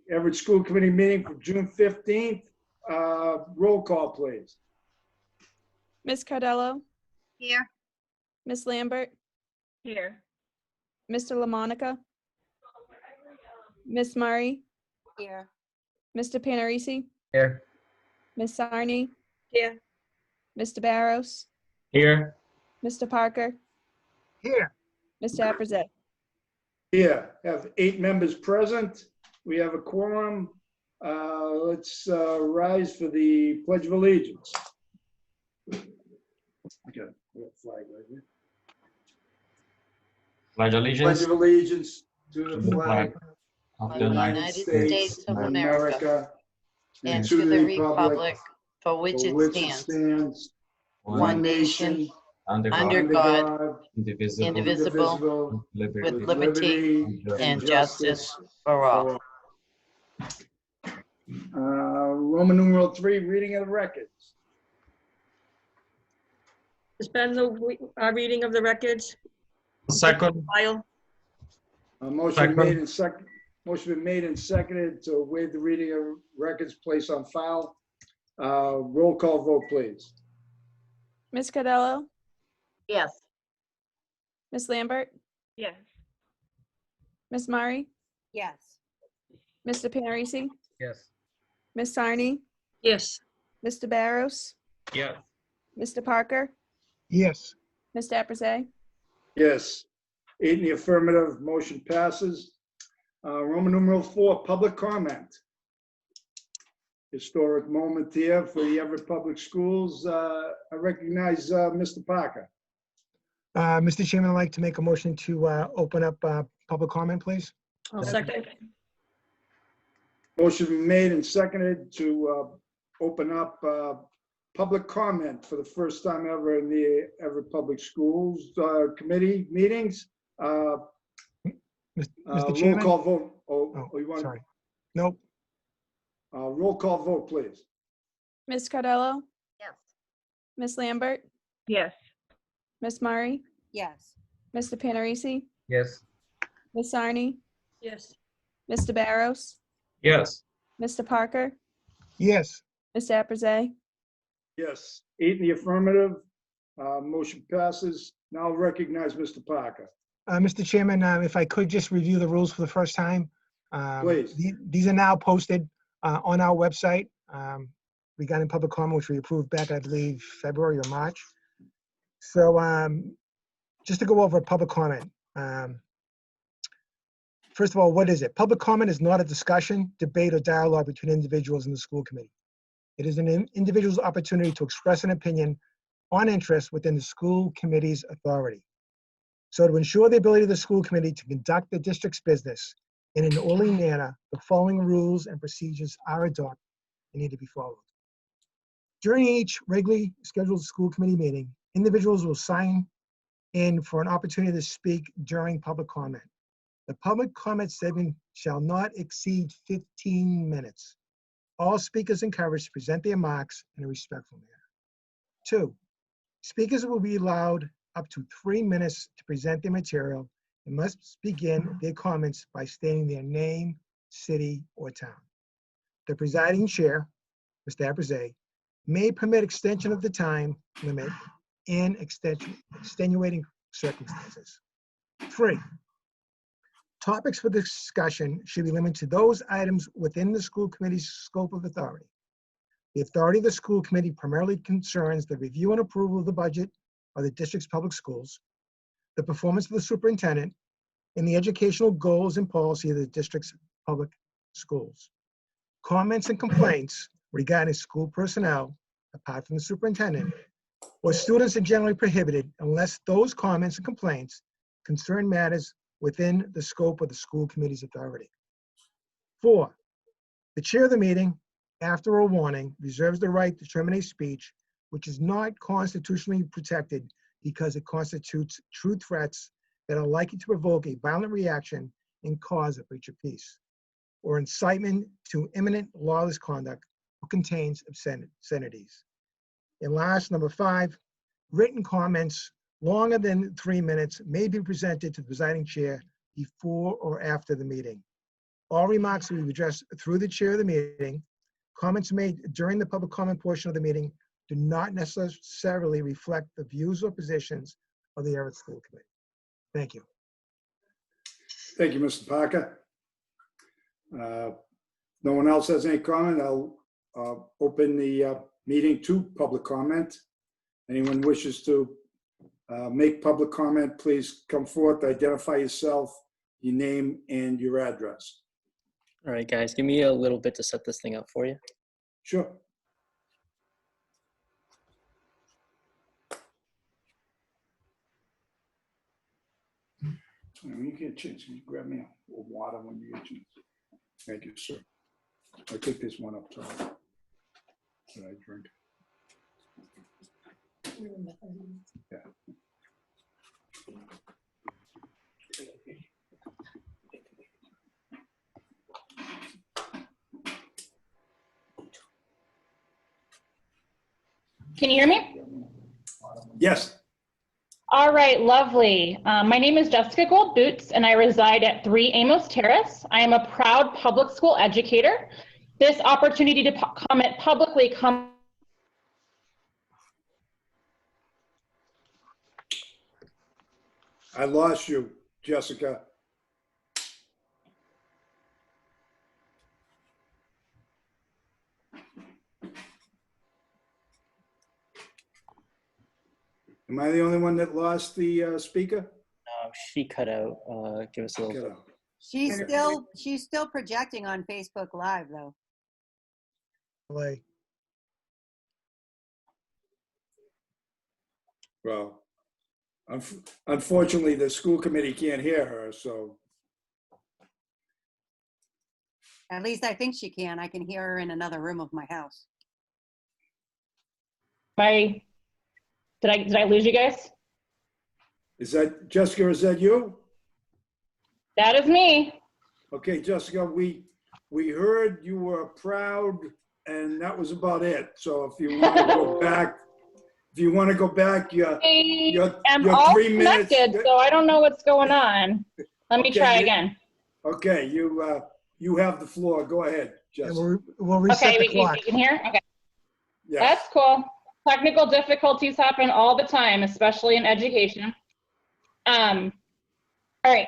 Everett School Committee meeting for June 15th. Roll call, please. Ms. Cardello, Here. Ms. Lambert, Here. Mr. LaMonica, Ms. Murray, Here. Mr. Panarisi, Here. Ms. Sarni, Here. Mr. Barros, Here. Mr. Parker, Here. Mr. Apperzay. Here, have 8 members present. We have a quorum. Let's rise for the Pledge of Allegiance. Okay, we have a flag right here. Pledge Pledge allegiance of allegiance to to the flag of of the the United States of America and to the republic for which for it which it stands, stands, one one nation, under under God, God, indivisible, indivisible, with with liberty liberty and justice for all. Roman numeral 3, reading of the records. Suspend the reading of the records. Second. File. Motion Second. made and second. Motion been made and seconded to waive the reading of records placed on file. Roll call vote, please. Ms. Cardello, Yes. Ms. Lambert, Yes. Ms. Murray, Yes. Mr. Panarisi, Yes. Ms. Sarni, Yes. Mr. Barros, Yes. Mr. Parker, Yes. Mr. Apperzay. Yes. 8 in the affirmative, motion passes. Roman numeral 4, public comment. Historic moment here for the Everett Public Schools. I recognize Mr. Parker. Mr. Chairman, I'd like to make a motion to open up public comment, please. I'll second. Motion made and seconded to open up public comment for the first time ever in the Everett Public Schools Committee meetings. Mr. Roll Chairman? call vote. Oh, You want sorry. Nope. roll call vote, please. Ms. Cardello, Yes. Ms. Lambert, Yes. Ms. Murray, Yes. Mr. Panarisi, Yes. Ms. Sarni, Yes. Mr. Barros, Yes. Mr. Parker, Yes. Mr. Apperzay. Yes, 8 in the affirmative. Motion passes. Now I'll recognize Mr. Parker. Mr. Chairman, if I could just review the rules for the first time. Please. These are now posted on our website regarding public comment, which we approved back, I believe, February or March. So just to go over public comment. First of all, what is it? Public comment is not a discussion, debate, or dialogue between individuals in the school committee. It is an individual's opportunity to express an opinion on interest within the school committee's authority. So to ensure the ability of the school committee to conduct the district's business in an orderly manner, the following rules and procedures are adopted and need to be followed. During each regularly scheduled school committee meeting, individuals will sign in for an opportunity to speak during public comment. The public comment segment shall not exceed 15 minutes. All speakers encouraged to present their remarks in a respectful manner. 2, speakers will be allowed up to 3 minutes to present their material and must begin their comments by stating their name, city, or town. The presiding chair, Mr. Apperzay, may permit extension of the time limit in extenuating circumstances. 3, topics for discussion should be limited to those items within the school committee's scope of authority. The authority of the school committee primarily concerns the review and approval of the budget of the district's public schools, the performance of the superintendent, and the educational goals and policy of the district's public schools. Comments and complaints regarding school personnel, apart from the superintendent, or students are generally prohibited unless those comments and complaints concern matters within the scope of the school committee's authority. 4, the chair of the meeting, after a warning, reserves the right to terminate speech which is not constitutionally protected because it constitutes true threats that are likely to provoke a violent reaction and cause a breach of peace, or incitement to imminent lawless conduct, or contains obscenities. And last, number 5, written comments longer than 3 minutes may be presented to the presiding chair before or after the meeting. All remarks will be addressed through the chair of the meeting. Comments made during the public comment portion of the meeting do not necessarily reflect the views or positions of the Everett School Committee. Thank you. Thank you, Mr. Parker. No one else has any comment? I'll open the meeting to public comment. Anyone wishes to make public comment, please come forth, identify yourself, your name, and your address. All right, guys, give me a little bit to set this thing up for you. Sure. When you get a chance, can you grab me a water when you get a chance? Thank you, sir. I think there's one up top that I drink. Yeah. Can you hear me? Yes. All right, lovely. My name is Jessica Gold Boots, and I reside at 3 Amos Terrace. I am a proud public school educator. This opportunity to comment publicly I lost you, Jessica. Am I the only one that lost the speaker? She cut out. Give us a little Get bit. out. She's still projecting on Facebook Live though. Play. Well, unfortunately, the school committee can't hear her, so. At least I think she can. I can hear her in another room of my house. Did I lose you guys? Is that, Jessica, is that you? That is me. Okay, Jessica, we heard you were proud, and that was about it. So if you want to go back, I'm your all 3 minutes. connected, so I don't know what's going on. Let me Okay, try again. Okay, you have the floor. Go ahead, And Jessica. we'll reset Okay, the clock. you can hear? Okay, Yes. that's cool. Technical difficulties happen all the time, especially in education. All right.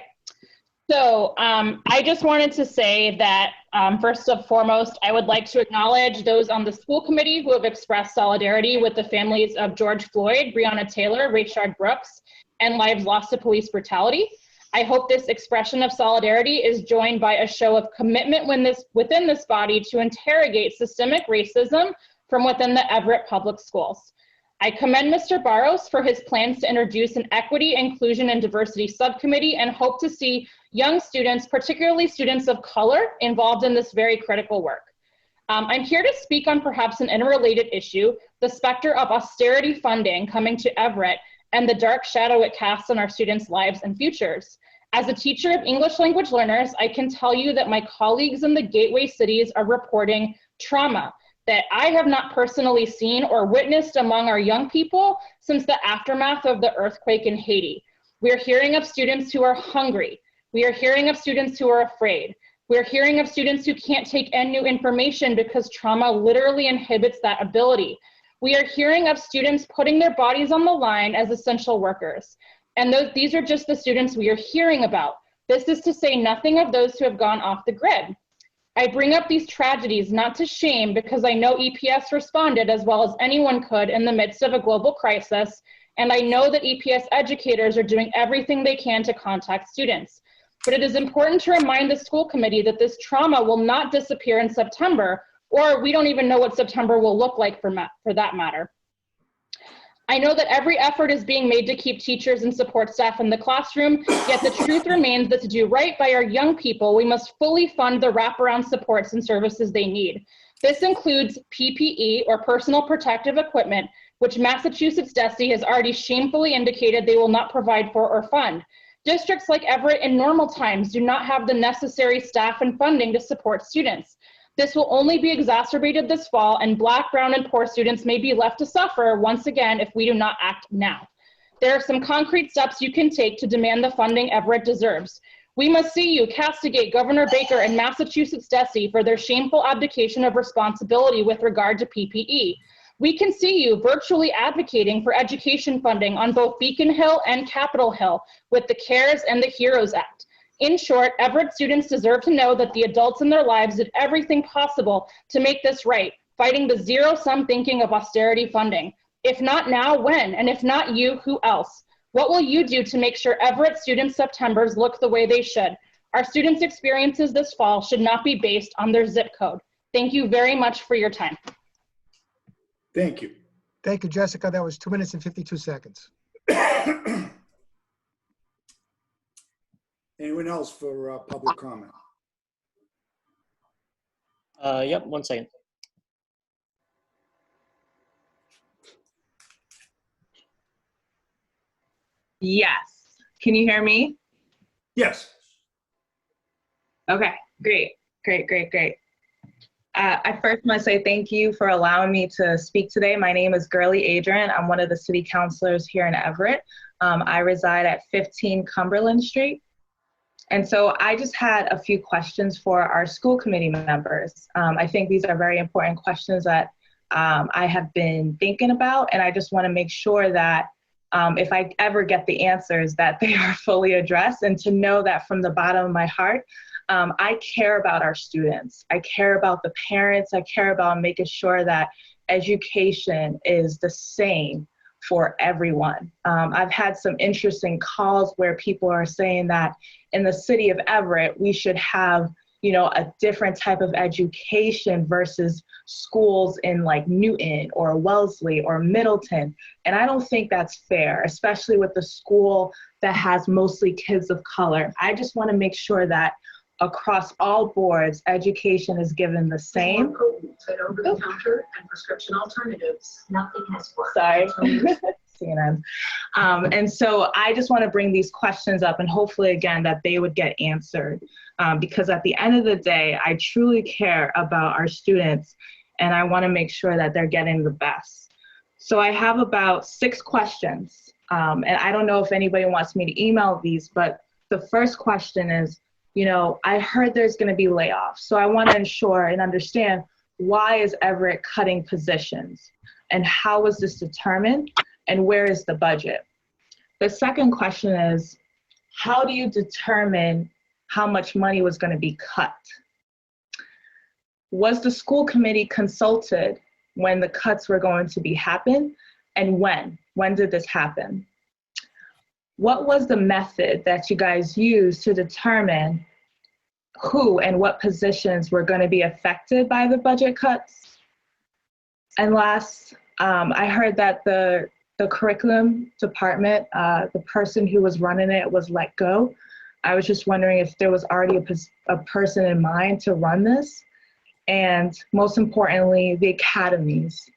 So I just wanted to say that first and foremost, I would like to acknowledge those on the school committee who have expressed solidarity with the families of George Floyd, Breonna Taylor, Rayshard Brooks, and lives lost to police brutality. I hope this expression of solidarity is joined by a show of commitment within this body to interrogate systemic racism from within the Everett Public Schools. I commend Mr. Barros for his plans to introduce an equity, inclusion, and diversity subcommittee and hope to see young students, particularly students of color, involved in this very critical work. I'm here to speak on perhaps an interrelated issue, the specter of austerity funding coming to Everett and the dark shadow it casts on our students' lives and futures. As a teacher of English language learners, I can tell you that my colleagues in the gateway cities are reporting trauma that I have not personally seen or witnessed among our young people since the aftermath of the earthquake in Haiti. We're hearing of students who are hungry. We are hearing of students who are afraid. We're hearing of students who can't take in new information because trauma literally inhibits that ability. We are hearing of students putting their bodies on the line as essential workers. And these are just the students we are hearing about. This is to say nothing of those who have gone off the grid. I bring up these tragedies not to shame because I know EPS responded as well as anyone could in the midst of a global crisis, and I know that EPS educators are doing everything they can to contact students. But it is important to remind the school committee that this trauma will not disappear in September, or we don't even know what September will look like for that matter. I know that every effort is being made to keep teachers and support staff in the classroom, yet the truth remains that to do right by our young people, we must fully fund the wraparound supports and services they need. This includes PPE, or personal protective equipment, which Massachusetts DESE has already shamefully indicated they will not provide for or fund. Districts like Everett in normal times do not have the necessary staff and funding to support students. This will only be exacerbated this fall, and Black, brown, and poor students may be left to suffer once again if we do not act now. There are some concrete steps you can take to demand the funding Everett deserves. We must see you castigate Governor Baker and Massachusetts DESE for their shameful abdication of responsibility with regard to PPE. We can see you virtually advocating for education funding on both Beacon Hill and Capitol Hill with the CARES and the HEROES Act. In short, Everett students deserve to know that the adults in their lives did everything possible to make this right, fighting the zero-sum thinking of austerity funding. If not now, when? And if not you, who else? What will you do to make sure Everett students' Septembers look the way they should? Our students' experiences this fall should not be based on their zip code. Thank you very much for your time. Thank you. Thank you, Jessica. That was 2 minutes and 52 seconds. Anyone else for public comment? Yep, 1 second. Yes. Can you hear me? Yes. Okay, great. I first want to say thank you for allowing me to speak today. My name is Gurley Adrian. I'm one of the city councilors here in Everett. I reside at 15 Cumberland Street. And so I just had a few questions for our school committee members. I think these are very important questions that I have been thinking about, and I just want to make sure that if I ever get the answers, that they are fully addressed, and to know that from the bottom of my heart, I care about our students. I care about the parents. I care about making sure that education is the same for everyone. I've had some interesting calls where people are saying that in the city of Everett, we should have, you know, a different type of education versus schools in like Newton or Wellesley or Middleton. And I don't think that's fair, especially with the school that has mostly kids of color. I just want to make sure that across all boards, education is given the same. Over-the-counter and prescription alternatives. Nothing has worked. Sorry. CNN. And so I just want to bring these questions up, and hopefully again that they would get answered, because at the end of the day, I truly care about our students, and I want to make sure that they're getting the best. So I have about 6 questions, and I don't know if anybody wants me to email these, but the first question is, you know, I heard there's going to be layoffs. So I want to ensure and understand, why is Everett cutting positions? And how was this determined? And where is the budget? The second question is, how do you determine how much money was going to be cut? Was the school committee consulted when the cuts were going to be happen? And when? When did this happen? What was the method that you guys used to determine who and what positions were going to be affected by the budget cuts? And last, I heard that the curriculum department, the person who was running it was let go. I was just wondering if there was already a person in mind to run this. And most importantly, the academies.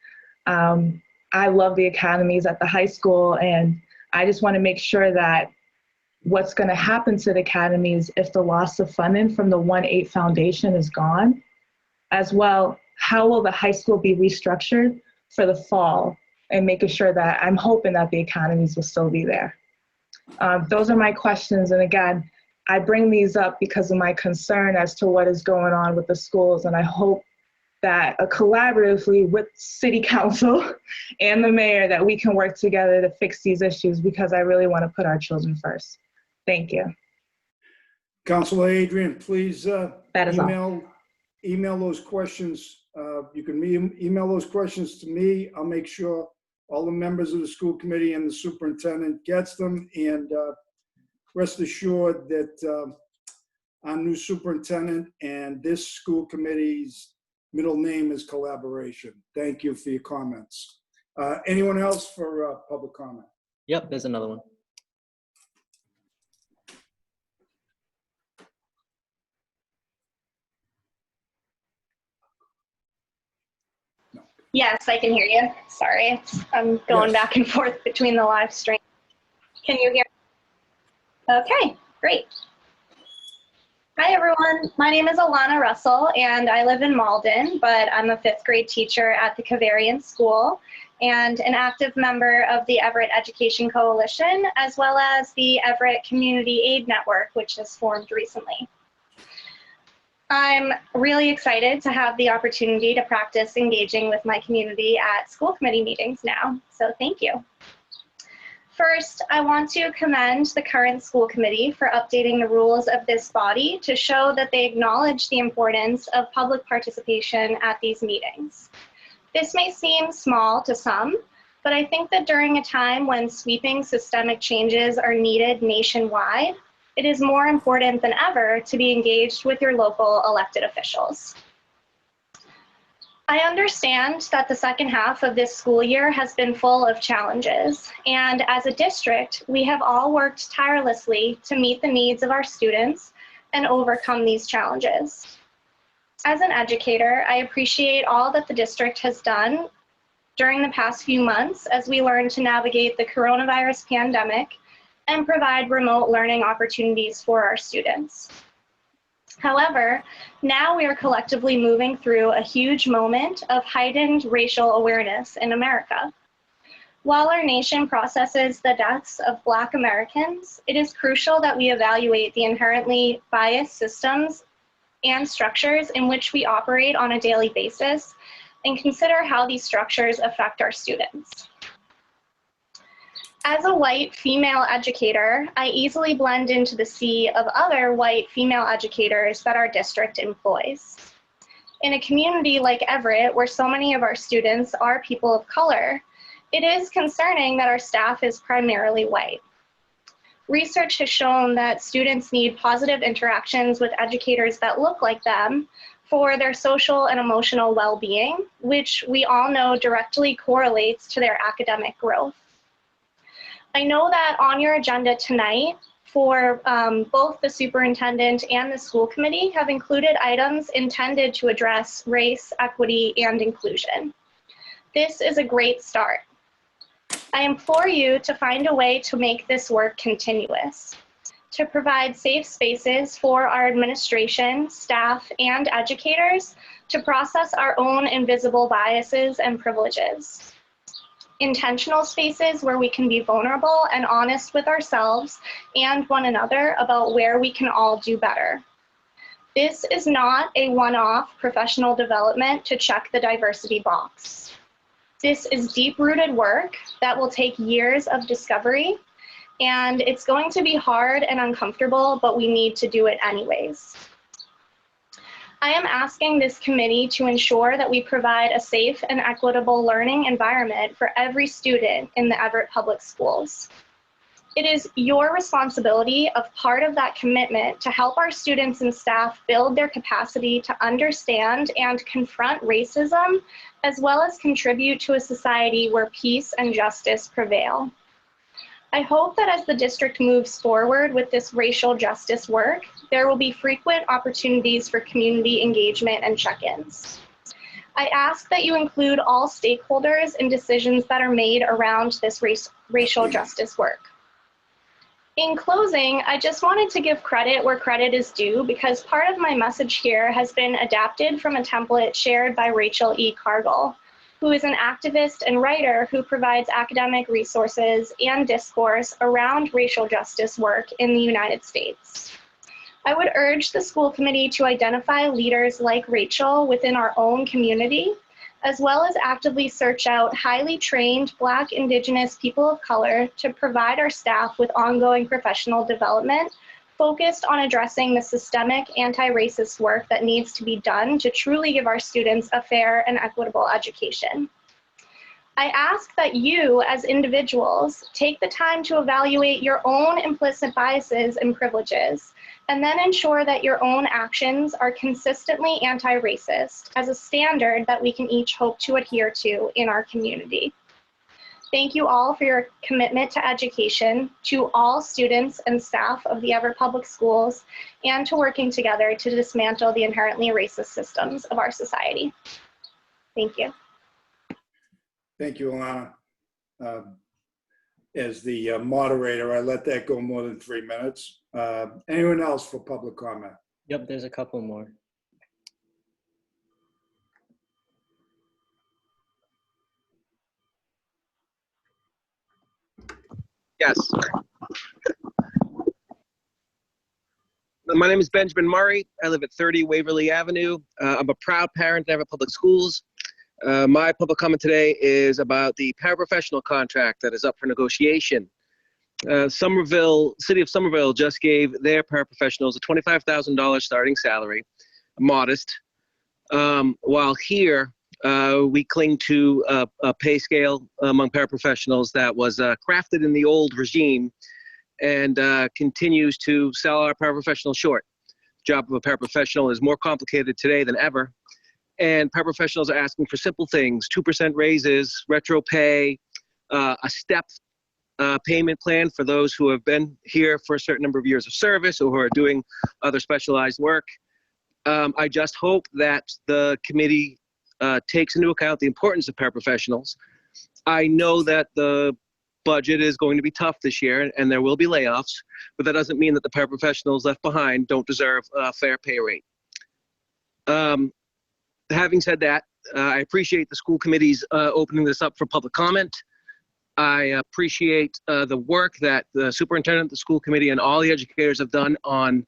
I love the academies at the high school, and I just want to make sure that what's going to happen to the academies if the loss of funding from the 1-8 Foundation is gone. As well, how will the high school be restructured for the fall, and making sure that I'm hoping that the academies will still be there. Those are my questions. And again, I bring these up because of my concern as to what is going on with the schools. And I hope that collaboratively with City Council and the mayor, that we can work together to fix these issues, because I really want to put our children first. Thank you. Councilor Adrian, please That is all. email those questions. You can email those questions to me. I'll make sure all the members of the school committee and the superintendent gets them. And rest assured that our new superintendent and this school committee's middle name is collaboration. Thank you for your comments. Anyone else for public comment? Yep, there's another one. Yes, I can hear you. Sorry, I'm going Yes. back and forth between the live stream. Can you hear? Okay, great. Hi, everyone. My name is Alana Russell, and I live in Malden, but I'm a 5th grade teacher at the Cavarian School. and an active member of the Everett Education Coalition, as well as the Everett Community Aid Network, which has formed recently. I'm really excited to have the opportunity to practice engaging with my community at school committee meetings now, so thank you. First, I want to commend the current school committee for updating the rules of this body to show that they acknowledge the importance of public participation at these meetings. This may seem small to some, but I think that during a time when sweeping systemic changes are needed nationwide, it is more important than ever to be engaged with your local elected officials. I understand that the second half of this school year has been full of challenges, and as a district, we have all worked tirelessly to meet the needs of our students and overcome these challenges. As an educator, I appreciate all that the district has done during the past few months as we learn to navigate the coronavirus pandemic and provide remote learning opportunities for our students. However, now we are collectively moving through a huge moment of heightened racial awareness in America. While our nation processes the deaths of Black Americans, it is crucial that we evaluate the inherently biased systems and structures in which we operate on a daily basis and consider how these structures affect our students. As a white female educator, I easily blend into the sea of other white female educators that our district employs. In a community like Everett, where so many of our students are people of color, it is concerning that our staff is primarily white. Research has shown that students need positive interactions with educators that look like them for their social and emotional well-being, which we all know directly correlates to their academic growth. I know that on your agenda tonight for both the superintendent and the school committee have included items intended to address race, equity, and inclusion. This is a great start. I implore you to find a way to make this work continuous, to provide safe spaces for our administration, staff, and educators to process our own invisible biases and privileges. Intentional spaces where we can be vulnerable and honest with ourselves and one another about where we can all do better. This is not a one-off professional development to check the diversity box. This is deep-rooted work that will take years of discovery, and it's going to be hard and uncomfortable, but we need to do it anyways. I am asking this committee to ensure that we provide a safe and equitable learning environment for every student in the Everett Public Schools. It is your responsibility of part of that commitment to help our students and staff build their capacity to understand and confront racism, as well as contribute to a society where peace and justice prevail. I hope that as the district moves forward with this racial justice work, there will be frequent opportunities for community engagement and check-ins. I ask that you include all stakeholders in decisions that are made around this racial justice work. In closing, I just wanted to give credit where credit is due because part of my message here has been adapted from a template shared by Rachel E. Cargill, who is an activist and writer who provides academic resources and discourse around racial justice work in the United States. I would urge the school committee to identify leaders like Rachel within our own community, as well as actively search out highly trained Black, Indigenous people of color to provide our staff with ongoing professional development focused on addressing the systemic anti-racist work that needs to be done to truly give our students a fair and equitable education. I ask that you, as individuals, take the time to evaluate your own implicit biases and privileges, and then ensure that your own actions are consistently anti-racist as a standard that we can each hope to adhere to in our community. Thank you all for your commitment to education, to all students and staff of the Everett Public Schools, and to working together to dismantle the inherently racist systems of our society. Thank you. Thank you, Alana. As the moderator, I let that go more than 3 minutes. Anyone else for public comment? Yep, there's a couple more. Yes. My name is Benjamin Murray. I live at 30 Waverly Avenue. I'm a proud parent of Everett Public Schools. My public comment today is about the paraprofessional contract that is up for negotiation. City of Somerville just gave their paraprofessionals a $25,000 starting salary, modest. While here, we cling to a pay scale among paraprofessionals that was crafted in the old regime and continues to sell our paraprofessionals short. The job of a paraprofessional is more complicated today than ever, and paraprofessionals are asking for simple things: 2% raises, retro pay, a step payment plan for those who have been here for a certain number of years of service or who are doing other specialized work. I just hope that the committee takes into account the importance of paraprofessionals. I know that the budget is going to be tough this year and there will be layoffs, but that doesn't mean that the paraprofessionals left behind don't deserve a fair pay rate. Having said that, I appreciate the school committee's opening this up for public comment. I appreciate the work that the superintendent, the school committee, and all the educators have done on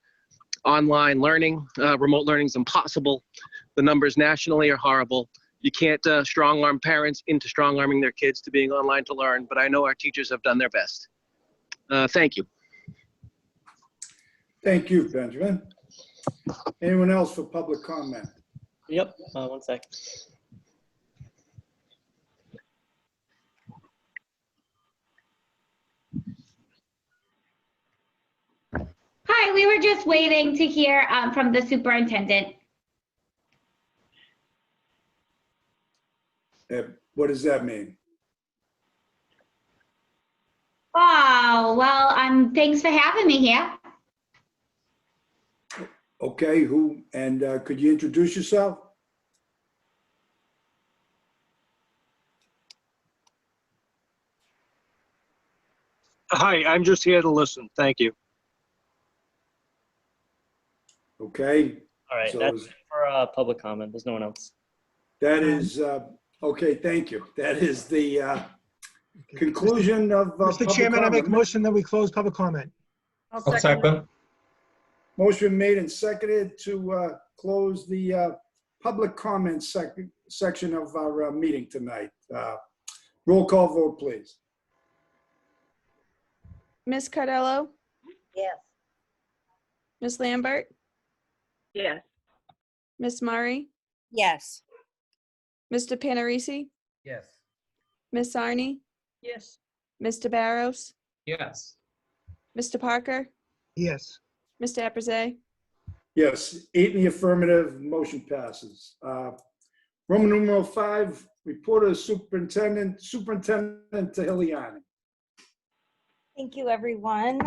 online learning. Remote learning is impossible. The numbers nationally are horrible. You can't strong-arm parents into strong-arming their kids to being online to learn, but I know our teachers have done their best. Thank you. Thank you, Benjamin. Anyone else for public comment? Yep, 1 sec. Hi, we were just waiting to hear from the superintendent. What does that mean? Oh, well, thanks for having me here. Okay, who, and could you introduce yourself? Hi, I'm just here to listen. Thank you. Okay. All right, So that's it for public comment. There's no one else. that is, okay, thank you. That is the conclusion of Mr. public Chairman, I make a comment. motion that we close public comment. I'll second. Motion made and seconded to close the public comment section of our meeting tonight. Roll call vote, please. Ms. Cardello, Yes. Ms. Lambert, Yes. Ms. Murray, Yes. Mr. Panarisi, Yes. Ms. Sarni, Yes. Mr. Barros, Yes. Mr. Parker, Yes. Mr. Epperson. Yes, 8 in the affirmative, motion passes. Roman numeral 5, report of Superintendent Tahiliani. Thank you, everyone.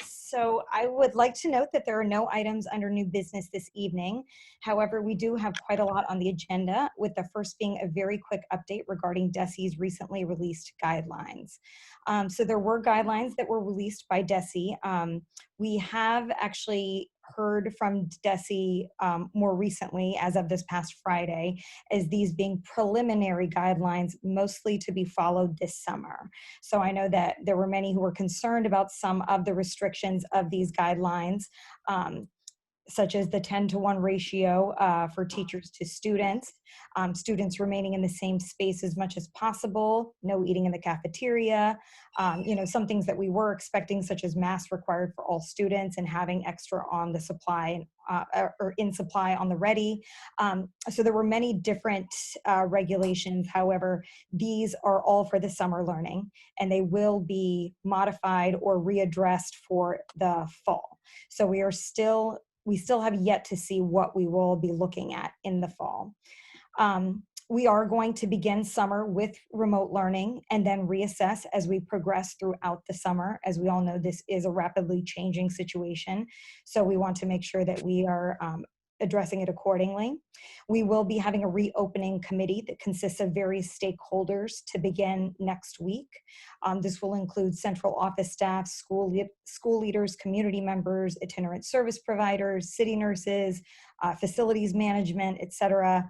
So I would like to note that there are no items under new business this evening. However, we do have quite a lot on the agenda, with the first being a very quick update regarding DESE's recently released guidelines. So there were guidelines that were released by DESE. We have actually heard from DESE more recently, as of this past Friday, as these being preliminary guidelines, mostly to be followed this summer. So I know that there were many who were concerned about some of the restrictions of these guidelines, such as the 10-to-1 ratio for teachers to students, students remaining in the same space as much as possible, no eating in the cafeteria, some things that we were expecting, such as masks required for all students and having extra on the supply or in supply on the ready. So there were many different regulations. However, these are all for the summer learning, and they will be modified or readdressed for the fall. So we still have yet to see what we will be looking at in the fall. We are going to begin summer with remote learning and then reassess as we progress throughout the summer. As we all know, this is a rapidly changing situation. So we want to make sure that we are addressing it accordingly. We will be having a reopening committee that consists of various stakeholders to begin next week. This will include central office staff, school leaders, community members, itinerant service providers, city nurses, facilities management, et cetera,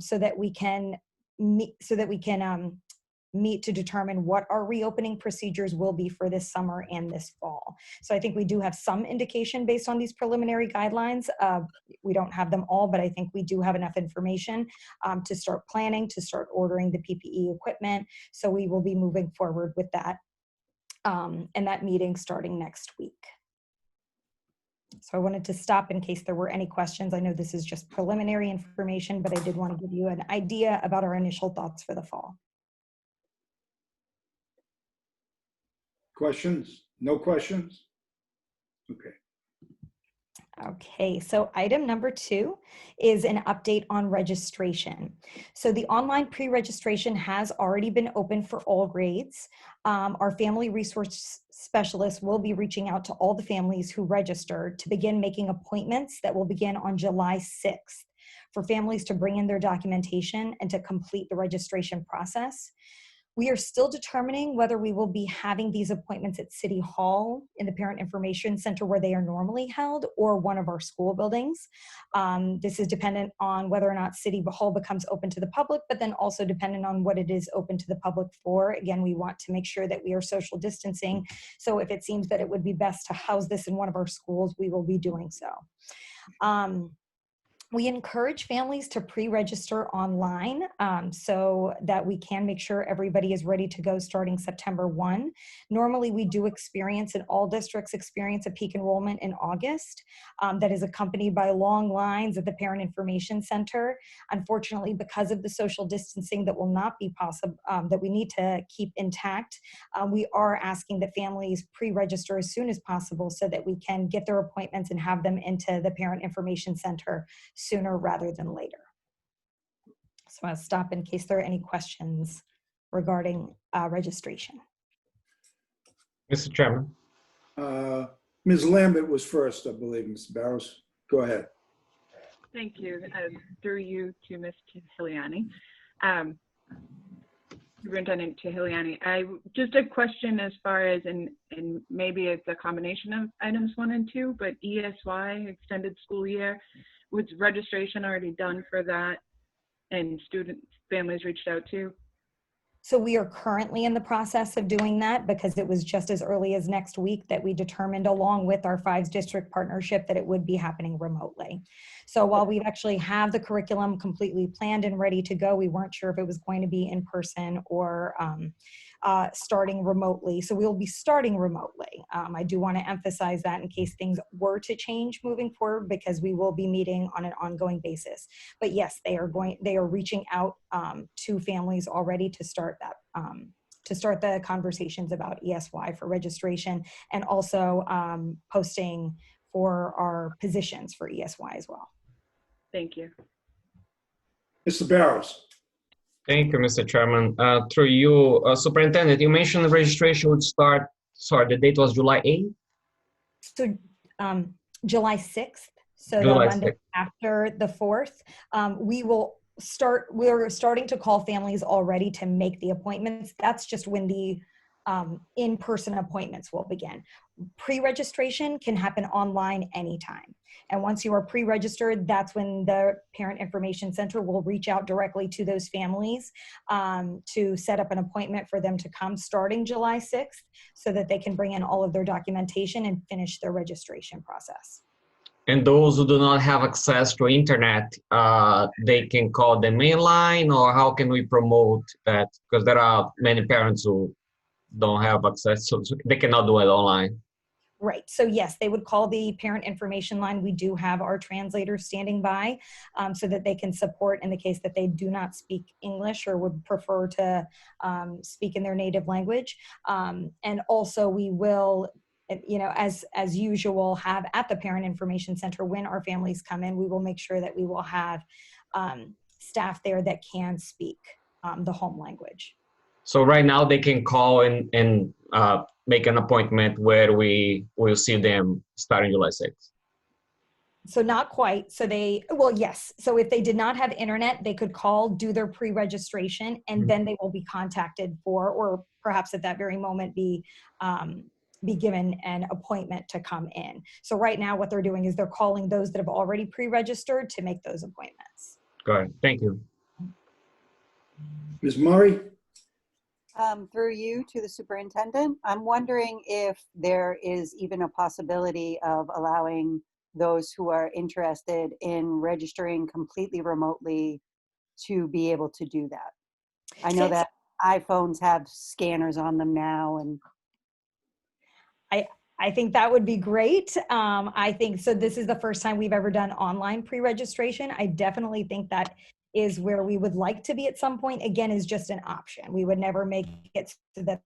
so that we can meet to determine what our reopening procedures will be for this summer and this fall. So I think we do have some indication based on these preliminary guidelines. We don't have them all, but I think we do have enough information to start planning, to start ordering the PPE equipment. So we will be moving forward with that and that meeting starting next week. So I wanted to stop in case there were any questions. I know this is just preliminary information, but I did want to give you an idea about our initial thoughts for the fall. Questions? No questions? Okay. Okay, so item number 2 is an update on registration. So the online pre-registration has already been open for all grades. Our family resource specialists will be reaching out to all the families who registered to begin making appointments that will begin on July 6th for families to bring in their documentation and to complete the registration process. We are still determining whether we will be having these appointments at City Hall in the Parent Information Center where they are normally held or one of our school buildings. This is dependent on whether or not City Hall becomes open to the public, but then also dependent on what it is open to the public for. Again, we want to make sure that we are social distancing. So if it seems that it would be best to house this in one of our schools, we will be doing so. We encourage families to pre-register online so that we can make sure everybody is ready to go starting September 1. Normally, we do experience, and all districts experience, a peak enrollment in August that is accompanied by long lines at the Parent Information Center. Unfortunately, because of the social distancing that will not be possible, that we need to keep intact, we are asking that families pre-register as soon as possible so that we can get their appointments and have them into the Parent Information Center sooner rather than later. So I'll stop in case there are any questions regarding registration. Mr. Chairman. Ms. Lambert was first, I believe, Mr. Barrows. Go ahead. Thank you. Through you to Ms. Tahiliani. Superintendent Tahiliani, just a question as far as, and maybe it's a combination of items 1 and 2, but ESY, extended school year, was registration already done for that and student families reached out to? So we are currently in the process of doing that because it was just as early as next week that we determined, along with our 5 district partnership, that it would be happening remotely. So while we actually have the curriculum completely planned and ready to go, we weren't sure if it was going to be in person or starting remotely. So we'll be starting remotely. I do want to emphasize that in case things were to change moving forward, because we will be meeting on an ongoing basis. But yes, they are reaching out to families already to start that, to start the conversations about ESY for registration, and also posting for our positions for ESY as well. Thank you. Mr. Barrows. Thank you, Mr. Chairman. Through you, Superintendent, you mentioned the registration would start, sorry, the date was July 8th? So July 6th, so July the Monday 6th. after the 4th, we're starting to call families already to make the appointments. That's just when the in-person appointments will begin. Pre-registration can happen online anytime. And once you are pre-registered, that's when the Parent Information Center will reach out directly to those families to set up an appointment for them to come starting July 6th so that they can bring in all of their documentation and finish their registration process. And those who do not have access to internet, they can call the main line, or how can we promote that? Because there are many parents who don't have access, so they cannot do it online. Right. So yes, they would call the parent information line. We do have our translators standing by so that they can support in the case that they do not speak English or would prefer to speak in their native language. And also we will, you know, as usual, have at the Parent Information Center, when our families come in, we will make sure that we will have staff there that can speak the home language. So right now they can call and make an appointment where we will see them starting July 6th. So not quite. So well, yes. So if they did not have internet, they could call, do their pre-registration, and then they will be contacted for, or perhaps at that very moment be given an appointment to come in. So right now what they're doing is they're calling those that have already pre-registered to make those appointments. Good. Thank you. Ms. Murray? Through you to the superintendent, I'm wondering if there is even a possibility of allowing those who are interested in registering completely remotely to be able to do that. I know that iPhones have scanners on them now, and I think that would be great. I think, so this is the first time we've ever done online pre-registration. I definitely think that is where we would like to be at some point. Again, is just an option. We would never make it so that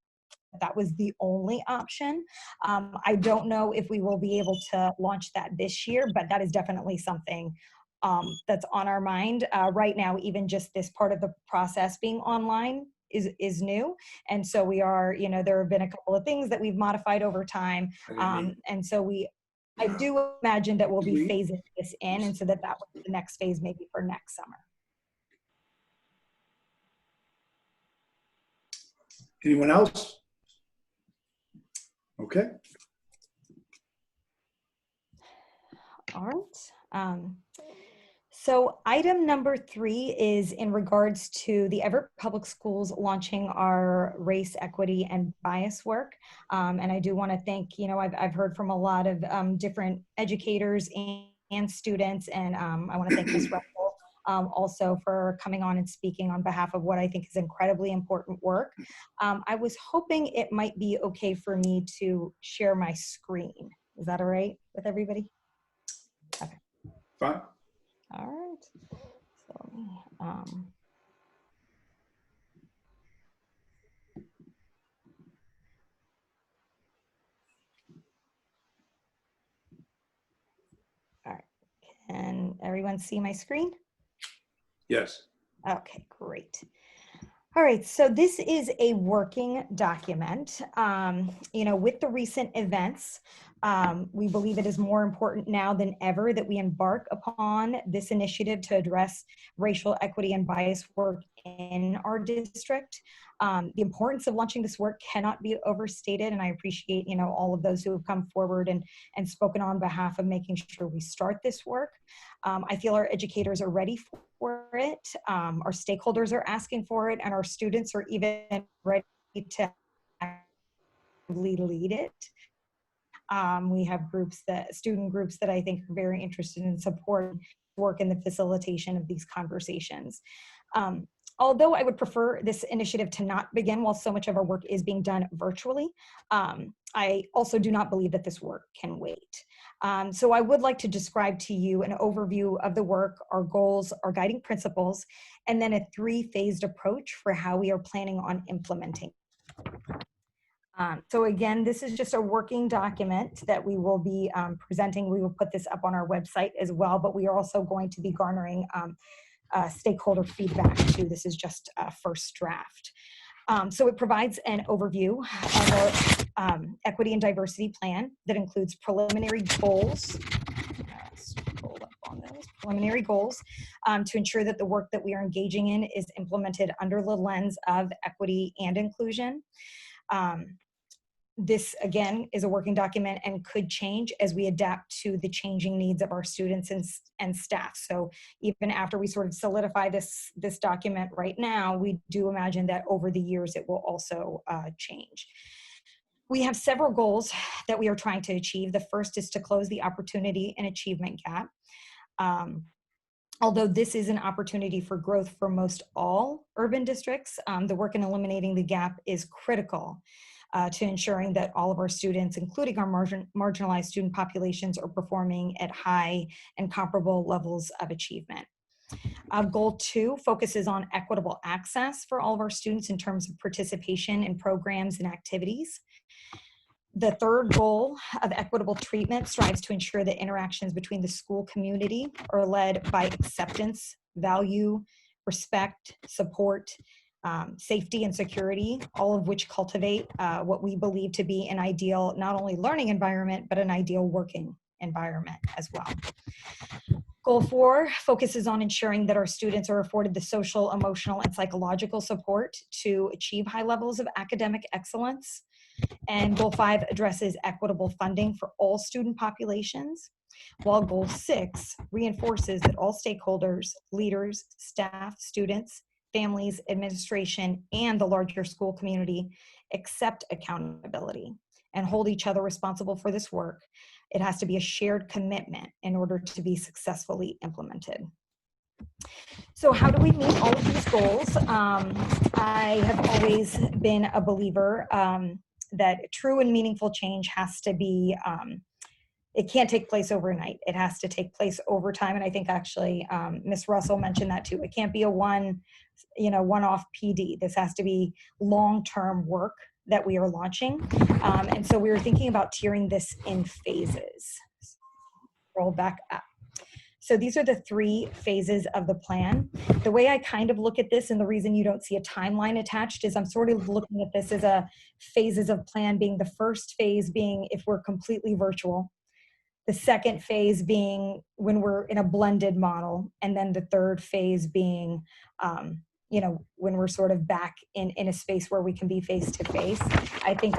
that was the only option. I don't know if we will be able to launch that this year, but that is definitely something that's on our mind. Right now, even just this part of the process being online is new. And so we are, you know, there have been a couple of things that we've modified over time. And so I do imagine that we'll be phasing this in, and so that will be the next phase maybe for next summer. Anyone else? Okay. All right. So item number 3 is in regards to the Everett Public Schools launching our race, equity, and bias work. And I do want to thank, you know, I've heard from a lot of different educators and students, and I want to thank Ms. Russell also for coming on and speaking on behalf of what I think is incredibly important work. I was hoping it might be okay for me to share my screen. Is that all right with everybody? Okay. Fine. All right. So, all right. Can everyone see my screen? Yes. Okay, great. All right, so this is a working document. You know, with the recent events, we believe it is more important now than ever that we embark upon this initiative to address racial equity and bias work in our district. The importance of launching this work cannot be overstated, and I appreciate, you know, all of those who have come forward and spoken on behalf of making sure we start this work. I feel our educators are ready for it, our stakeholders are asking for it, and our students are even ready to actively lead it. We have student groups that I think are very interested in supporting work in the facilitation of these conversations. Although I would prefer this initiative to not begin while so much of our work is being done virtually, I also do not believe that this work can wait. So I would like to describe to you an overview of the work, our goals, our guiding principles, and then a 3-phased approach for how we are planning on implementing. So again, this is just a working document that we will be presenting. We will put this up on our website as well, but we are also going to be garnering stakeholder feedback too. This is just a first draft. So it provides an overview of our equity and diversity plan that includes preliminary goals. Scroll up on those preliminary goals to ensure that the work that we are engaging in is implemented under the lens of equity and inclusion. This, again, is a working document and could change as we adapt to the changing needs of our students and staff. So even after we sort of solidify this document right now, we do imagine that over the years it will also change. We have several goals that we are trying to achieve. The first is to close the opportunity and achievement gap. Although this is an opportunity for growth for most all urban districts, the work in eliminating the gap is critical to ensuring that all of our students, including our marginalized student populations, are performing at high and comparable levels of achievement. Goal 2 focuses on equitable access for all of our students in terms of participation in programs and activities. The third goal of equitable treatment strives to ensure that interactions between the school community are led by acceptance, value, respect, support, safety, and security, all of which cultivate what we believe to be an ideal, not only learning environment, but an ideal working environment as well. Goal 4 focuses on ensuring that our students are afforded the social, emotional, and psychological support to achieve high levels of academic excellence. And Goal 5 addresses equitable funding for all student populations, while Goal 6 reinforces that all stakeholders, leaders, staff, students, families, administration, and the larger school community accept accountability and hold each other responsible for this work. It has to be a shared commitment in order to be successfully implemented. So how do we meet all of these goals? I have always been a believer that true and meaningful change has to be, it can't take place overnight. It has to take place over time. And I think actually Ms. Russell mentioned that too. It can't be a one-off PD. This has to be long-term work that we are launching. And so we were thinking about tiering this in phases. Roll back up. So these are the 3 phases of the plan. The way I kind of look at this, and the reason you don't see a timeline attached, is I'm sort of looking at this as a phases of plan, being the first phase being if we're completely virtual, the second phase being when we're in a blended model, and then the third phase being when we're sort of back in a space where we can be face to face. I think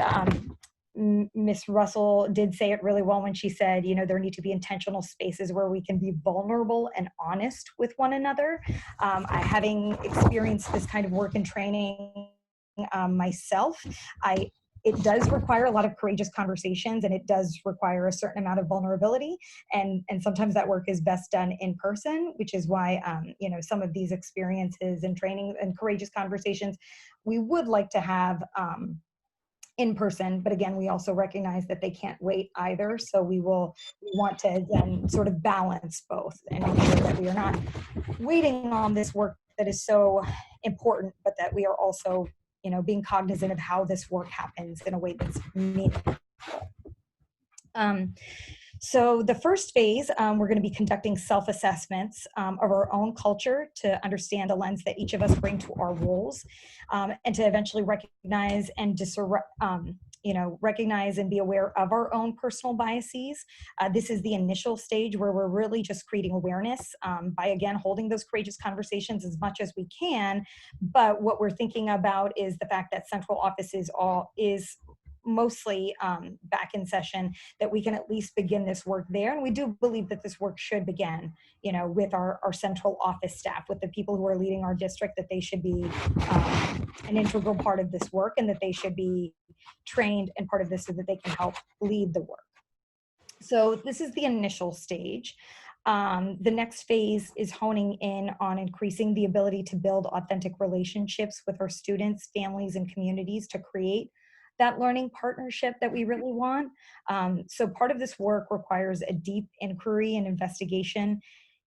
Ms. Russell did say it really well when she said, there need to be intentional spaces where we can be vulnerable and honest with one another. Having experienced this kind of work and training myself, it does require a lot of courageous conversations, and it does require a certain amount of vulnerability. And sometimes that work is best done in person, which is why, some of these experiences and training and courageous conversations, we would like to have in person, but again, we also recognize that they can't wait either. So we want to again sort of balance both and make sure that we are not waiting on this work that is so important, but that we are also, being cognizant of how this work happens in a way that's meaningful. So the first phase, we're going to be conducting self-assessments of our own culture to understand the lens that each of us bring to our roles, and to eventually recognize and recognize and be aware of our own personal biases. This is the initial stage where we're really just creating awareness by, again, holding those courageous conversations as much as we can. But what we're thinking about is the fact that central office is mostly back in session, that we can at least begin this work there. And we do believe that this work should begin, with our central office staff, with the people who are leading our district, that they should be an integral part of this work, and that they should be trained and part of this so that they can help lead the work. So this is the initial stage. The next phase is honing in on increasing the ability to build authentic relationships with our students, families, and communities to create that learning partnership that we really want. So part of this work requires a deep inquiry and investigation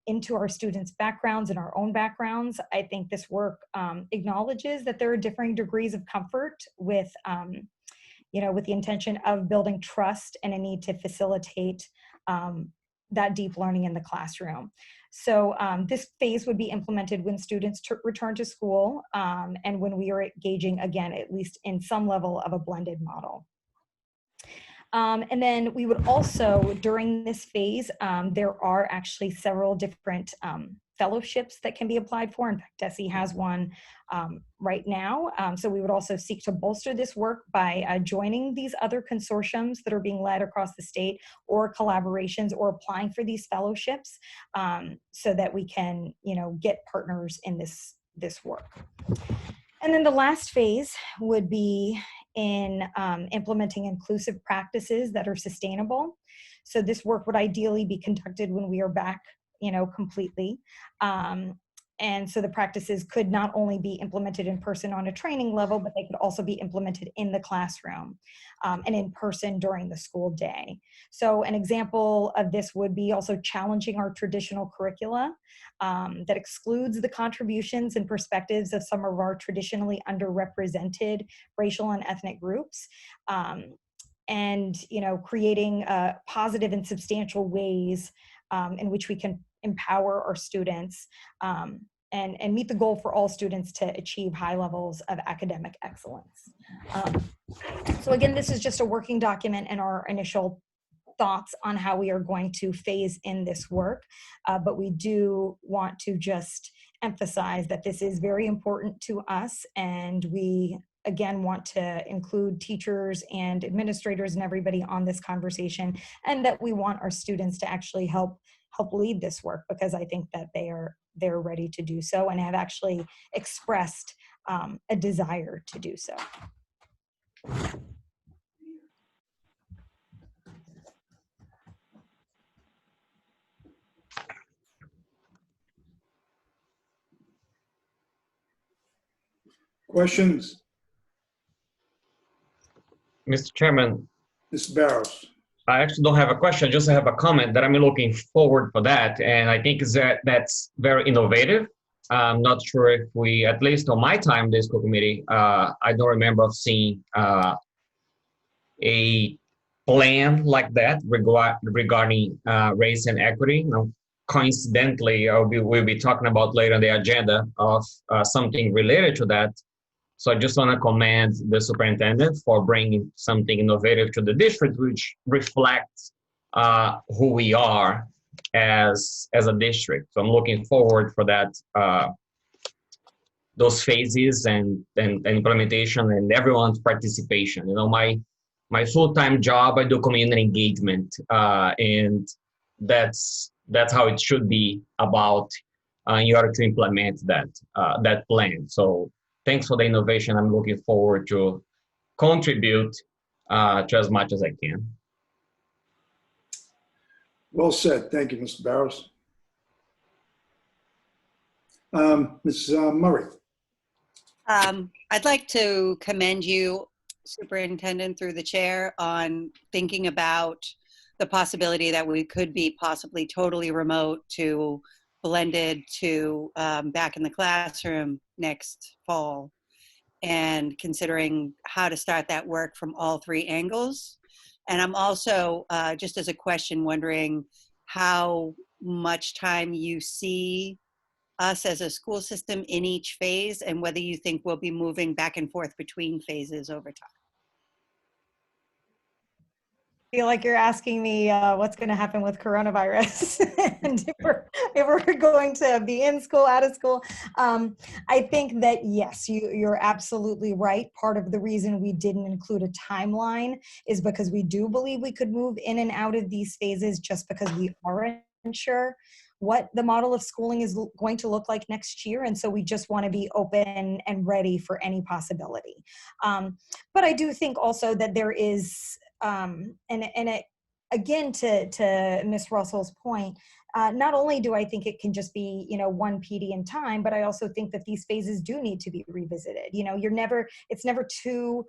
into our students' backgrounds and our own backgrounds. I think this work acknowledges that there are differing degrees of comfort with the intention of building trust and a need to facilitate that deep learning in the classroom. So this phase would be implemented when students return to school and when we are engaging, again, at least in some level of a blended model. And then we would also, during this phase, there are actually several different fellowships that can be applied for. In fact, DESE has one right now. So we would also seek to bolster this work by joining these other consortiums that are being led across the state, or collaborations, or applying for these fellowships so that we can, get partners in this work. And then the last phase would be in implementing inclusive practices that are sustainable. So this work would ideally be conducted when we are back, completely. And so the practices could not only be implemented in person on a training level, but they could also be implemented in the classroom and in person during the school day. So an example of this would be also challenging our traditional curricula that excludes the contributions and perspectives of some of our traditionally underrepresented racial and ethnic groups. And, creating positive and substantial ways in which we can empower our students and meet the goal for all students to achieve high levels of academic excellence. So again, this is just a working document and our initial thoughts on how we are going to phase in this work. But we do want to just emphasize that this is very important to us, and we again want to include teachers and administrators and everybody on this conversation, and that we want our students to actually help help lead this work, because I think that they're ready to do so and have actually expressed a desire to do so. Questions? Mr. Chairman, Mr. Barrows? I actually don't have a question. I just have a comment that I'm looking forward for that. And I think that's very innovative. I'm not sure if we, at least on my time, the school committee, I don't remember seeing a plan like that regarding race and equity. You know, coincidentally, we'll be talking about later on the agenda of something related to that. So I just want to commend the superintendent for bringing something innovative to the district, which reflects who we are as a district. So I'm looking forward for that, those phases and implementation and everyone's participation. You know, my full-time job, I do community engagement, and that's how it should be about in order to implement that plan. So thanks for the innovation. I'm looking forward to contribute to as much as I can. Well said. Thank you, Mr. Barrows. Ms. Murray. I'd like to commend you, Superintendent, through the chair, on thinking about the possibility that we could be possibly totally remote to blended to back in the classroom next fall, and considering how to start that work from all three angles. And I'm also, just as a question, wondering how much time you see us as a school system in each phase, and whether you think we'll be moving back and forth between phases over time. I feel like you're asking me what's going to happen with coronavirus and if we're going to be in school, out of school. I think that, yes, you're absolutely right. Part of the reason we didn't include a timeline is because we do believe we could move in and out of these phases, just because we aren't sure what the model of schooling is going to look like next year. And so we just want to be open and ready for any possibility. But I do think also that there is, again, to Ms. Russell's point, not only do I think it can just be, one PD in time, but I also think that these phases do need to be revisited. It's never too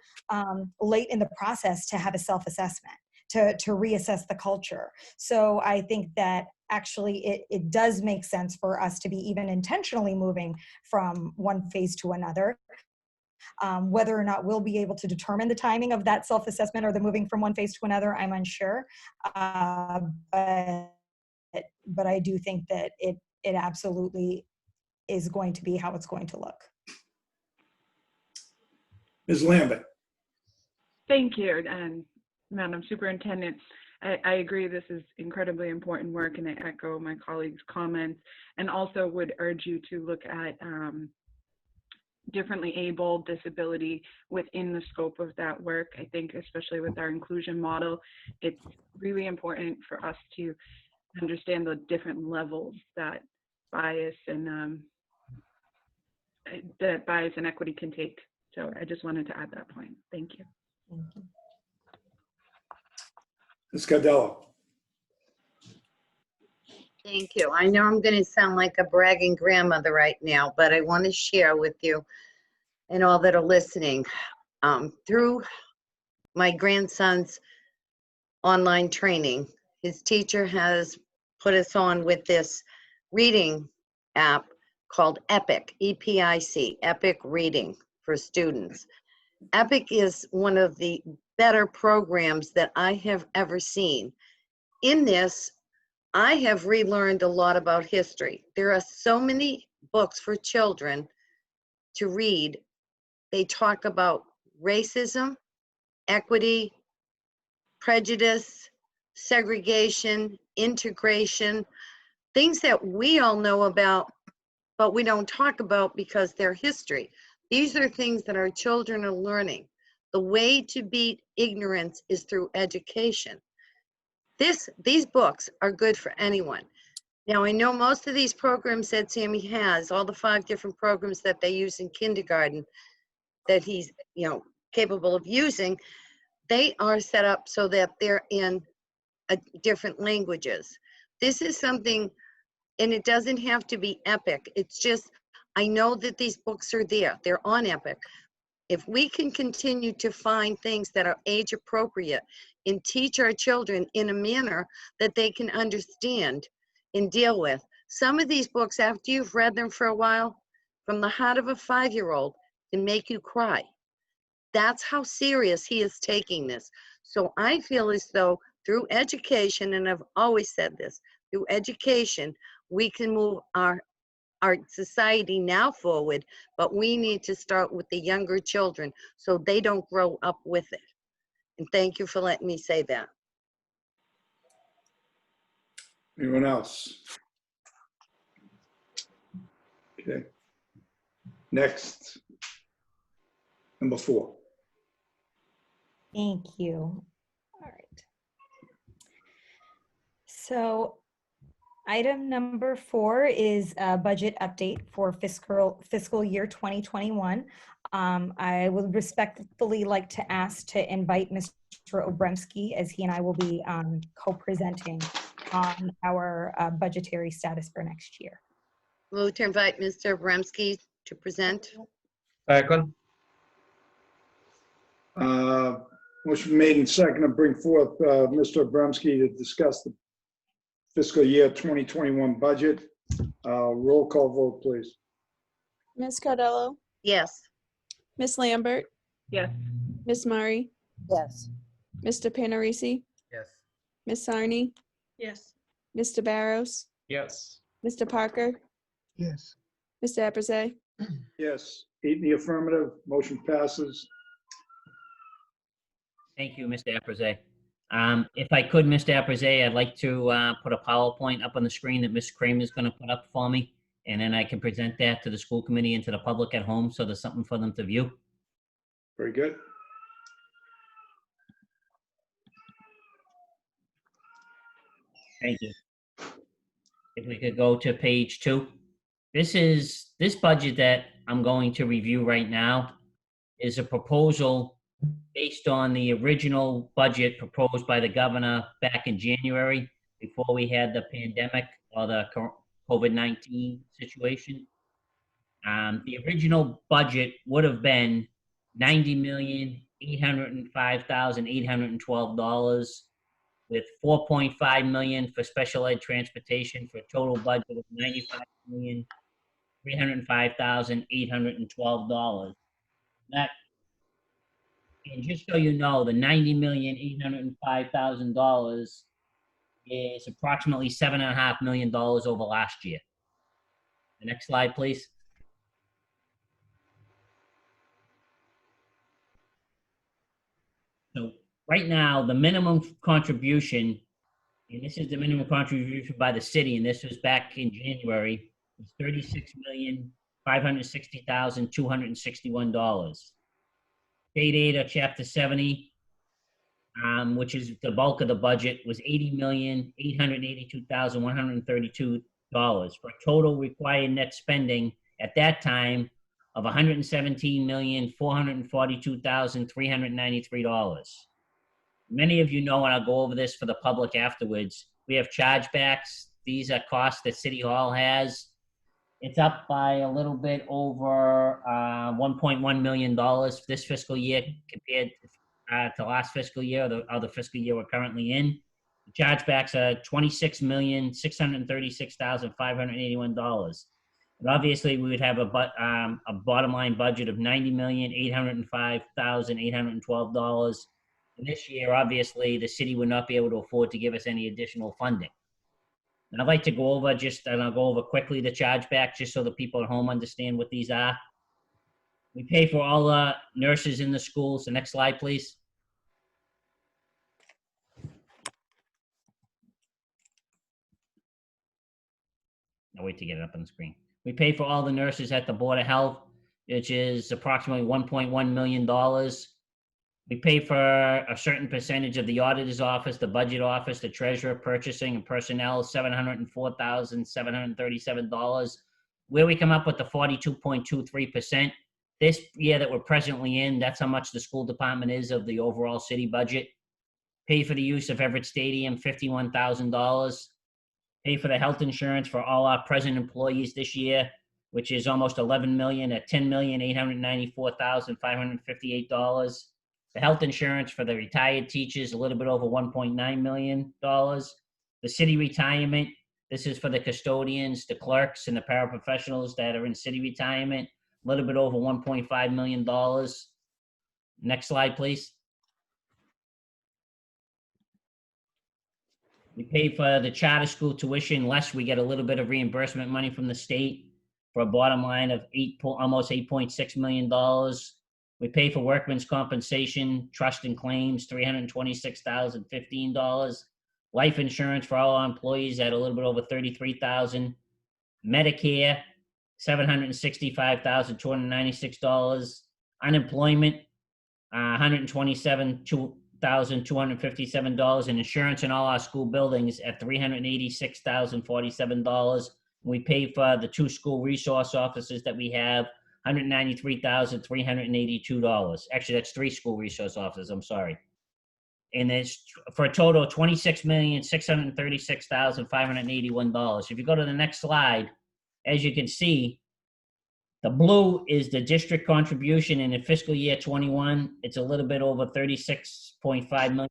late in the process to have a self-assessment, to reassess the culture. So I think that actually it does make sense for us to be even intentionally moving from one phase to another. Whether or not we'll be able to determine the timing of that self-assessment or the moving from one phase to another, I'm unsure. But I do think that it absolutely is going to be how it's going to look. Ms. Lambert. Thank you, and Madam Superintendent. I agree this is incredibly important work, and I echo my colleagues' comments, and also would urge you to look at differently abled disability within the scope of that work. I think especially with our inclusion model, it's really important for us to understand the different levels that bias and equity can take. So I just wanted to add that point. Thank you. Ms. Cardello. Thank you. I know I'm going to sound like a bragging grandmother right now, but I want to share with you and all that are listening. Through my grandson's online training, his teacher has put us on with this reading app called EPIC, E-P-I-C, EPIC Reading for students. EPIC is one of the better programs that I have ever seen. In this, I have relearned a lot about history. There are so many books for children to read. They talk about racism, equity, prejudice, segregation, integration, things that we all know about, but we don't talk about because they're history. These are things that our children are learning. The way to beat ignorance is through education. These books are good for anyone. Now, I know most of these programs that Sammy has, all the 5 different programs that they use in kindergarten that he's, capable of using, they are set up so that they're in different languages. This is something, and it doesn't have to be Epic. It's just, I know that these books are there. They're on Epic. If we can continue to find things that are age appropriate and teach our children in a manner that they can understand and deal with. Some of these books, after you've read them for a while, from the heart of a 5-year-old, can make you cry. That's how serious he is taking this. So I feel as though through education, and I've always said this, through education, we can move our society now forward, but we need to start with the younger children so they don't grow up with it. And thank you for letting me say that. Anyone else? Okay. Next. Number 4. Thank you. All right. So item number 4 is a budget update for fiscal year 2021. I would respectfully like to ask to invite Mr. Obremski, as he and I will be co-presenting on our budgetary status for next year. Move to invite Mr. Obremski to present. Second. Motion made and second to bring forth Mr. Obremski to discuss the fiscal year 2021 budget. Roll call vote, please. Ms. Cardello? Yes. Ms. Lambert? Yes. Ms. Murray? Yes. Mr. Panarisi? Yes. Ms. Sarni? Yes. Mr. Barros? Yes. Mr. Parker? Yes. Mr. Abraze? Yes, 8 in the affirmative, motion passes. Thank you, Mr. Abraze. If I could, Mr. Abraze, I'd like to put a PowerPoint up on the screen that Ms. Kramer is going to put up for me, and then I can present that to the school committee and to the public at home, so there's something for them to view. Very good. Thank you. If we could go to page 2. This budget that I'm going to review right now is a proposal based on the original budget proposed by the governor back in January, before we had the pandemic or the COVID-19 situation. The original budget would have been $90,805,812, with $4.5 million for special ed transportation, for a total budget of $95,305,812. That, and just so you know, the $90,805,000 is approximately $7.5 million over last year. The next slide, please. So right now, the minimum contribution, and this is the minimum contribution by the city, and this was back in January, was $36,560,261. State aid of Chapter 70, which is the bulk of the budget, was $80,882,132, for a total required net spending at that time of $117,442,393. Many of you know, and I'll go over this for the public afterwards, we have chargebacks. These are costs that City Hall has. It's up by a little bit over $1.1 million this fiscal year compared to last fiscal year, or the fiscal year we're currently in. The chargebacks are $26,636,581. And obviously, we would have a bottom line budget of $90,805,812. And this year, obviously, the city would not be able to afford to give us any additional funding. And I'd like to go over and I'll go over quickly the chargeback, just so the people at home understand what these are. We pay for all the nurses in the schools. The next slide, please. I'll wait to get it up on the screen. We pay for all the nurses at the Board of Health, which is approximately $1.1 million. We pay for a certain percentage of the auditor's office, the budget office, the treasurer, purchasing and personnel, $704,737. Where we come up with the 42.23%. This year that we're presently in, that's how much the school department is of the overall city budget. Pay for the use of Everett Stadium, $51,000. Pay for the health insurance for all our present employees this year, which is almost 11 million at $10,894,558. The health insurance for the retired teachers, a little bit over $1.9 million. The city retirement, this is for the custodians, the clerks, and the paraprofessionals that are in city retirement, a little bit over $1.5 million. Next slide, please. We pay for the charter school tuition less. We get a little bit of reimbursement money from the state for a bottom line of almost $8.6 million. We pay for workman's compensation, trust and claims, $326,015. Life insurance for all our employees at a little bit over $33,000. Medicare, $765,296. Unemployment, $127,257. And insurance in all our school buildings at $386,047. We pay for the 2 school resource officers that we have, $193,382. Actually, that's 3 school resource officers, I'm sorry. And it's for a total of $26,636,581. If you go to the next slide, as you can see, the blue is the district contribution in the fiscal year 21. It's a little bit over $36.5 million.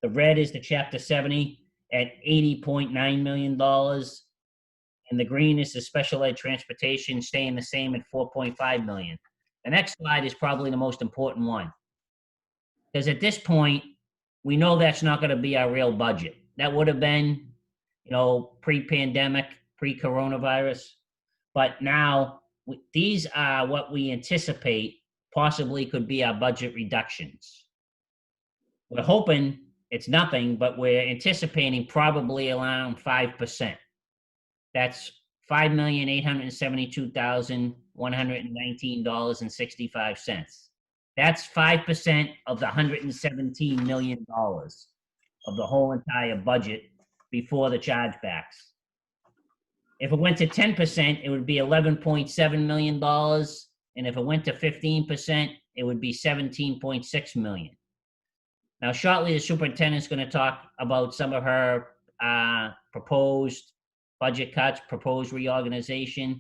The red is the Chapter 70 at $80.9 million. And the green is the special ed transportation staying the same at $4.5 million. The next slide is probably the most important one. Because at this point, we know that's not going to be our real budget. That would have been, pre-pandemic, pre-coronavirus. But now, these are what we anticipate possibly could be our budget reductions. We're hoping it's nothing, but we're anticipating probably around 5%. That's $5,872,119.65. That's 5% of the $117 million of the whole entire budget before the chargebacks. If it went to 10%, it would be $11.7 million. And if it went to 15%, it would be $17.6 million. Now, shortly, the superintendent's going to talk about some of her proposed budget cuts, proposed reorganization.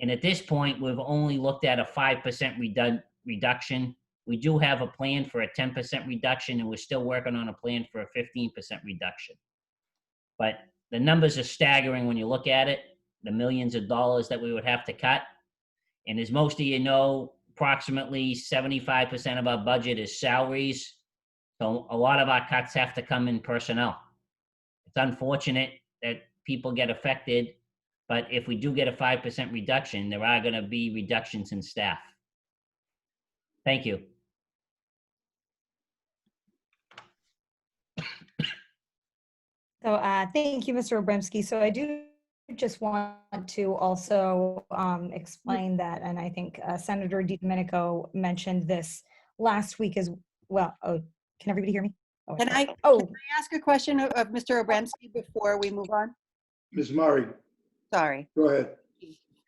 And at this point, we've only looked at a 5% reduction. We do have a plan for a 10% reduction, and we're still working on a plan for a 15% reduction. But the numbers are staggering when you look at it, the millions of dollars that we would have to cut. And as most of you know, approximately 75% of our budget is salaries. So a lot of our cuts have to come in personnel. It's unfortunate that people get affected, but if we do get a 5% reduction, there are going to be reductions in staff. Thank you. So thank you, Mr. Obremski. So I do just want to also explain that, and I think Senator DiDomenico mentioned this last week as well. Oh, can everybody hear me? Oh, Can I ask a question of Mr. Obremski before we move on? Ms. Murray, Sorry. go ahead.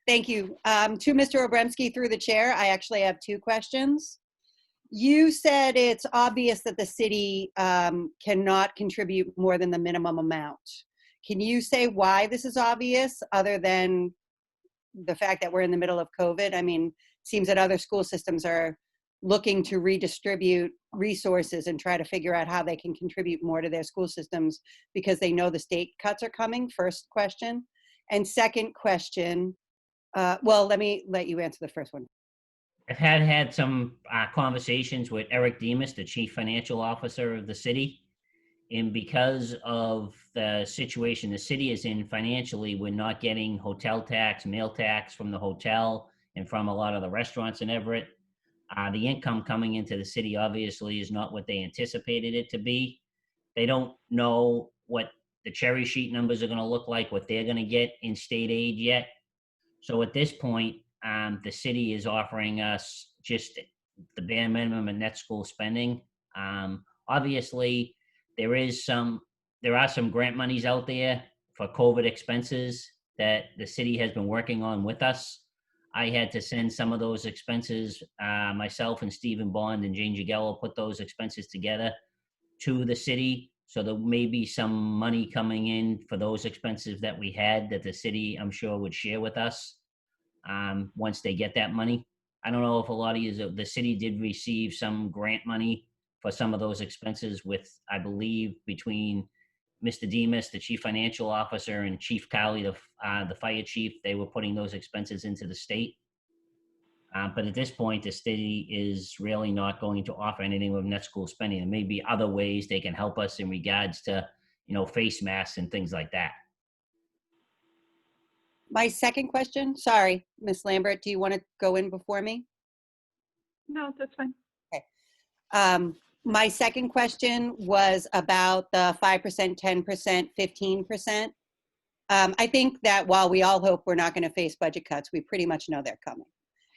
Thank you. To Mr. Obremski through the chair, I actually have 2 questions. You said it's obvious that the city cannot contribute more than the minimum amount. Can you say why this is obvious, other than the fact that we're in the middle of COVID? I mean, it seems that other school systems are looking to redistribute resources and try to figure out how they can contribute more to their school systems because they know the state cuts are coming, first question. And second question, well, let me let you answer the first one. I've had some conversations with Eric Demas, the chief financial officer of the city. And because of the situation the city is in financially, we're not getting hotel tax, meal tax from the hotel and from a lot of the restaurants in Everett. The income coming into the city obviously is not what they anticipated it to be. They don't know what the cherry sheet numbers are going to look like, what they're going to get in state aid yet. So at this point, the city is offering us just the bare minimum and net school spending. Obviously, there are some grant monies out there for COVID expenses that the city has been working on with us. I had to send some of those expenses, myself and Stephen Bond and Jane Jagello put those expenses together to the city. So there may be some money coming in for those expenses that we had that the city, I'm sure, would share with us once they get that money. I don't know if a lot of you, the city did receive some grant money for some of those expenses with, I believe, between Mr. Demas, the chief financial officer, and Chief Cowley, the fire chief. They were putting those expenses into the state. But at this point, the city is really not going to offer anything with net school spending. There may be other ways they can help us in regards to, face masks and things like that. My second question, sorry, Ms. Lambert, do you want to go in before me? No, that's fine. Okay. My second question was about the 5%, 10%, 15%. I think that while we all hope we're not going to face budget cuts, we pretty much know they're coming.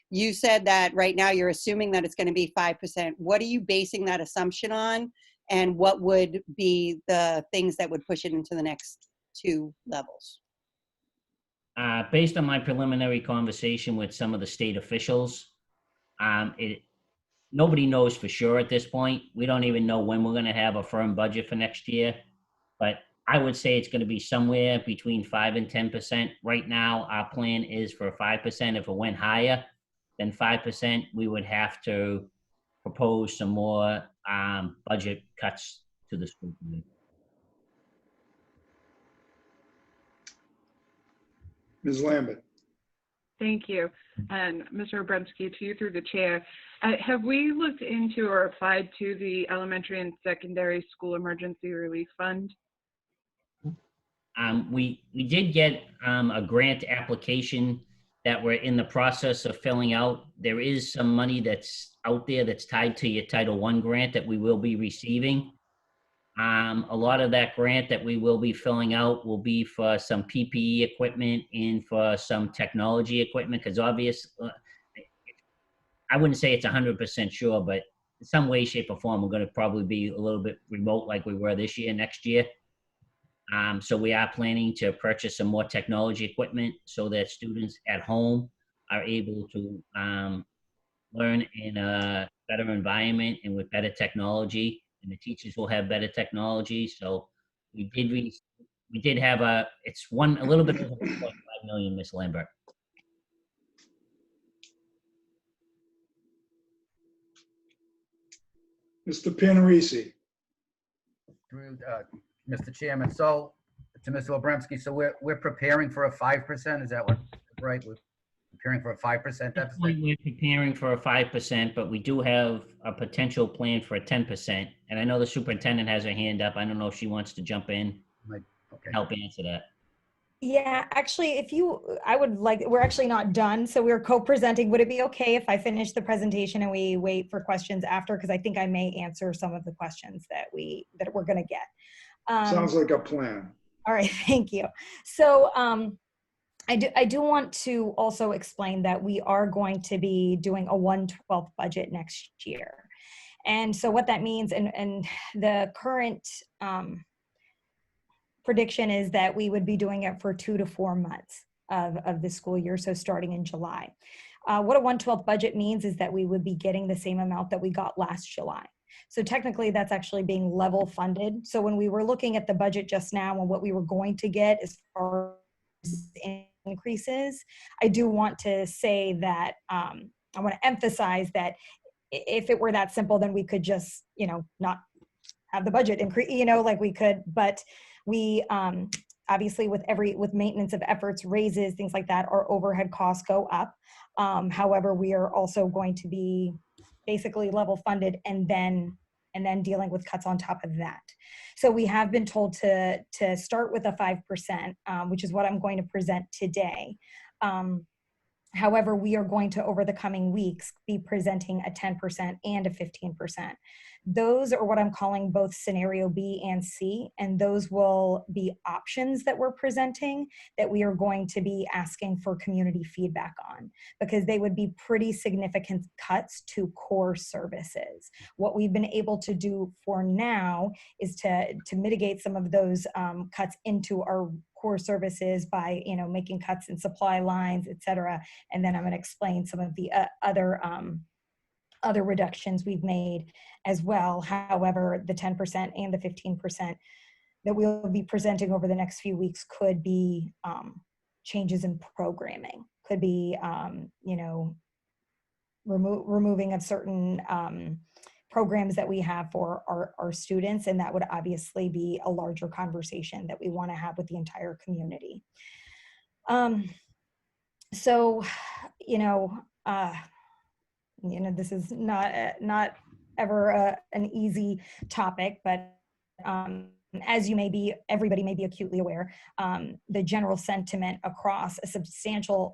You said that right now you're assuming that it's going to be 5%. What are you basing that assumption on? And what would be the things that would push it into the next two levels? Based on my preliminary conversation with some of the state officials, nobody knows for sure at this point. We don't even know when we're going to have a firm budget for next year. But I would say it's going to be somewhere between 5 and 10%. Right now, our plan is for 5%. If it went higher than 5%, we would have to propose some more budget cuts to the school committee. Ms. Lambert. Thank you. And Mr. Obremski, to you through the chair, have we looked into or applied to the Elementary and Secondary School Emergency Relief Fund? We did get a grant application that we're in the process of filling out. There is some money that's out there that's tied to your Title I grant that we will be receiving. A lot of that grant that we will be filling out will be for some PPE equipment and for some technology equipment, because obviously, I wouldn't say it's 100% sure, but in some way, shape, or form, we're going to probably be a little bit remote like we were this year, next year. So we are planning to purchase some more technology equipment so that students at home are able to learn in a better environment and with better technology, and the teachers will have better technology. So we did have a little bit over 1.5 million, Ms. Lambert. Mr. Panarisi. Through Mr. Chairman, so to Mr. Obremski, so we're preparing for a 5%. Is that what right? We're preparing for a 5% deficit. We're preparing for a 5%, but we do have a potential plan for a 10%. And I know the superintendent has her hand up. I don't know if she wants to jump in, help answer that. Yeah, actually, we're actually not done, so we're co-presenting. Would it be okay if I finish the presentation and we wait for questions after? Because I think I may answer some of the questions that we're going to get. Sounds like a plan. All right, thank you. So I do want to also explain that we are going to be doing a 1/12 budget next year. And so what that means, and the current prediction is that we would be doing it for 2 to 4 months of the school year, so starting in July. What a 1/12 budget means is that we would be getting the same amount that we got last July. So technically that's actually being level funded. So when we were looking at the budget just now and what we were going to get as far as increases, I do want to say that I want to emphasize that if it were that simple, then we could just, not have the budget increase, like we could, but we obviously with maintenance of efforts, raises, things like that, our overhead costs go up. However, we are also going to be basically level funded and then dealing with cuts on top of that. So we have been told to start with a 5%, which is what I'm going to present today. However, we are going to, over the coming weeks, be presenting a 10% and a 15%. Those are what I'm calling both scenario B and C, and those will be options that we're presenting that we are going to be asking for community feedback on, because they would be pretty significant cuts to core services. What we've been able to do for now is to mitigate some of those cuts into our core services by, you know, making cuts in supply lines, et cetera. And then I'm going to explain some of the other reductions we've made as well. However, the 10% and the 15% that we'll be presenting over the next few weeks could be changes in programming, could be, you know, removing of certain programs that we have for our students, and that would obviously be a larger conversation that we want to have with the entire community. So, you know, this is not ever an easy topic, but as everybody may be acutely aware, the general sentiment across a substantial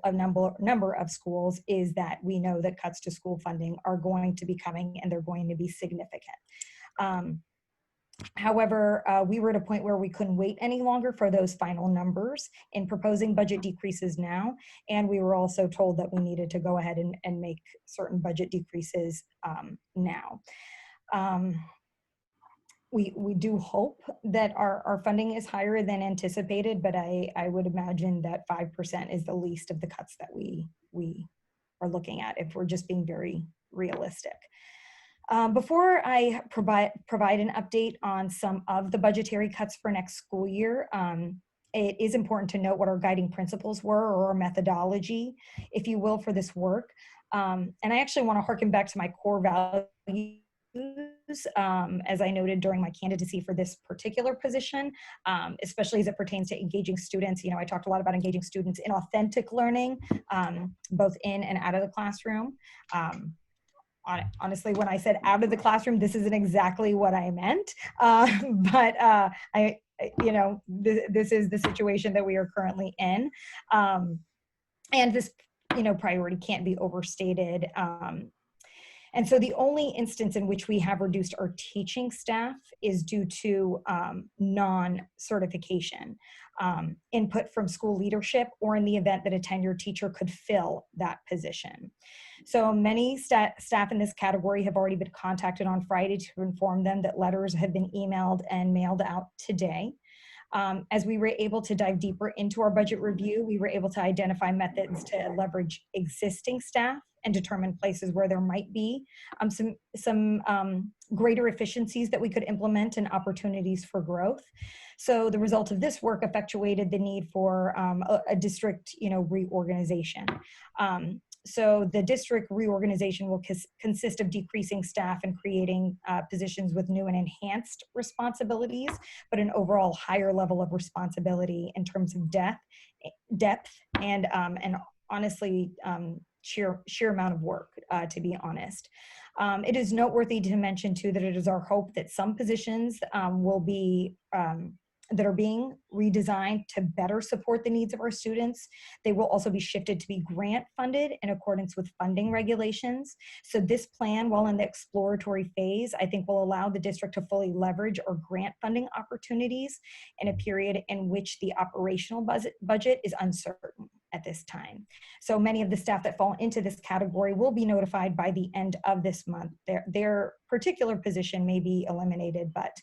number of schools is that we know that cuts to school funding are going to be coming, and they're going to be significant. However, we were at a point where we couldn't wait any longer for those final numbers in proposing budget decreases now. And we were also told that we needed to go ahead and make certain budget decreases now. We do hope that our funding is higher than anticipated, but I would imagine that 5% is the least of the cuts that we are looking at, if we're just being very realistic. Before I provide an update on some of the budgetary cuts for next school year, it is important to note what our guiding principles were, or our methodology, if you will, for this work. And I actually want to harken back to my core values, as I noted during my candidacy for this particular position, especially as it pertains to engaging students. You know, I talked a lot about engaging students in authentic learning, both in and out of the classroom. Honestly, when I said out of the classroom, this isn't exactly what I meant, but this is the situation that we are currently in, and this, priority can't be overstated. And so the only instance in which we have reduced our teaching staff is due to non-certification input from school leadership, or in the event that a tenured teacher could fill that position. So many staff in this category have already been contacted on Friday to inform them that letters have been emailed and mailed out today. As we were able to dive deeper into our budget review, we were able to identify methods to leverage existing staff and determine places where there might be some greater efficiencies that we could implement and opportunities for growth. So the result of this work effectuated the need for a district, reorganization. So the district reorganization will consist of decreasing staff and creating positions with new and enhanced responsibilities, but an overall higher level of responsibility in terms of depth and honestly, sheer amount of work, to be honest. It is noteworthy to mention too that it is our hope that some positions will be that are being redesigned to better support the needs of our students. They will also be shifted to be grant funded in accordance with funding regulations. So this plan, while in the exploratory phase, I think will allow the district to fully leverage our grant funding opportunities in a period in which the operational budget is uncertain at this time. So many of the staff that fall into this category will be notified by the end of this month. Their particular position may be eliminated, but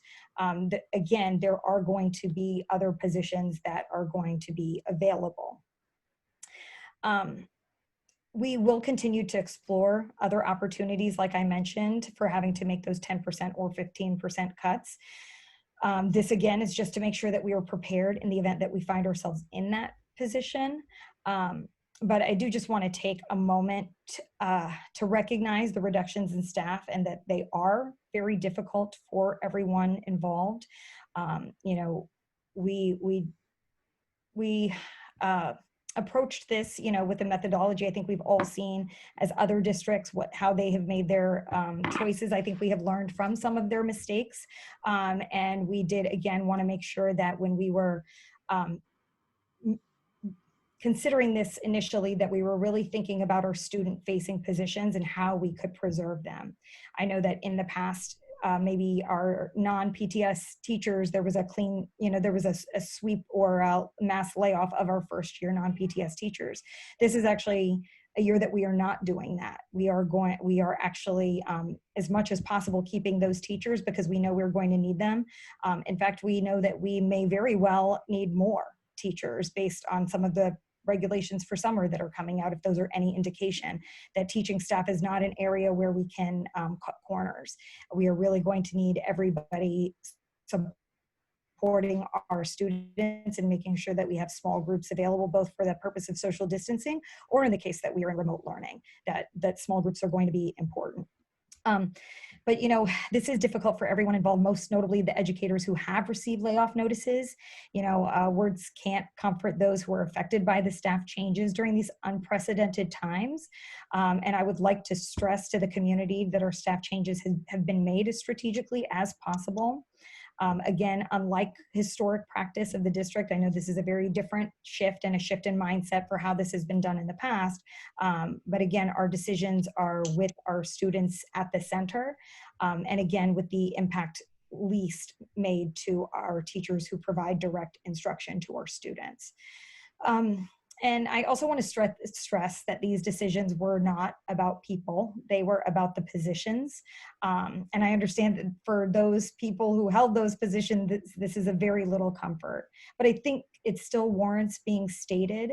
again, there are going to be other positions that are going to be available. We will continue to explore other opportunities, like I mentioned, for having to make those 10% or 15% cuts. This again is just to make sure that we are prepared in the event that we find ourselves in that position. But I do just want to take a moment to recognize the reductions in staff and that they are very difficult for everyone involved. We approached this, with a methodology I think we've all seen as other districts, how they have made their choices. I think we have learned from some of their mistakes. And we did, again, want to make sure that when we were considering this initially, that we were really thinking about our student-facing positions and how we could preserve them. I know that in the past, maybe our non-PTS teachers, there was a clean, there was a sweep or a mass layoff of our first year non-PTS teachers. This is actually a year that we are not doing that. We are actually, as much as possible, keeping those teachers because we know we're going to need them. In fact, we know that we may very well need more teachers based on some of the regulations for summer that are coming out, if those are any indication that teaching staff is not an area where we can cut corners. We are really going to need everybody supporting our students and making sure that we have small groups available, both for the purpose of social distancing or in the case that we are in remote learning, that small groups are going to be important. But this is difficult for everyone involved, most notably the educators who have received layoff notices. Words can't comfort those who are affected by the staff changes during these unprecedented times. And I would like to stress to the community that our staff changes have been made as strategically as possible. Again, unlike historic practice of the district, I know this is a very different shift and a shift in mindset for how this has been done in the past. But again, our decisions are with our students at the center. And again, with the impact least made to our teachers who provide direct instruction to our students. And I also want to stress that these decisions were not about people. They were about the positions. And I understand that for those people who held those positions, this is a very little comfort. But I think it still warrants being stated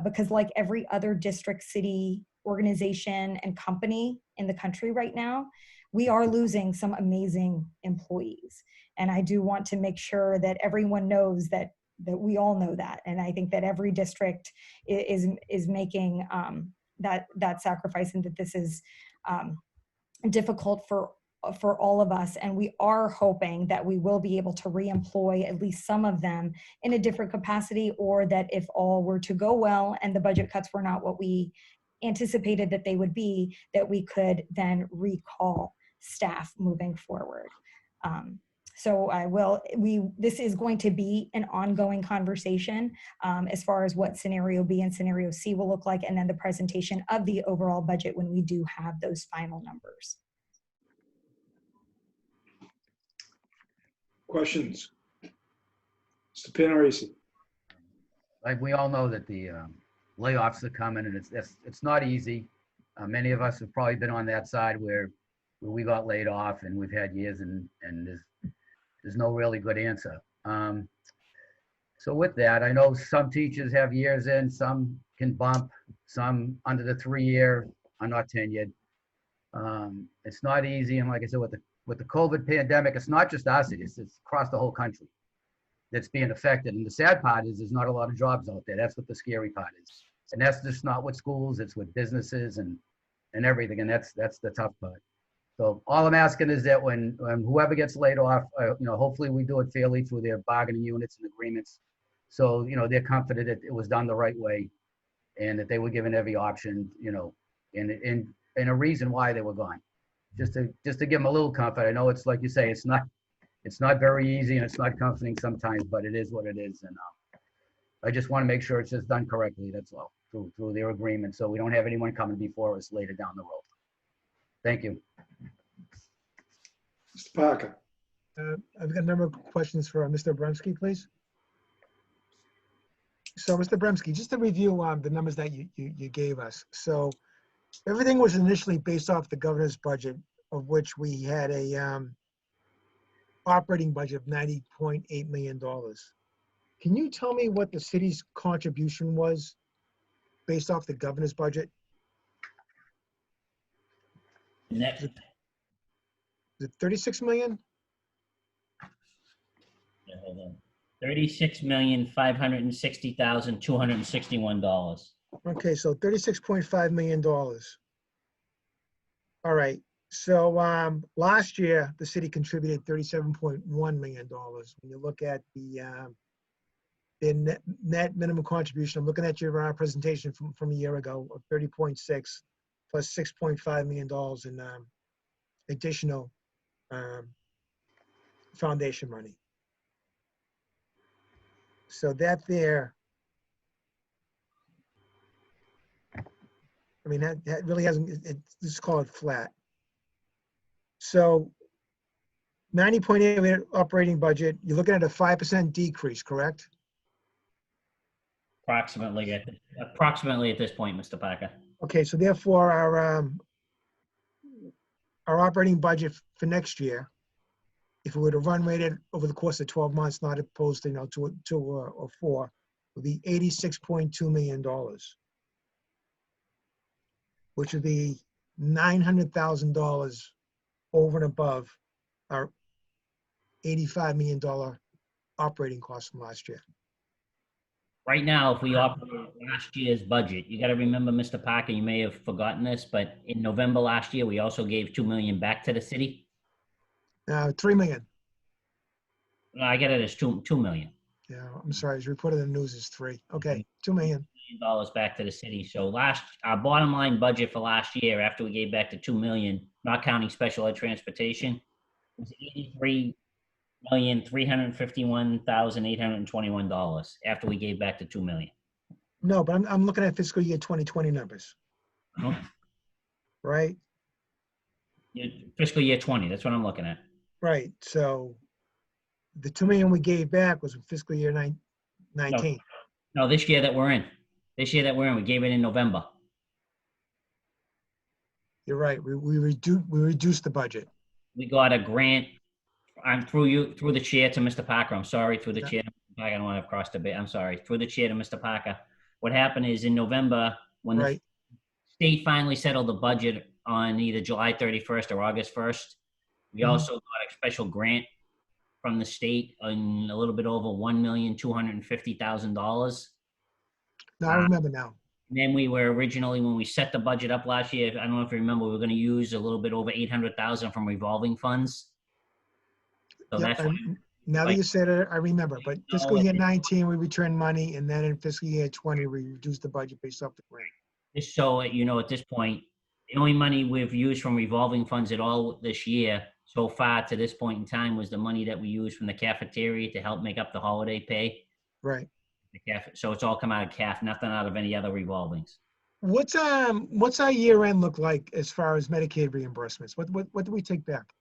because like every other district, city, organization, and company in the country right now, we are losing some amazing employees. And I do want to make sure that everyone knows that we all know that. And I think that every district is making that sacrifice, and that this is difficult for all of us. And we are hoping that we will be able to reemploy at least some of them in a different capacity, or that if all were to go well and the budget cuts were not what we anticipated that they would be, that we could then recall staff moving forward. So this is going to be an ongoing conversation as far as what scenario B and scenario C will look like, and then the presentation of the overall budget when we do have those final numbers. Questions? Mr. Panarese. Like we all know that the layoffs are coming, and it's not easy. Many of us have probably been on that side where we got laid off, and we've had years, and there's no really good answer. So with that, I know some teachers have years in, some can bump, some under the 3-year are not tenured. It's not easy, and like I said, with the COVID pandemic, it's not just us, it's across the whole country that's being affected. And the sad part is there's not a lot of jobs out there. That's what the scary part is. And that's just not with schools, it's with businesses and everything, and that's the tough part. So all I'm asking is that when whoever gets laid off, hopefully we do it fairly through their bargaining units and agreements. So, they're confident that it was done the right way and that they were given every option, and a reason why they were gone. Just to give them a little comfort. I know it's like you say, it's not very easy and it's not comforting sometimes, but it is what it is. And I just want to make sure it's just done correctly. That's all through their agreement. So we don't have anyone coming before us later down the road. Thank you. Mr. Parker. I've got a number of questions for Mr. Abramsky, please. So, Mr. Abramsky, just to review the numbers that you gave us. So, everything was initially based off the governor's budget, of which we had a operating budget of $90.8 million. Can you tell me what the city's contribution was based off the governor's budget? Next. Is it 36 million? Yeah, hold on. $36,560,261. Okay, so $36.5 million. All right. So last year, the city contributed $37.1 million. When you look at the net minimum contribution, I'm looking at your presentation from a year ago of 30.6 plus $6.5 million in additional foundation money. So that there, I mean, that really hasn't, let's call it flat. So 90.8 operating budget, you're looking at a 5% decrease, correct? Approximately at this point, Mr. Parker. Okay, so therefore our operating budget for next year, if we were to run rate it over the course of 12 months, not opposed to, two or four, would be $86.2 million, which would be $900,000 over and above our $85 million operating cost from last year. Right now, if we operate last year's budget, you got to remember, Mr. Parker, you may have forgotten this, but in November last year, we also gave $2 million back to the city. $3 million. No, I get it as $2 million. Yeah, I'm sorry. As reported in the news is 3. Okay, $2 million. $2 million back to the city. So our bottom line budget for last year, after we gave back the $2 million, not counting special ed transportation, was $83,351,821 after we gave back the $2 million. No, but I'm looking at fiscal year 2020 numbers. Uh-huh. Right? Fiscal year 20, that's what I'm looking at. Right. So the $2 million we gave back was fiscal year 19. No, this year that we're in. We gave it in November. You're right. We reduced the budget. We got a grant. I'm through the chair to Mr. Parker. I'm sorry, through the chair to Mr. Parker. I don't want to cross the bit. I'm sorry. Through the chair to Mr. Parker. What happened is in November, when the state finally settled the budget on either July 31st or August 1st, we also got a special grant from the state on a little bit over $1,250,000. No, I remember now. And then we were originally, when we set the budget up last year, I don't know if you remember, we were going to use a little bit over $800,000 from revolving funds. So Yeah, that's why, now that you said it, I remember. But fiscal year 19, we returned money, and then in fiscal year 20, we reduced the budget based off the grant. just so you know, at this point, the only money we've used from revolving funds at all this year so far to this point in time was the money that we used from the cafeteria to help make up the holiday pay. Right. So it's all come out of CAF, nothing out of any other revolvings. What's our year end look like as far as Medicaid reimbursements? What do we take back?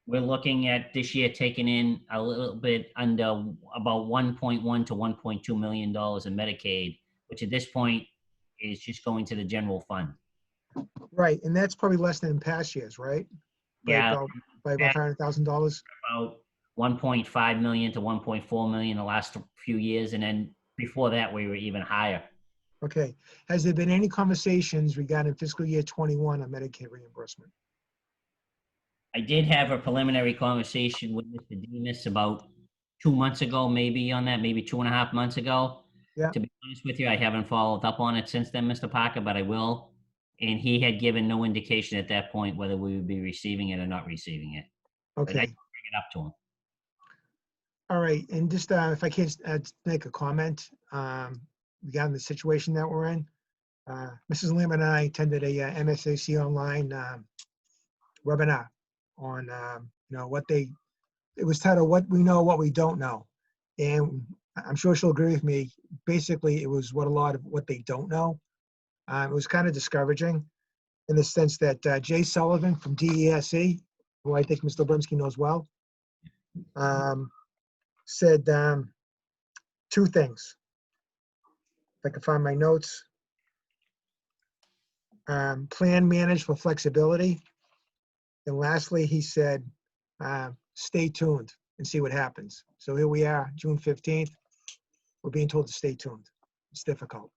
We're looking at this year taking in a little bit under about $1.1 to $1.2 million in Medicaid, which at this point is just going to the general fund. Right, and that's probably less than in past years, right? Yeah. By about $500,000. About 1.5 million to 1.4 million the last few years, and then before that we were even higher. Okay. Has there been any conversations regarding fiscal year 21 on Medicaid reimbursement? I did have a preliminary conversation with Mr. Demas about 2 months ago, maybe on that, maybe 2.5 months ago. Yeah. To be honest with you, I haven't followed up on it since then, Mr. Parker, but I will. And he had given no indication at that point whether we would be receiving it or not receiving it. Okay. But I can bring it up to him. All right, and just if I can make a comment regarding the situation that we're in. Mrs. Lim and I attended a MSAC online webinar on it was titled "What We Know, What We Don't Know," and I'm sure she'll agree with me. Basically, it was a lot of what they don't know. It was kind of discouraging in the sense that Jay Sullivan from DESE, who I think Mr. Brimsky knows well, said two things. If I can find my notes. Plan, manage for flexibility. And lastly, he said, stay tuned and see what happens. So here we are, June 15th. We're being told to stay tuned. It's difficult.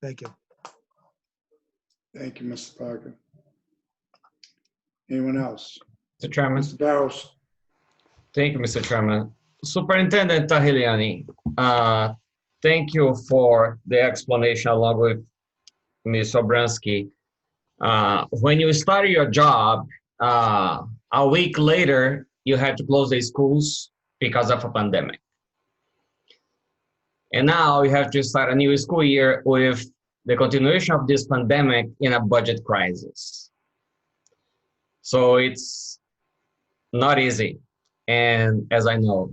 Thank you. Thank you, Mr. Parker. Anyone else? Mr. Chairman. Mr. Barros. Thank you, Mr. Chairman. Superintendent Tahiliani, thank you for the explanation along with Ms. Obransky. When you started your job, a week later, you had to close the schools because of a pandemic. And now you have to start a new school year with the continuation of this pandemic in a budget crisis. So it's not easy. And as I know,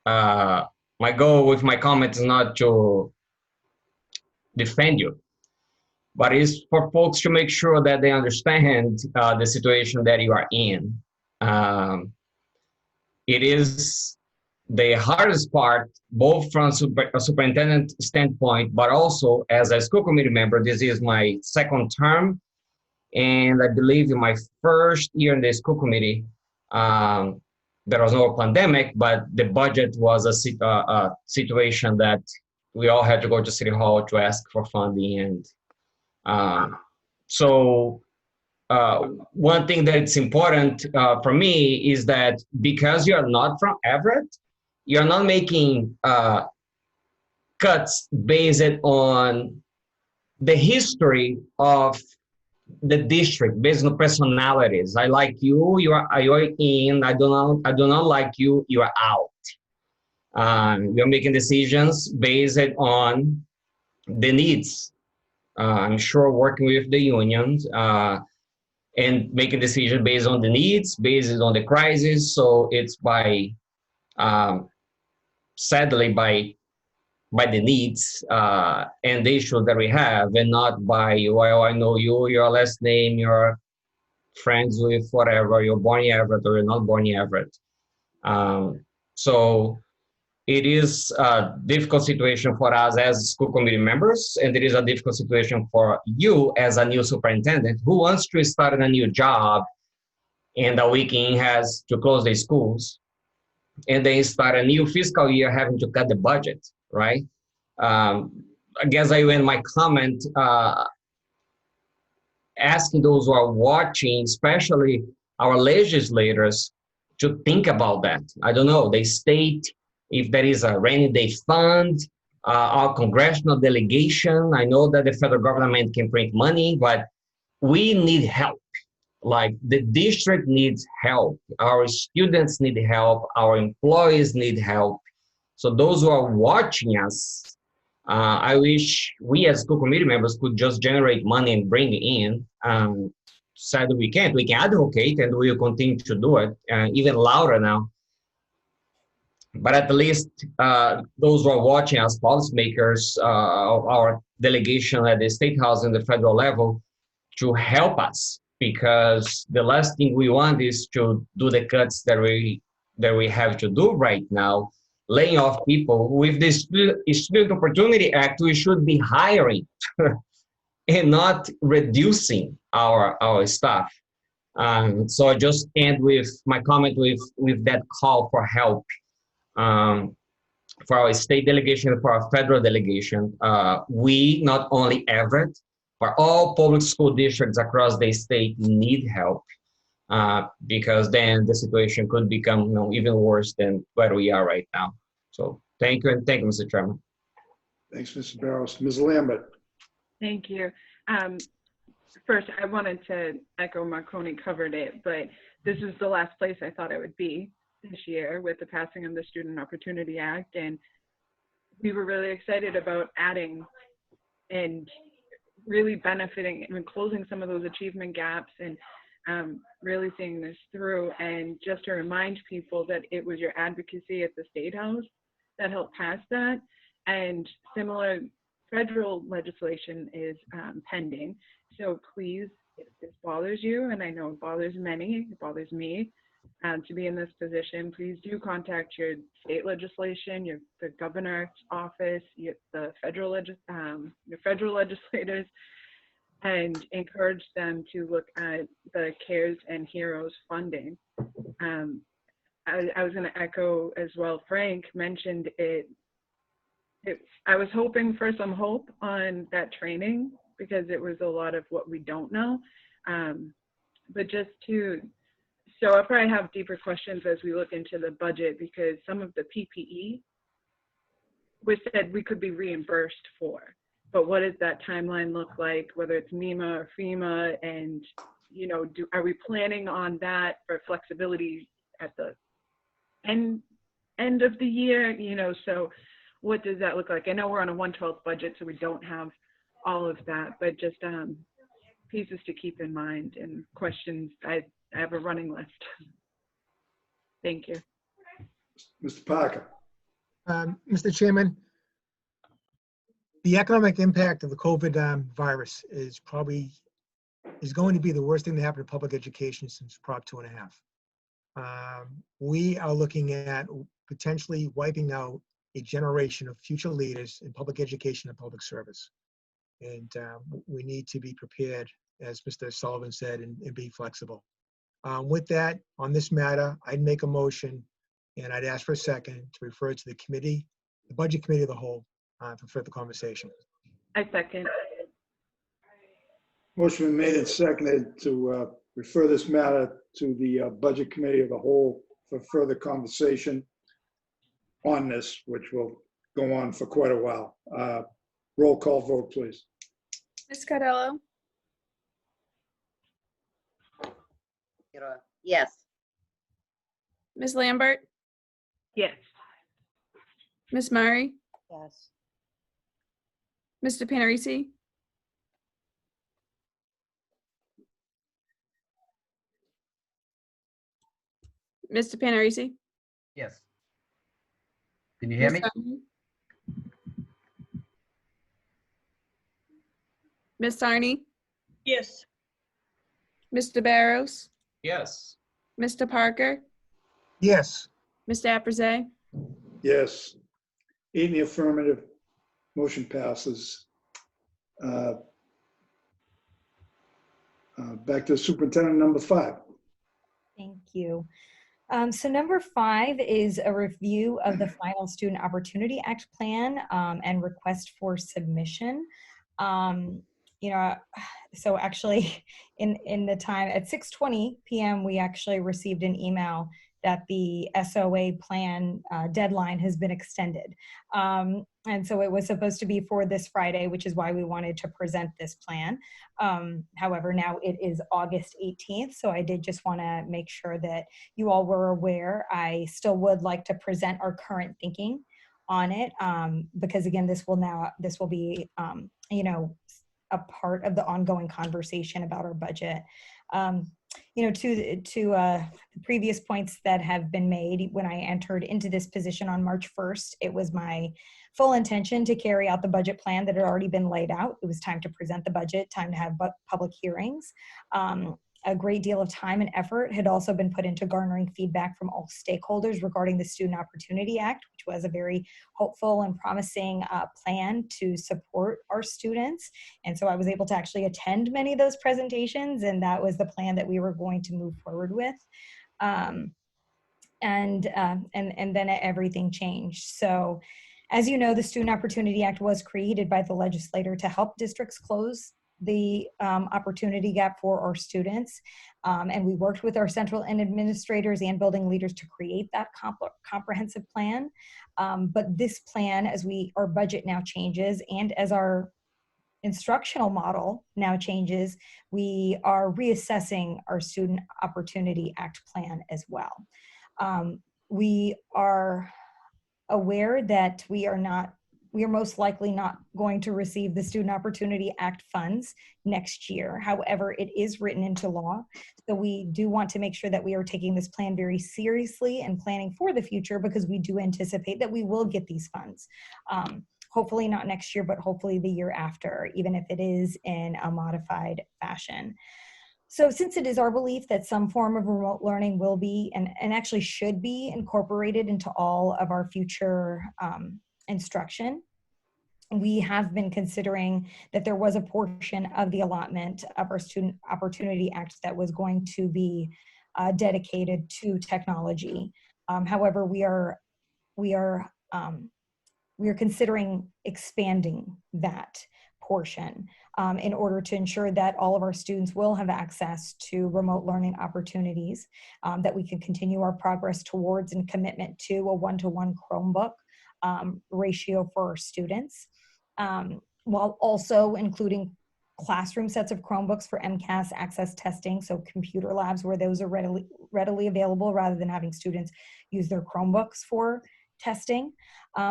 my goal with my comment is not to defend you, but it's for folks to make sure that they understand the situation that you are in. It is the hardest part, both from a superintendent standpoint, but also as a school committee member. This is my second term, and I believe in my first year in the school committee, there was no pandemic, but the budget was a situation that we all had to go to City Hall to ask for funding. And one thing that's important for me is that because you're not from Everett, you're not making cuts based on the history of the district, based on personalities. I like you, you're in. I do not like you, you are out. You're making decisions based on the needs. I'm sure working with the unions and making decisions based on the needs, based on the crisis. So it's sadly by the needs and the issues that we have, and not by, well, I know you, your last name, you're friends with whatever, you're born in Everett or you're not born in Everett. So it is a difficult situation for us as school committee members, and it is a difficult situation for you as a new superintendent who wants to start a new job, and a weekend has to close the schools, and then start a new fiscal year having to cut the budget, right? I guess I end my comment asking those who are watching, especially our legislators, to think about that. I don't know, the state, if there is a rainy day fund, our congressional delegation. I know that the federal government can print money, but we need help. Like, the district needs help. Our students need help. Our employees need help. So those who are watching us, I wish we as school committee members could just generate money and bring it in. Sadly, we can't. We can advocate, and we will continue to do it, even louder now. But at least those who are watching us, policymakers, our delegation at the State House and the federal level, to help us, because the last thing we want is to do the cuts that we have to do right now, laying off people. With this Student Opportunity Act, we should be hiring and not reducing our staff. So I just end with my comment with that call for help for our state delegation, for our federal delegation. We, not only Everett, but all public school districts across the state need help, because then the situation could become even worse than where we are right now. So thank you, and thank you, Mr. Chairman. Thanks, Mr. Barros. Ms. Lambert. Thank you. First, I wanted to echo Marconi covered it, but this is the last place I thought I would be this year with the passing of the Student Opportunity Act. And we were really excited about adding and really benefiting and closing some of those achievement gaps, and really seeing this through. And just to remind people that it was your advocacy at the State House that helped pass that, and similar federal legislation is pending. So please, if this bothers you, and I know it bothers many, it bothers me, to be in this position, please do contact your state legislation, the governor's office, the federal legislators, and encourage them to look at the CARES and HEROES funding. I was going to echo as well. Frank mentioned it. I was hoping for some hope on that training, because it was a lot of what we don't know. But just so I'll probably have deeper questions as we look into the budget, because some of the PPE was said we could be reimbursed for. But what does that timeline look like, whether it's NEMA or FEMA? And, are we planning on that for flexibility at the end of the year? So what does that look like? I know we're on a 1/12 budget, so we don't have all of that, but just pieces to keep in mind and questions. I have a running list. Thank you. Mr. Parker. Mr. Chairman, the economic impact of the COVID virus is going to be the worst thing to happen to public education since Prop 2.5. we are looking at potentially wiping out a generation of future leaders in public education and public service. And we need to be prepared, as Mr. Sullivan said, and be flexible. With that, on this matter, I'd make a motion and I'd ask for a second to refer to the committee, the Budget Committee of the whole, for further conversation. I second. Motion been made and seconded to refer this matter to the Budget Committee of the whole for further conversation on this, which will go on for quite a while. Roll call vote, please. Ms. Cardello, Yes. Ms. Lambert, Yes. Ms. Murray, Yes. Mr. Panarisi, Mr. Panarisi, Yes. Can you hear Ms. me? Sarni? Ms. Sarni, Yes. Mr. Barros, Yes. Mr. Parker, Yes. Mr. Appersay, Yes. 8 in the affirmative. Motion passes. Back to Superintendent number 5. Thank you. So number 5 is a review of the final Student Opportunity Act plan and request for submission. So actually in the time at 6:20 p.m., we actually received an email that the SOA plan deadline has been extended. And so it was supposed to be for this Friday, which is why we wanted to present this plan. However, now it is August 18th, so I did just want to make sure that you all were aware. I still would like to present our current thinking on it, because again, this will be, a part of the ongoing conversation about our budget. To the previous points that have been made, when I entered into this position on March 1st, it was my full intention to carry out the budget plan that had already been laid out. It was time to present the budget, time to have public hearings. A great deal of time and effort had also been put into garnering feedback from all stakeholders regarding the Student Opportunity Act, which was a very hopeful and promising plan to support our students. And so I was able to actually attend many of those presentations, and that was the plan that we were going to move forward with. And then everything changed. So as you know, the Student Opportunity Act was created by the legislator to help districts close the opportunity gap for our students. And we worked with our central and administrators and building leaders to create that comprehensive plan. But this plan, as our budget now changes and as our instructional model now changes, we are reassessing our Student Opportunity Act plan as well. We are aware that we are most likely not going to receive the Student Opportunity Act funds next year. However, it is written into law. So we do want to make sure that we are taking this plan very seriously and planning for the future, because we do anticipate that we will get these funds. Hopefully not next year, but hopefully the year after, even if it is in a modified fashion. So since it is our belief that some form of remote learning will be and actually should be incorporated into all of our future instruction, we have been considering that there was a portion of the allotment of our Student Opportunity Act that was going to be dedicated to technology. However, we are considering expanding that portion in order to ensure that all of our students will have access to remote learning opportunities, that we can continue our progress towards and commitment to a 1-to-1 Chromebook ratio for our students, while also including classroom sets of Chromebooks for MCAS access testing, so computer labs where those are readily available rather than having students use their Chromebooks for testing.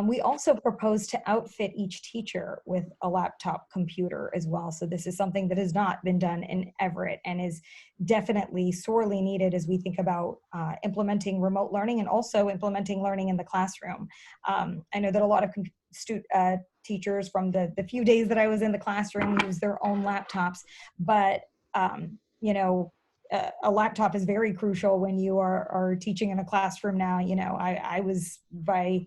We also propose to outfit each teacher with a laptop computer as well. So this is something that has not been done in Everett and is definitely sorely needed as we think about implementing remote learning and also implementing learning in the classroom. I know that a lot of teachers from the few days that I was in the classroom use their own laptops, but a laptop is very crucial when you are teaching in a classroom now. You know, I was by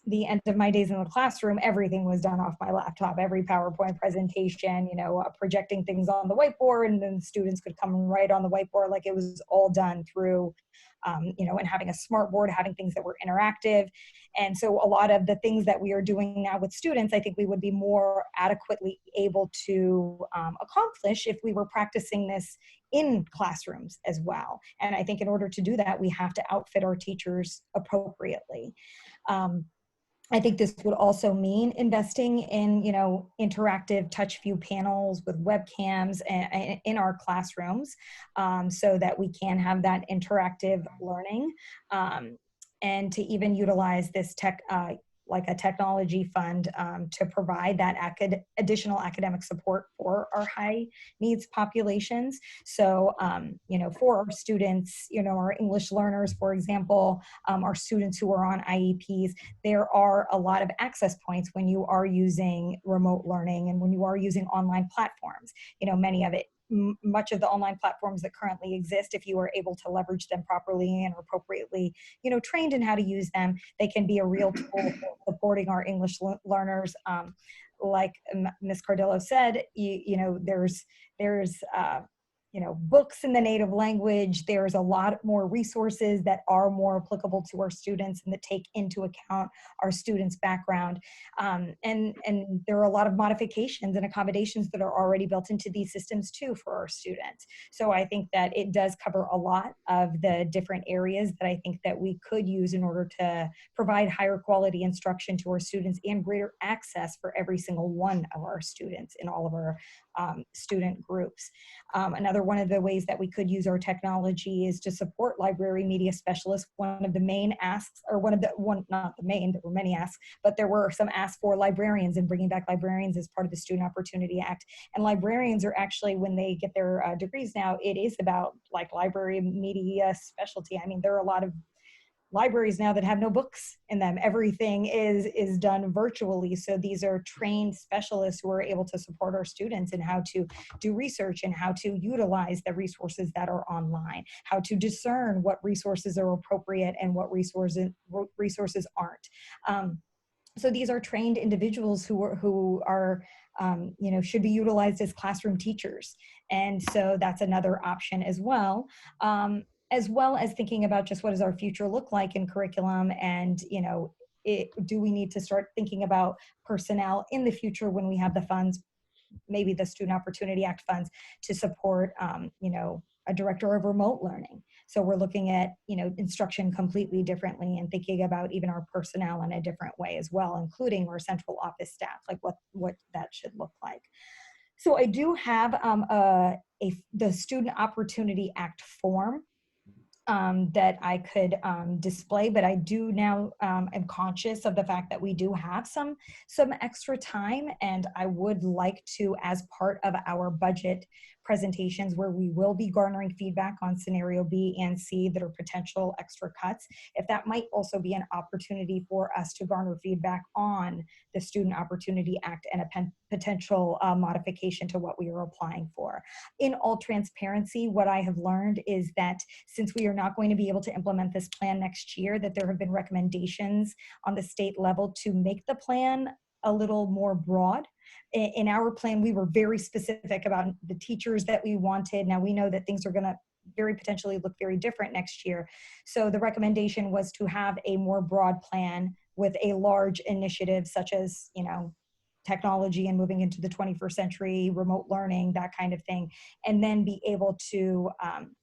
the end of my days in the classroom, everything was done off my laptop, every PowerPoint presentation, you know, projecting things on the whiteboard, and then students could come and write on the whiteboard. Like, it was all done through, you know, and having a smart board, having things that were interactive. And so a lot of the things that we are doing now with students, I think we would be more adequately able to accomplish if we were practicing this in classrooms as well. And I think in order to do that, we have to outfit our teachers appropriately. I think this would also mean investing in, you know, interactive touch view panels with webcams in our classrooms, so that we can have that interactive learning, and to even utilize this tech, like a technology fund, to provide that additional academic support for our high needs populations. So, you know, for our students, you know, our English learners, for example, our students who are on IEPs, there are a lot of access points when you are using remote learning and when you are using online platforms. You know, much of the online platforms that currently exist, if you are able to leverage them properly and appropriately, you know, trained in how to use them, they can be a real tool for supporting our English learners. Like Ms. Cardillo said, you know, there's you know, books in the native language. There's a lot more resources that are more applicable to our students and that take into account our students' background. And there are a lot of modifications and accommodations that are already built into these systems too for our students. So I think that it does cover a lot of the different areas that I think that we could use in order to provide higher quality instruction to our students and greater access for every single one of our students in all of our student groups. Another one of the ways that we could use our technology is to support library media specialists. One of the main asks, or not the main, there were many asks, but there were some asks for librarians and bringing back librarians as part of the Student Opportunity Act. And librarians are actually, when they get their degrees now, it is about like library media specialty. I mean, there are a lot of libraries now that have no books in them. Everything is done virtually. So these are trained specialists who are able to support our students in how to do research and how to utilize the resources that are online, how to discern what resources are appropriate and what resources aren't. So these are trained individuals who are you know, should be utilized as classroom teachers. And so that's another option as well. As well as thinking about just what does our future look like in curriculum, and, you know, do we need to start thinking about personnel in the future when we have the funds, maybe the Student Opportunity Act funds, to support, you know, a director of remote learning. So we're looking at, you know, instruction completely differently and thinking about even our personnel in a different way as well, including our central office staff, like what that should look like. So I do have the Student Opportunity Act form that I could display, but I do now am conscious of the fact that we do have some extra time, and I would like to, as part of our budget presentations where we will be garnering feedback on scenario B and C that are potential extra cuts, if that might also be an opportunity for us to garner feedback on the Student Opportunity Act and a potential modification to what we are applying for. In all transparency, what I have learned is that since we are not going to be able to implement this plan next year, that there have been recommendations on the state level to make the plan a little more broad. In our plan, we were very specific about the teachers that we wanted. Now we know that things are going to very potentially look very different next year. So the recommendation was to have a more broad plan with a large initiative such as, you know, technology and moving into the 21st century, remote learning, that kind of thing, and then be able to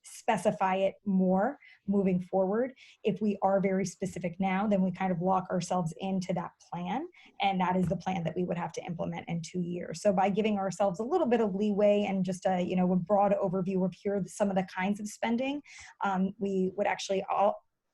specify it more moving forward. If we are very specific now, then we kind of lock ourselves into that plan, and that is the plan that we would have to implement in 2 years. So by giving ourselves a little bit of leeway and just a, you know, a broad overview of here some of the kinds of spending, we would actually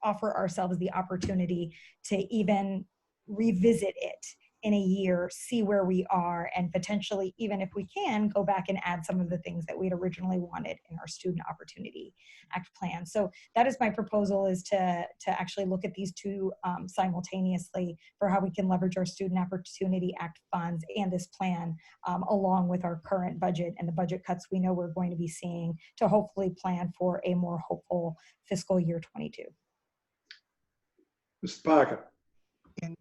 offer ourselves the opportunity to even revisit it in a year, see where we are, and potentially, even if we can, go back and add some of the things that we had originally wanted in our Student Opportunity Act plan. So that is my proposal, is to actually look at these two simultaneously for how we can leverage our Student Opportunity Act funds and this plan along with our current budget and the budget cuts we know we're going to be seeing, to hopefully plan for a more hopeful fiscal year 22. Mr. Parker. And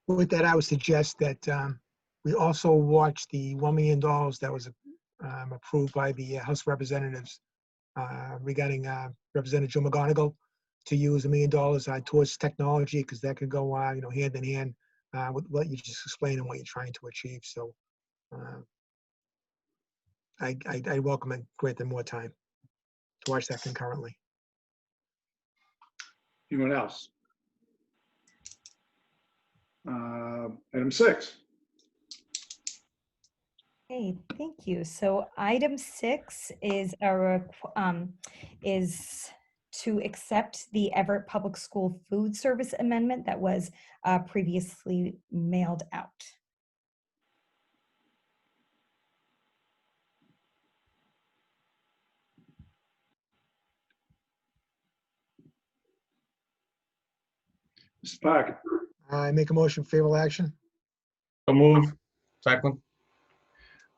with that, I would suggest that we also watch the $1 million that was approved by the House of Representatives regarding Representative Joe McGonigal to use $1 million towards technology, because that could go hand in hand with what you just explained and what you're trying to achieve. So I welcome and grant them more time to watch that concurrently. Anyone else? Item 6. Okay, thank you. So item 6 is is to accept the Everett Public School Food Service Amendment that was previously mailed out. Mr. Parker. I make a motion for favorable action. So move. Second.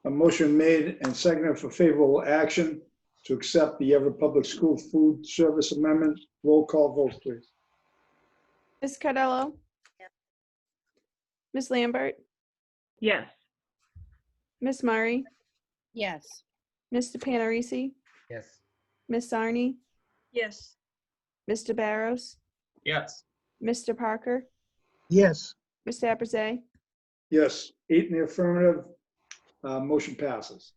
A motion made and seconded for favorable action to accept the Everett Public School Food Service Amendment. Roll call vote, please. Ms. Cardello? Ms. Lambert? Yes. Ms. Murray? Yes. Mr. Panarisi? Yes. Ms. Sarni? Yes. Mr. Barros? Yes. Mr. Parker? Yes. Mr. Abraze? Yes, 8 in the affirmative. Motion passes.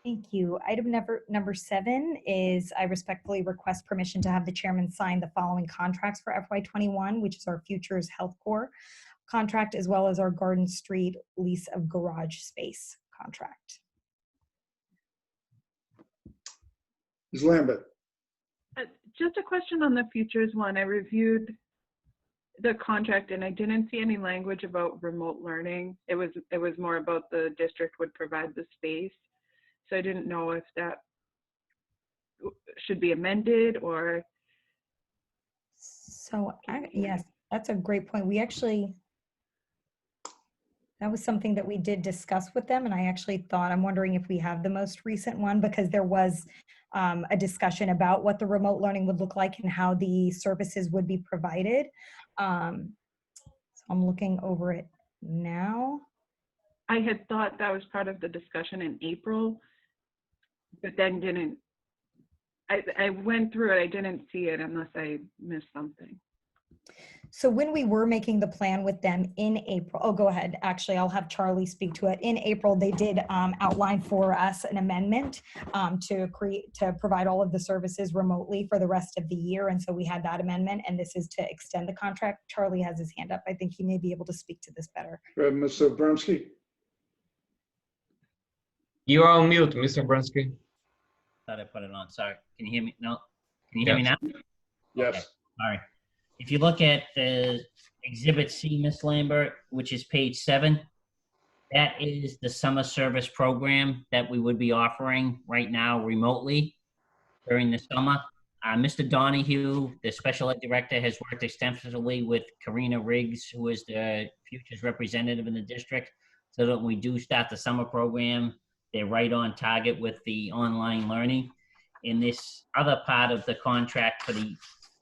Thank you. Item number 7 is I respectfully request permission to have the chairman sign the following contracts for FY21, which is our Futures Health Corps contract, as well as our Garden Street lease of garage space contract. Ms. Lambert. Just a question on the futures one. I reviewed the contract and I didn't see any language about remote learning. It was more about the district would provide the space. So I didn't know if that should be amended or. So yes, that's a great point. We actually, that was something that we did discuss with them, and I actually thought, I'm wondering if we have the most recent one, because there was a discussion about what the remote learning would look like and how the services would be provided. So I'm looking over it now. I had thought that was part of the discussion in April, but then didn't. I went through it, I didn't see it unless I missed something. So when we were making the plan with them in April, oh, go ahead. Actually, I'll have Charlie speak to it. In April, they did outline for us an amendment to provide all of the services remotely for the rest of the year. And so we had that amendment, and this is to extend the contract. Charlie has his hand up. I think he may be able to speak to this better. Mr. Bromsky. You're on mute, Mr. Brunsky. Thought I put it on. Sorry. Can you hear me? No. Can you hear me now? Yes. Okay. All right. If you look at the Exhibit C, Ms. Lambert, which is page 7, that is the summer service program that we would be offering right now remotely during the summer. Mr. Donahue, the special ed director, has worked extensively with Karina Riggs, who is the Futures representative in the district, so that when we do start the summer program, they're right on target with the online learning. In this other part of the contract for the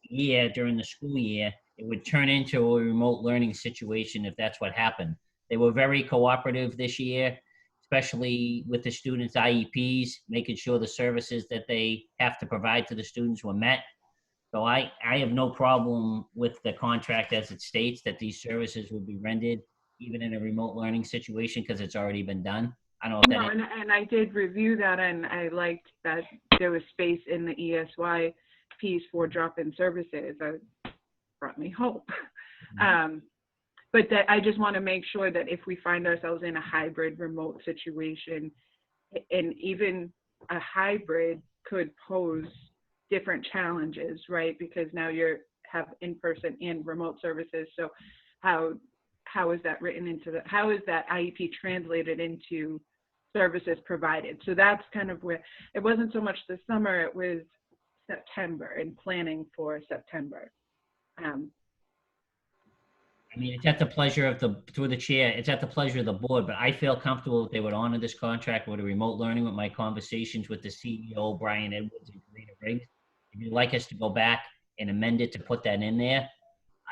year, during the school year, it would turn into a remote learning situation if that's what happened. They were very cooperative this year, especially with the students' IEPs, making sure the services that they have to provide to the students were met. So I have no problem with the contract as it states that these services will be rendered even in a remote learning situation, because it's already been done. I don't know if that And I did review that, and I liked that there was space in the ESY piece for drop-in services. That brought me hope. But that I just want to make sure that if we find ourselves in a hybrid remote situation, and even a hybrid could pose different challenges, right? Because now you have in-person and remote services. So how how is that written into how is that IEP translated into services provided? So that's kind of where, it wasn't so much the summer, it was September and planning for September. I mean, it's at the pleasure of through the chair, it's at the pleasure of the board, but I feel comfortable if they would honor this contract with a remote learning with my conversations with the CEO, Brian Edwards and Karina Riggs. If you'd like us to go back and amend it to put that in there,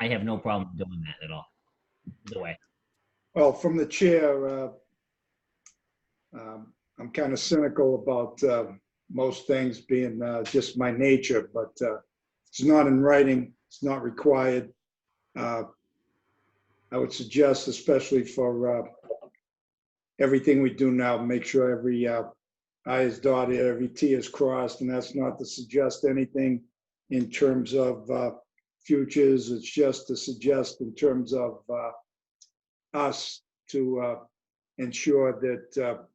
I have no problem doing that at all. Either way. Well, from the chair, I'm kind of cynical about most things being just my nature, but it's not in writing, it's not required. I would suggest, especially for everything we do now, make sure every I is dotted, every T is crossed, and that's not to suggest anything in terms of futures. It's just to suggest in terms of us to ensure that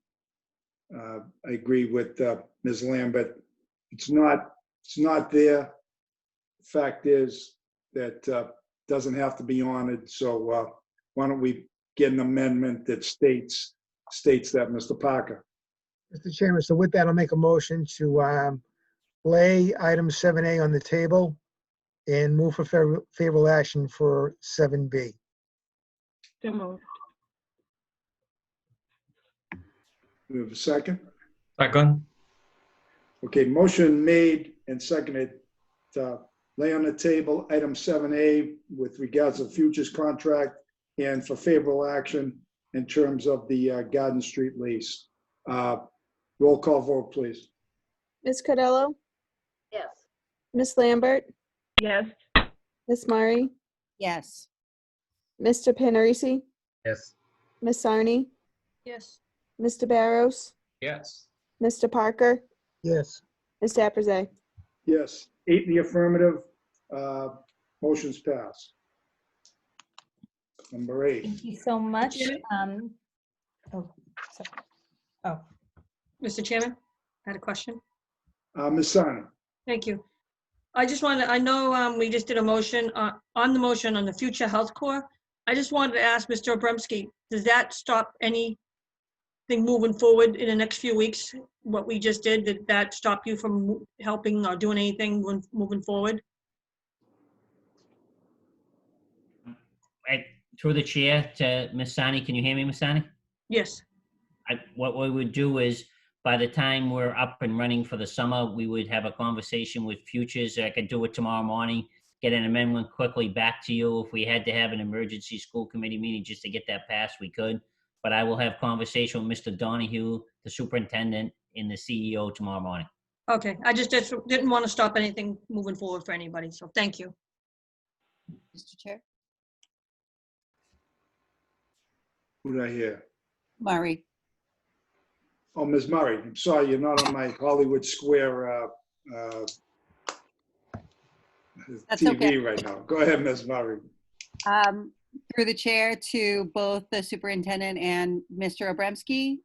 I agree with Ms. Lambert. It's not there. Fact is that doesn't have to be honored. So why don't we get an amendment that states that, Mr. Parker? Mr. Chairman, so with that, I'll make a motion to lay item 7A on the table and move for favorable action for 7B. So moved. We have a second? Second. Okay, motion made and seconded to lay on the table item 7A with regards to futures contract and for favorable action in terms of the Garden Street lease. Roll call vote, please. Ms. Cardello? Yes. Ms. Lambert? Yes. Ms. Murray? Yes. Mr. Panarisi? Yes. Ms. Sarni? Yes. Mr. Barros? Yes. Mr. Parker? Yes. Mr. Aprazay? Yes, 8 in the affirmative. Motion's passed. Number 8. Thank you so much. Chairman? Oh, sorry. Oh, Mr. Chairman, I had a question. Ms. Sarni? Thank you. I just wanted, I know we just did a motion on the motion on the Future Health Corps. I just wanted to ask Mr. Obremski, does that stop anything moving forward in the next few weeks? What we just did that stop you from helping or doing anything moving forward? Through the chair to Ms. Sani, can you hear me, Ms. Sani? Yes. What we would do is, by the time we're up and running for the summer, we would have a conversation with Futures. I could do it tomorrow morning, get an amendment quickly back to you. If we had to have an emergency school committee meeting just to get that passed, we could. But I will have conversation with Mr. Donahue, the superintendent, and the CEO tomorrow morning. Okay, I just didn't want to stop anything moving forward for anybody, so thank you. Mr. Chair? Who did I hear? Murray? Oh, Ms. Murray. I'm sorry, you're not on my Hollywood Square That's TV okay. right now. Go ahead, Ms. Murray. Through the chair to both the superintendent and Mr. Obremski.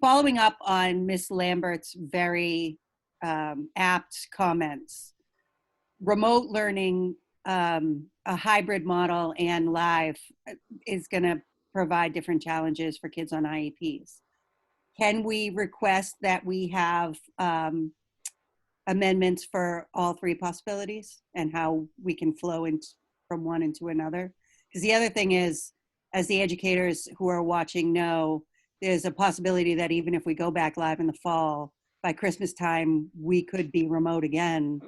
Following up on Ms. Lambert's very apt comments, remote learning, a hybrid model and live is going to provide different challenges for kids on IEPs. Can we request that we have amendments for all three possibilities and how we can flow from one into another? Because the other thing is, as the educators who are watching know, there's a possibility that even if we go back live in the fall, by Christmas time, we could be remote again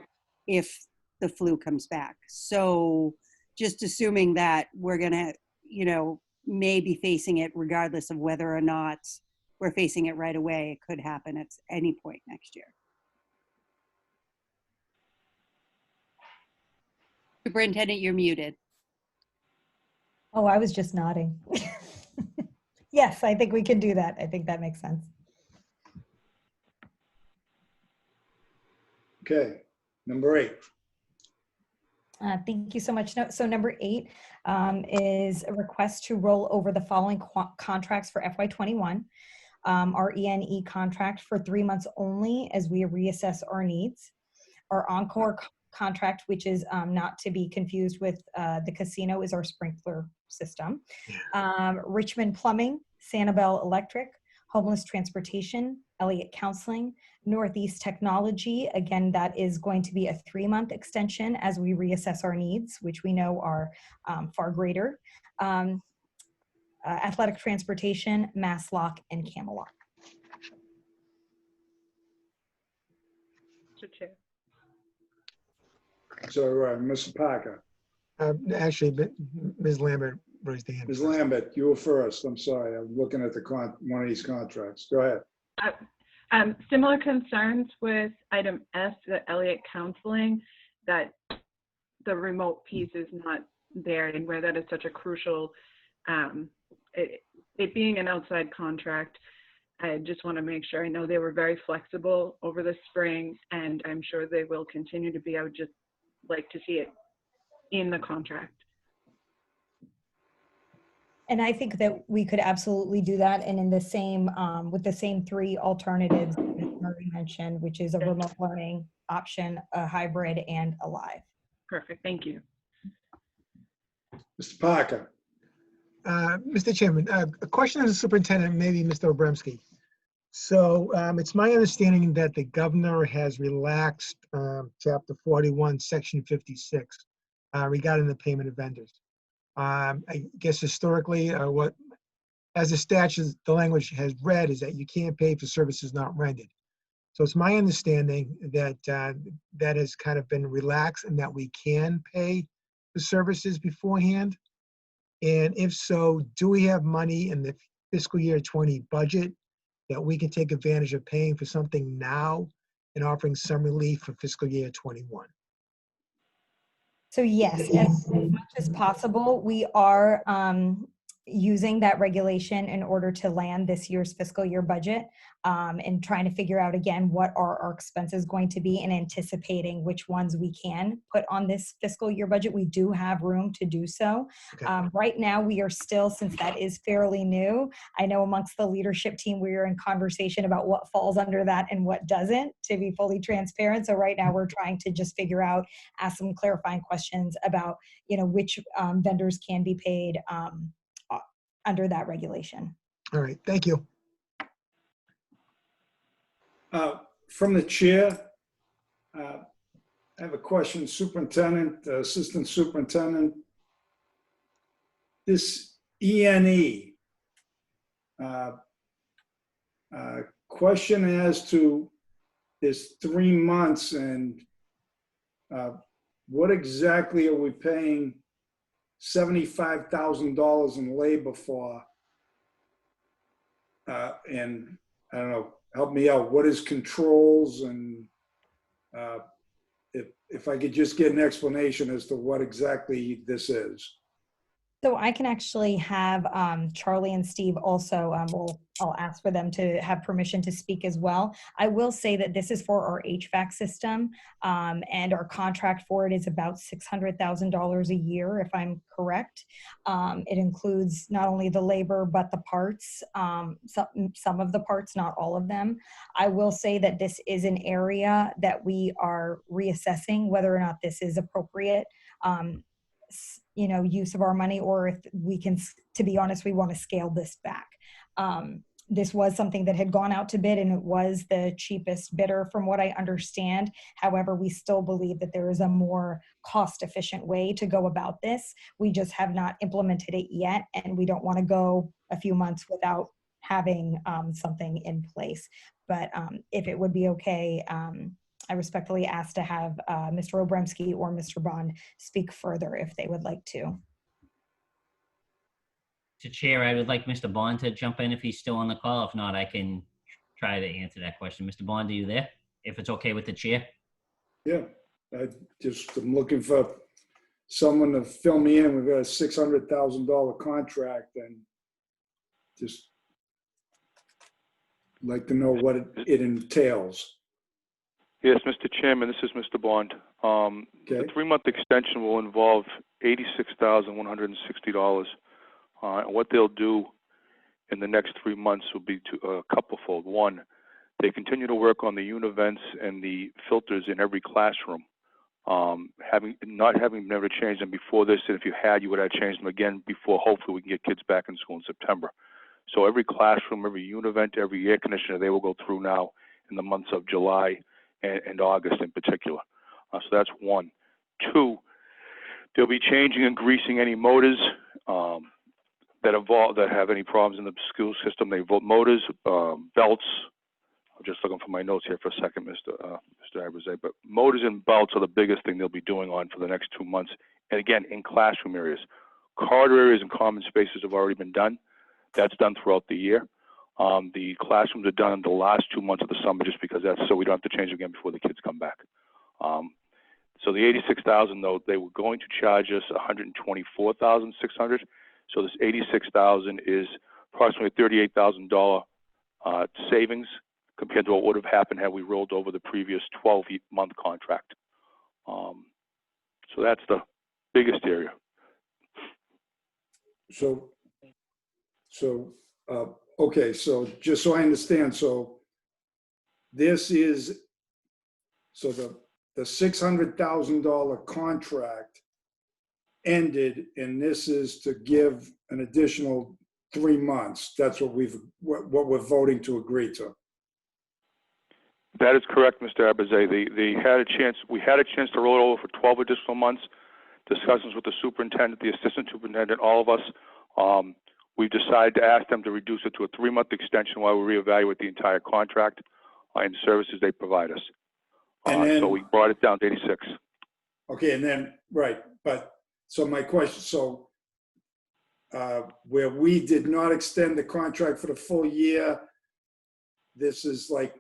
if the flu comes back. So just assuming that we're gonna, maybe facing it regardless of whether or not we're facing it right away, it could happen at any point next year. Superintendent, you're muted. oh, I was just nodding. Yes, I think we can do that. I think that makes sense. Okay, number 8. Thank you so much. So number 8 is a request to roll over the following contracts for FY21. Our ENE contract for 3 months only as we reassess our needs. Our Encore contract, which is not to be confused with the casino, is our sprinkler system. Richmond Plumbing, Sanibel Electric, Homeless Transportation, Elliott Counseling, Northeast Technology. Again, that is going to be a 3-month extension as we reassess our needs, which we know are far greater. Athletic Transportation, Mass Lock, and Camelot. Mr. Chair. So, Mr. Parker, Actually, Ms. Lambert raised the hand. Ms. Lambert, you were first. I'm sorry. I'm looking at the one of these contracts. Go ahead. Similar concerns with item S, the Elliott Counseling, that the remote piece is not there, and where that is such a crucial, it being an outside contract. I just want to make sure. I know they were very flexible over the spring, and I'm sure they will continue to be. I would just like to see it in the contract. And I think that we could absolutely do that, and in the same, with the same 3 alternatives that Marie mentioned, which is a remote learning option, a hybrid, and a live. Perfect, thank you. Mr. Parker. Mr. Chairman, a question to the superintendent, maybe Mr. Obremski. So it's my understanding that the governor has relaxed Chapter 41, Section 56 regarding the payment of vendors. I guess historically, as the statute, the language has read is that you can't pay for services not rendered. So it's my understanding that that has kind of been relaxed and that we can pay for services beforehand. And if so, do we have money in the fiscal year 20 budget that we can take advantage of paying for something now and offering some relief for fiscal year 21? So yes, as much as possible, we are using that regulation in order to land this year's fiscal year budget, and trying to figure out again what are our expenses going to be and anticipating which ones we can put on this fiscal year budget. We do have room to do so. Okay. Right now we are still, since that is fairly new, I know amongst the leadership team we are in conversation about what falls under that and what doesn't, to be fully transparent. So right now we're trying to just figure out, ask some clarifying questions about, you know, which vendors can be paid under that regulation. All right, thank you. From the chair, I have a question, Superintendent, Assistant Superintendent. This ENE, question as to this 3 months and what exactly are we paying $75,000 in labor for? And I don't know, help me out. What is controls? And if I could just get an explanation as to what exactly this is. So I can actually have Charlie and Steve also, I'll ask for them to have permission to speak as well. I will say that this is for our HVAC system, and our contract for it is about $600,000 a year, if I'm correct. It includes not only the labor, but the parts, some of the parts, not all of them. I will say that this is an area that we are reassessing whether or not this is appropriate. You know, use of our money, or if we can, to be honest, we want to scale this back. This was something that had gone out to bid, and it was the cheapest bidder from what I understand. However, we still believe that there is a more cost-efficient way to go about this. We just have not implemented it yet, and we don't want to go a few months without having something in place. But if it would be okay, I respectfully ask to have Mr. Obremski or Mr. Bond speak further if they would like to. To Chair, I would like Mr. Bond to jump in if he's still on the call. If not, I can try to answer that question. Mr. Bond, are you there? If it's okay with the chair? Yeah, I'm looking for someone to fill me in. We've got a $600,000 contract, and just like to know what it entails. Yes, Mr. Chairman, this is Mr. Bond. The 3-month extension will involve $86,160. And what they'll do in the next 3 months will be a couple-fold. One, they continue to work on the univents and the filters in every classroom. not having never changed them before this, and if you had, you would have changed them again before. Hopefully, we can get kids back in school in September. So every classroom, every univent, every air conditioner, they will go through now in the months of July and August in particular. So that's one. Two, they'll be changing and greasing any motors that have any problems in the school system. They vote motors, belts. I'm just looking for my notes here for a second, Mr. Abraze. But motors and belts are the biggest thing they'll be doing on for the next 2 months. And again, in classroom areas. Corridor areas and common spaces have already been done. That's done throughout the year. The classrooms are done in the last 2 months of the summer just because that's so we don't have to change again before the kids come back. So the $86,000 though, they were going to charge us $124,600. So this $86,000 is approximately $38,000 savings compared to what would have happened had we rolled over the previous 12-month contract. So that's the biggest area. Okay, so just so I understand, so this is, so the $600,000 contract ended, and this is to give an additional 3 months. That's what we're voting to agree to. That is correct, Mr. Abraze. We had a chance to roll it over for 12 additional months. Discussions with the superintendent, the assistant superintendent, all of us. We've decided to ask them to reduce it to a 3-month extension while we reevaluate the entire contract and the services they provide us. So we brought it down to 86. Okay, and then, right, but, so my question, so where we did not extend the contract for the full year, this is like,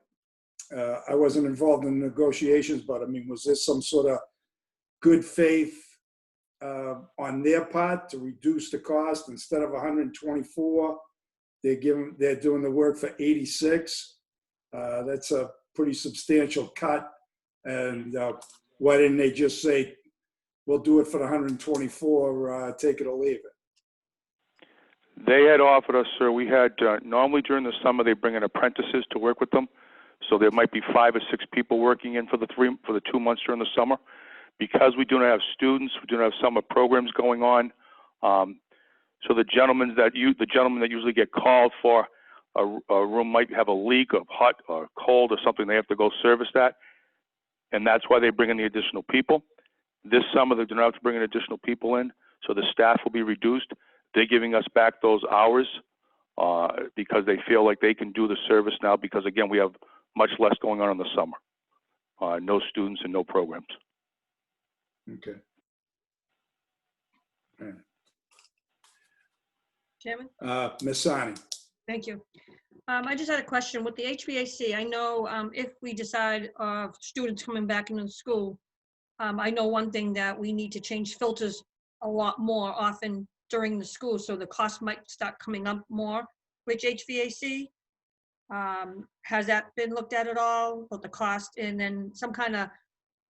I wasn't involved in negotiations, but I mean, was this some sort of good faith on their part to reduce the cost? Instead of 124, they're doing the work for 86. That's a pretty substantial cut. And why didn't they just say, we'll do it for the 124, take it or leave it? They had offered us, sir, we had, normally during the summer, they bring in apprentices to work with them. So there might be 5 or 6 people working in for the 2 months during the summer. Because we do not have students, we do not have summer programs going on. So the gentlemen that usually get called for a room might have a leak or hot or cold or something, they have to go service that. And that's why they bring in the additional people. This summer, they do not have to bring in additional people in, so the staff will be reduced. They're giving us back those hours because they feel like they can do the service now because, again, we have much less going on in the summer. No students and no programs. Okay. All right. Chairman? Ms. Sani. Thank you. I just had a question with the HVAC. I know if we decide students coming back into the school, I know one thing that we need to change filters a lot more often during the school, so the cost might start coming up more with HVAC. Has that been looked at all, about the cost? And then some kind of,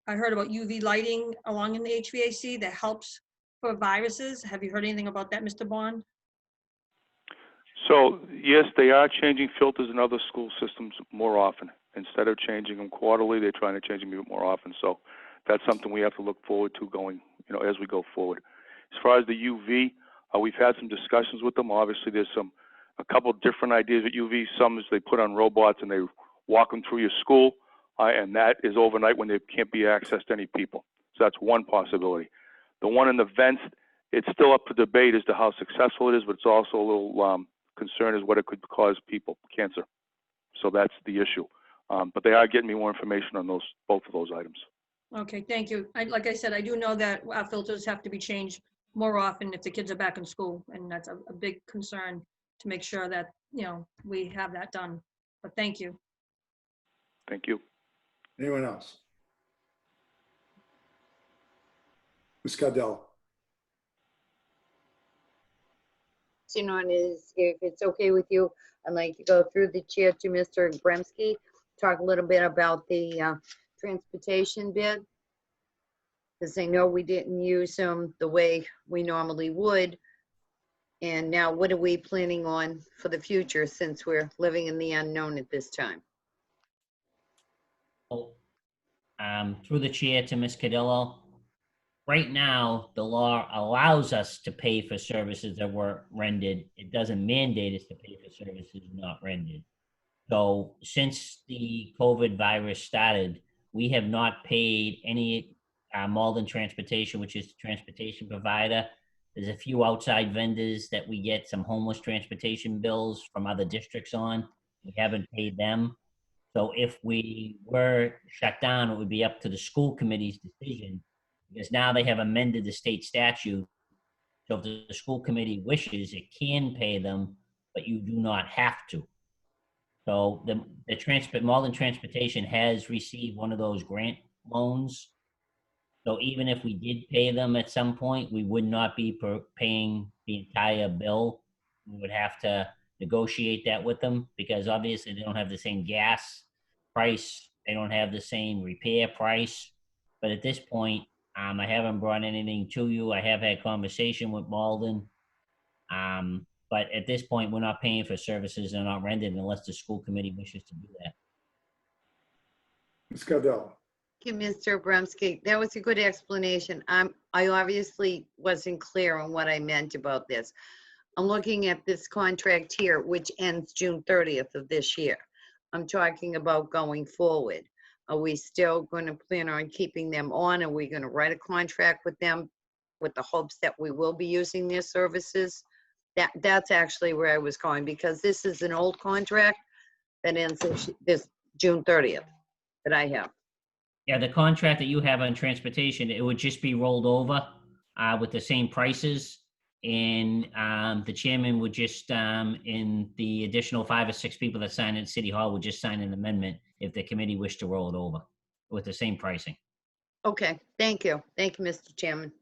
I heard about UV lighting along in the HVAC that helps for viruses. Have you heard anything about that, Mr. Bond? So, yes, they are changing filters in other school systems more often. Instead of changing them quarterly, they're trying to change them more often. So that's something we have to look forward to going, as we go forward. As far as the UV, we've had some discussions with them. Obviously, there's a couple of different ideas with UV. Some is they put on robots and they walk them through your school, and that is overnight when they can't be accessed to any people. So that's one possibility. The one in the vents, it's still up for debate as to how successful it is, but it's also a little concern is what it could cause people, cancer. So that's the issue. But they are getting me more information on both of those items. Okay, thank you. Like I said, I do know that our filters have to be changed more often if the kids are back in school, and that's a big concern to make sure that, we have that done. But thank you. Thank you. Anyone else? Ms. Cardell. Is, if it's okay with you, I'd like to go through the chair to Mr. Bremski, talk a little bit about the transportation bid. Because I know we didn't use them the way we normally would. And now what are we planning on for the future since we're living in the unknown at this time? through the chair to Ms. Cadillo, right now, the law allows us to pay for services that were rendered. It doesn't mandate us to pay for services not rendered. So since the COVID virus started, we have not paid any Malden Transportation, which is the transportation provider. There's a few outside vendors that we get some homeless transportation bills from other districts on. We haven't paid them. So if we were shut down, it would be up to the school committee's decision, because now they have amended the state statute. So if the school committee wishes, it can pay them, but you do not have to. So the Malden Transportation has received one of those grant loans. So even if we did pay them at some point, we would not be paying the entire bill. We would have to negotiate that with them, because obviously they don't have the same gas price. They don't have the same repair price. But at this point, I haven't brought anything to you. I have had conversation with Malden. But at this point, we're not paying for services that are not rendered unless the school committee wishes to do that. Ms. Cadell. Thank you, Mr. Abramsky. That was a good explanation. I obviously wasn't clear on what I meant about this. I'm looking at this contract here, which ends June 30th of this year. I'm talking about going forward. Are we still going to plan on keeping them on? Are we going to write a contract with them with the hopes that we will be using their services? That's actually where I was going, because this is an old contract that ends this June 30th that I have. Yeah, the contract that you have on transportation, it would just be rolled over with the same prices. And the chairman would just, in the additional 5 or 6 people that sign at City Hall would just sign an amendment if the committee wished to roll it over with the same pricing. Okay, thank you. Thank you, Mr. Chairman.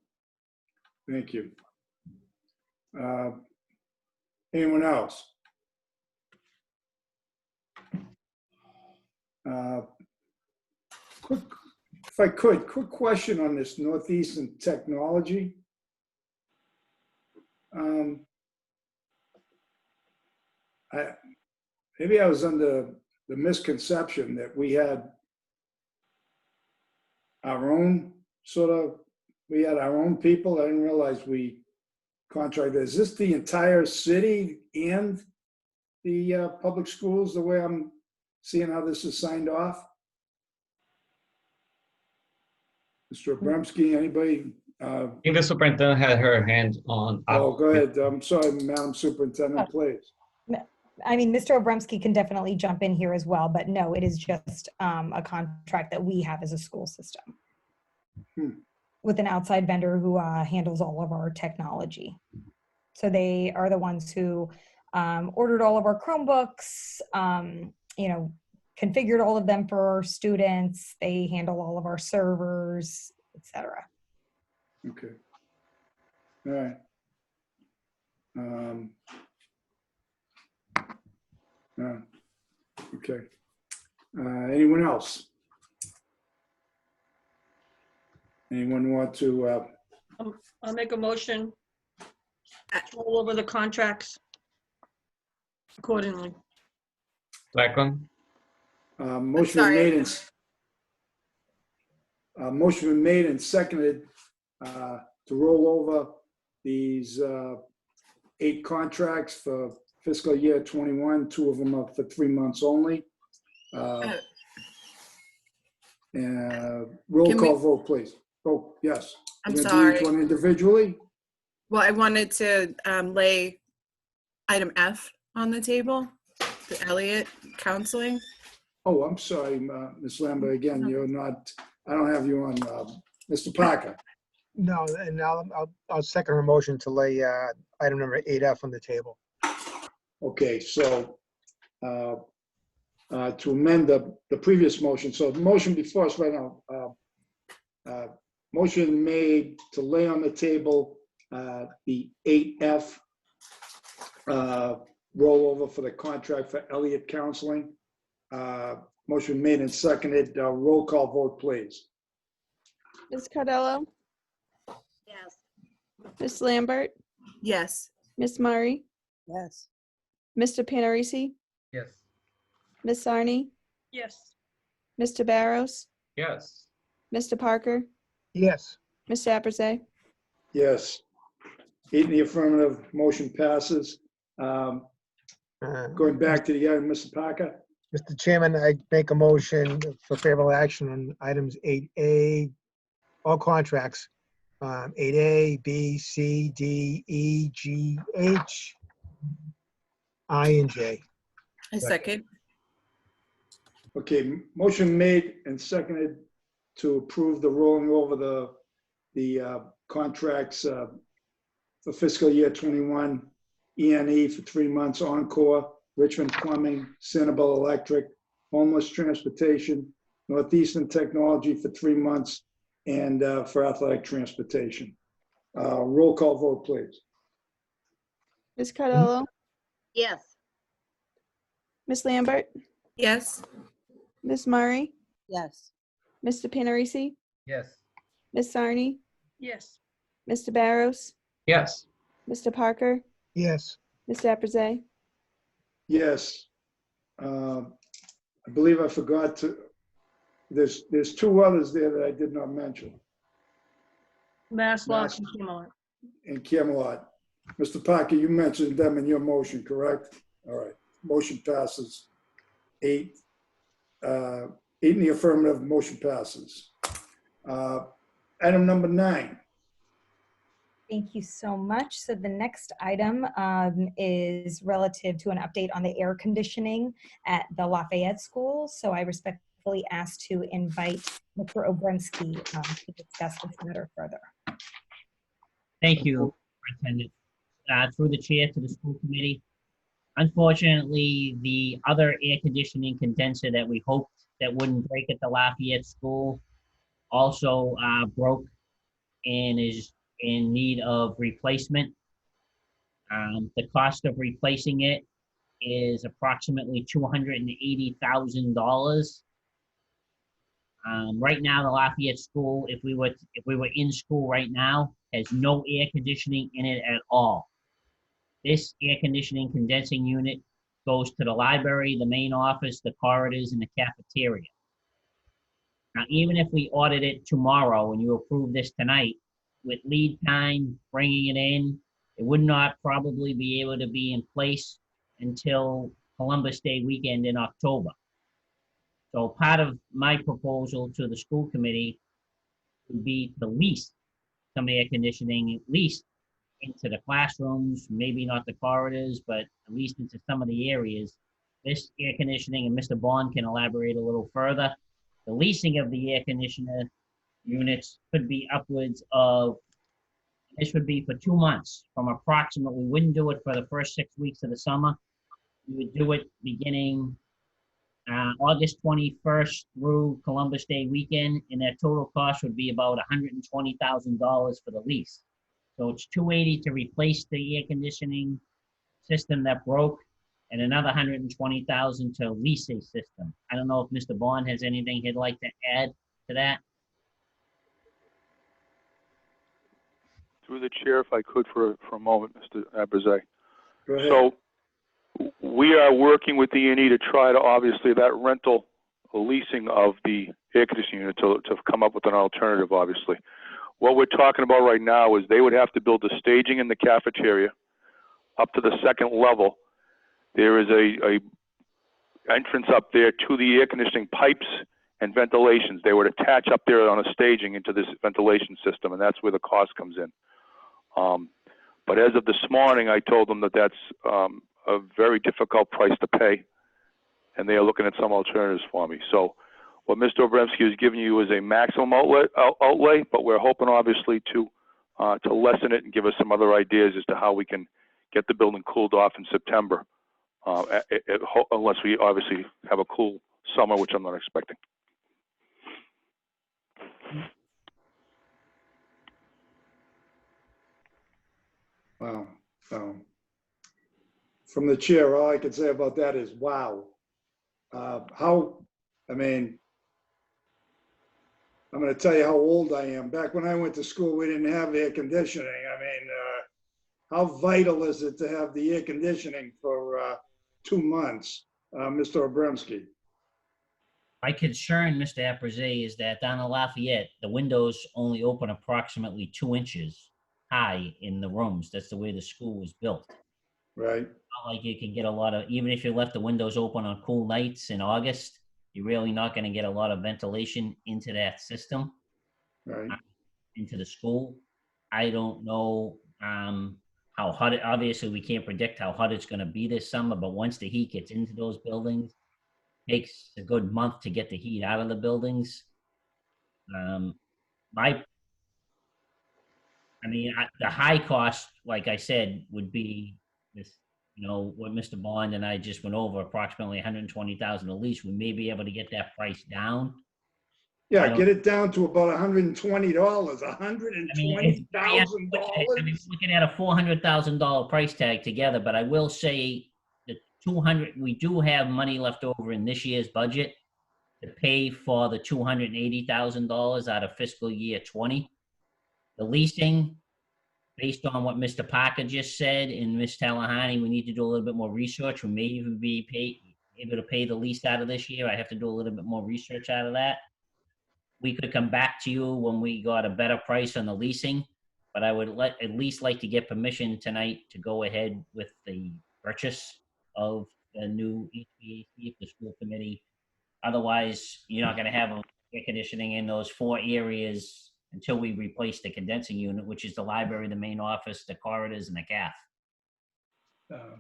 Thank you. Anyone else? If I could, quick question on this Northeastern Technology. Maybe I was under the misconception that we had our own we had our own people. I didn't realize we contracted. Is this the entire city and the public schools, the way I'm seeing how this is signed off? Mr. Abramsky, anybody? I think the superintendent had her hand on. Oh, go ahead. I'm sorry, Madam Superintendent, please. I mean, Mr. Obremski can definitely jump in here as well, but no, it is just a contract that we have as a school system with an outside vendor who handles all of our technology. So they are the ones who ordered all of our Chromebooks, configured all of them for our students. They handle all of our servers, etc. Okay. All right. Okay. Anyone else? Anyone want to? I'll make a motion to roll over the contracts accordingly. Second. Motion been made and seconded to roll over these 8 contracts for fiscal year 21. 2 of them are for 3 months only. Roll call vote, please. Oh, yes. I'm You're gonna sorry. do each one individually? Well, I wanted to lay item F on the table, the Elliott Counseling. Oh, I'm sorry, Ms. Lambert, again, you're not, I don't have you on, Mr. Parker. No, and I'll second her motion to lay item number 8F on the table. Okay, so to amend the previous motion, so the motion before us right now, motion made to lay on the table the 8F rollover for the contract for Elliott Counseling. Motion made and seconded. Roll call vote, please. Ms. Cardello? Yes. Ms. Lambert? Yes. Ms. Murray? Yes. Mr. Panarisi? Yes. Ms. Sarni? Yes. Mr. Barros? Yes. Mr. Parker, Yes. Mr. Abraze, Yes. 8 in the affirmative, motion passes. Going back to the item, Mr. Parker? Mr. Chairman, I make a motion for favorable action on items 8A, all contracts, 8A, B, C, D, E, G, H, I, and J. A second. Okay, motion made and seconded to approve the rolling over the contracts for fiscal year 21, E&E for 3 months, Encore, Richmond Plumbing, Sanibel Electric, Homeless Transportation, Northeastern Technology for 3 months, and for athletic transportation. Roll call vote, please. Ms. Cardello, Yes. Ms. Lambert, Yes. Ms. Murray, Yes. Mr. Panarisi, Yes. Ms. Sarni, Yes. Mr. Barros, Yes. Mr. Parker, Yes. Mr. Abraze, Yes. I believe I forgot to, there's 2 others there that I did not mention Mass and Camelot. in Camelot. Mr. Parker, you mentioned them in your motion, correct? All right, motion passes. 8 in the affirmative, motion passes. Item number 9. Thank you so much. So the next item is relative to an update on the air conditioning at the Lafayette School. So I respectfully ask to invite Mr. Obremski to discuss this matter further. Thank you, Superintendent. Through the chair to the school committee. Unfortunately, the other air conditioning condenser that we hoped that wouldn't break at the Lafayette School also broke and is in need of replacement. The cost of replacing it is approximately $280,000. Right now, the Lafayette School, if we were in school right now, has no air conditioning in it at all. This air conditioning condensing unit goes to the library, the main office, the corridors, and the cafeteria. Now, even if we ordered it tomorrow and you approve this tonight, with lead time, bringing it in, it would not probably be able to be in place until Columbus Day weekend in October. So part of my proposal to the school committee would be to lease some air conditioning, at least into the classrooms, maybe not the corridors, but at least into some of the areas. This air conditioning, and Mr. Bond can elaborate a little further, the leasing of the air conditioner units could be upwards of, this would be for 2 months, from approximately, we wouldn't do it for the first 6 weeks of the summer. We would do it beginning August 21st through Columbus Day weekend, and that total cost would be about $120,000 for the lease. So it's $280 to replace the air conditioning system that broke, and another $120,000 to lease a system. I don't know if Mr. Bond has anything he'd like to add to that. Through the chair, if I could for a moment, Mr. Abraze. Go ahead. So we are working with E&E to try to, obviously, that rental leasing of the air conditioning unit to come up with an alternative, obviously. What we're talking about right now is they would have to build a staging in the cafeteria up to the 2nd level. There is a entrance up there to the air conditioning pipes and ventilations. They would attach up there on a staging into this ventilation system, and that's where the cost comes in. But as of this morning, I told them that that's a very difficult price to pay, and they are looking at some alternatives for me. So what Mr. Obremski is giving you is a maximum outlay, but we're hoping obviously to lessen it and give us some other ideas as to how we can get the building cooled off in September, unless we obviously have a cool summer, which I'm not expecting. Wow. From the chair, all I can say about that is wow. I mean, I'm going to tell you how old I am. Back when I went to school, we didn't have air conditioning. I mean, how vital is it to have the air conditioning for 2 months, Mr. Obremski? My concern, Mr. Aprizay, is that down in Lafayette, the windows only open approximately 2 inches high in the rooms. That's the way the school was built. Right. Not like you can get a lot of, even if you left the windows open on cool nights in August, you're really not going to get a lot of ventilation into that system, Right. into the school. I don't know how hot it, obviously we can't predict how hot it's going to be this summer, but once the heat gets into those buildings, takes a good month to get the heat out of the buildings. The high cost, like I said, would be this, what Mr. Bond and I just went over, approximately 120,000 at least. We may be able to get that price down. Yeah, get it down to about $120, $120,000. We're looking at a $400,000 price tag together, but I will say the 200, we do have money left over in this year's budget to pay for the $280,000 out of fiscal year 20. The leasing, based on what Mr. Parker just said and Ms. Talahani, we need to do a little bit more research. We may even be able to pay the lease out of this year. I have to do a little bit more research out of that. We could come back to you when we got a better price on the leasing, but I would at least like to get permission tonight to go ahead with the purchase of the new HVAC if the school committee. Otherwise, you're not going to have air conditioning in those 4 areas until we replace the condensing unit, which is the library, the main office, the corridors, and the CAF.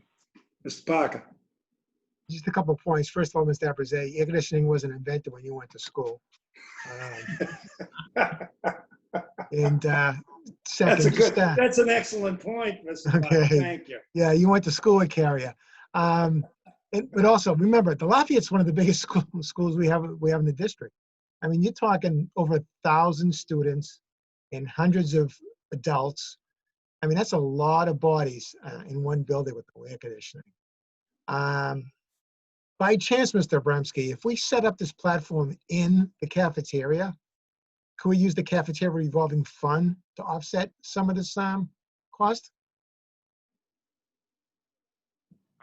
Mr. Parker. Just a couple of points. First of all, Mr. Aprizay, air conditioning wasn't invented when you went to school. And second, that's an excellent point, Mr. Parker. Okay. Thank you. Yeah, you went to school at Carrier. But also remember, the Lafayette's one of the biggest schools we have in the district. I mean, you're talking over 1,000 students and hundreds of adults. I mean, that's a lot of bodies in one building with no air conditioning. By chance, Mr. Abramsky, if we set up this platform in the cafeteria, could we use the cafeteria revolving fund to offset some of this cost?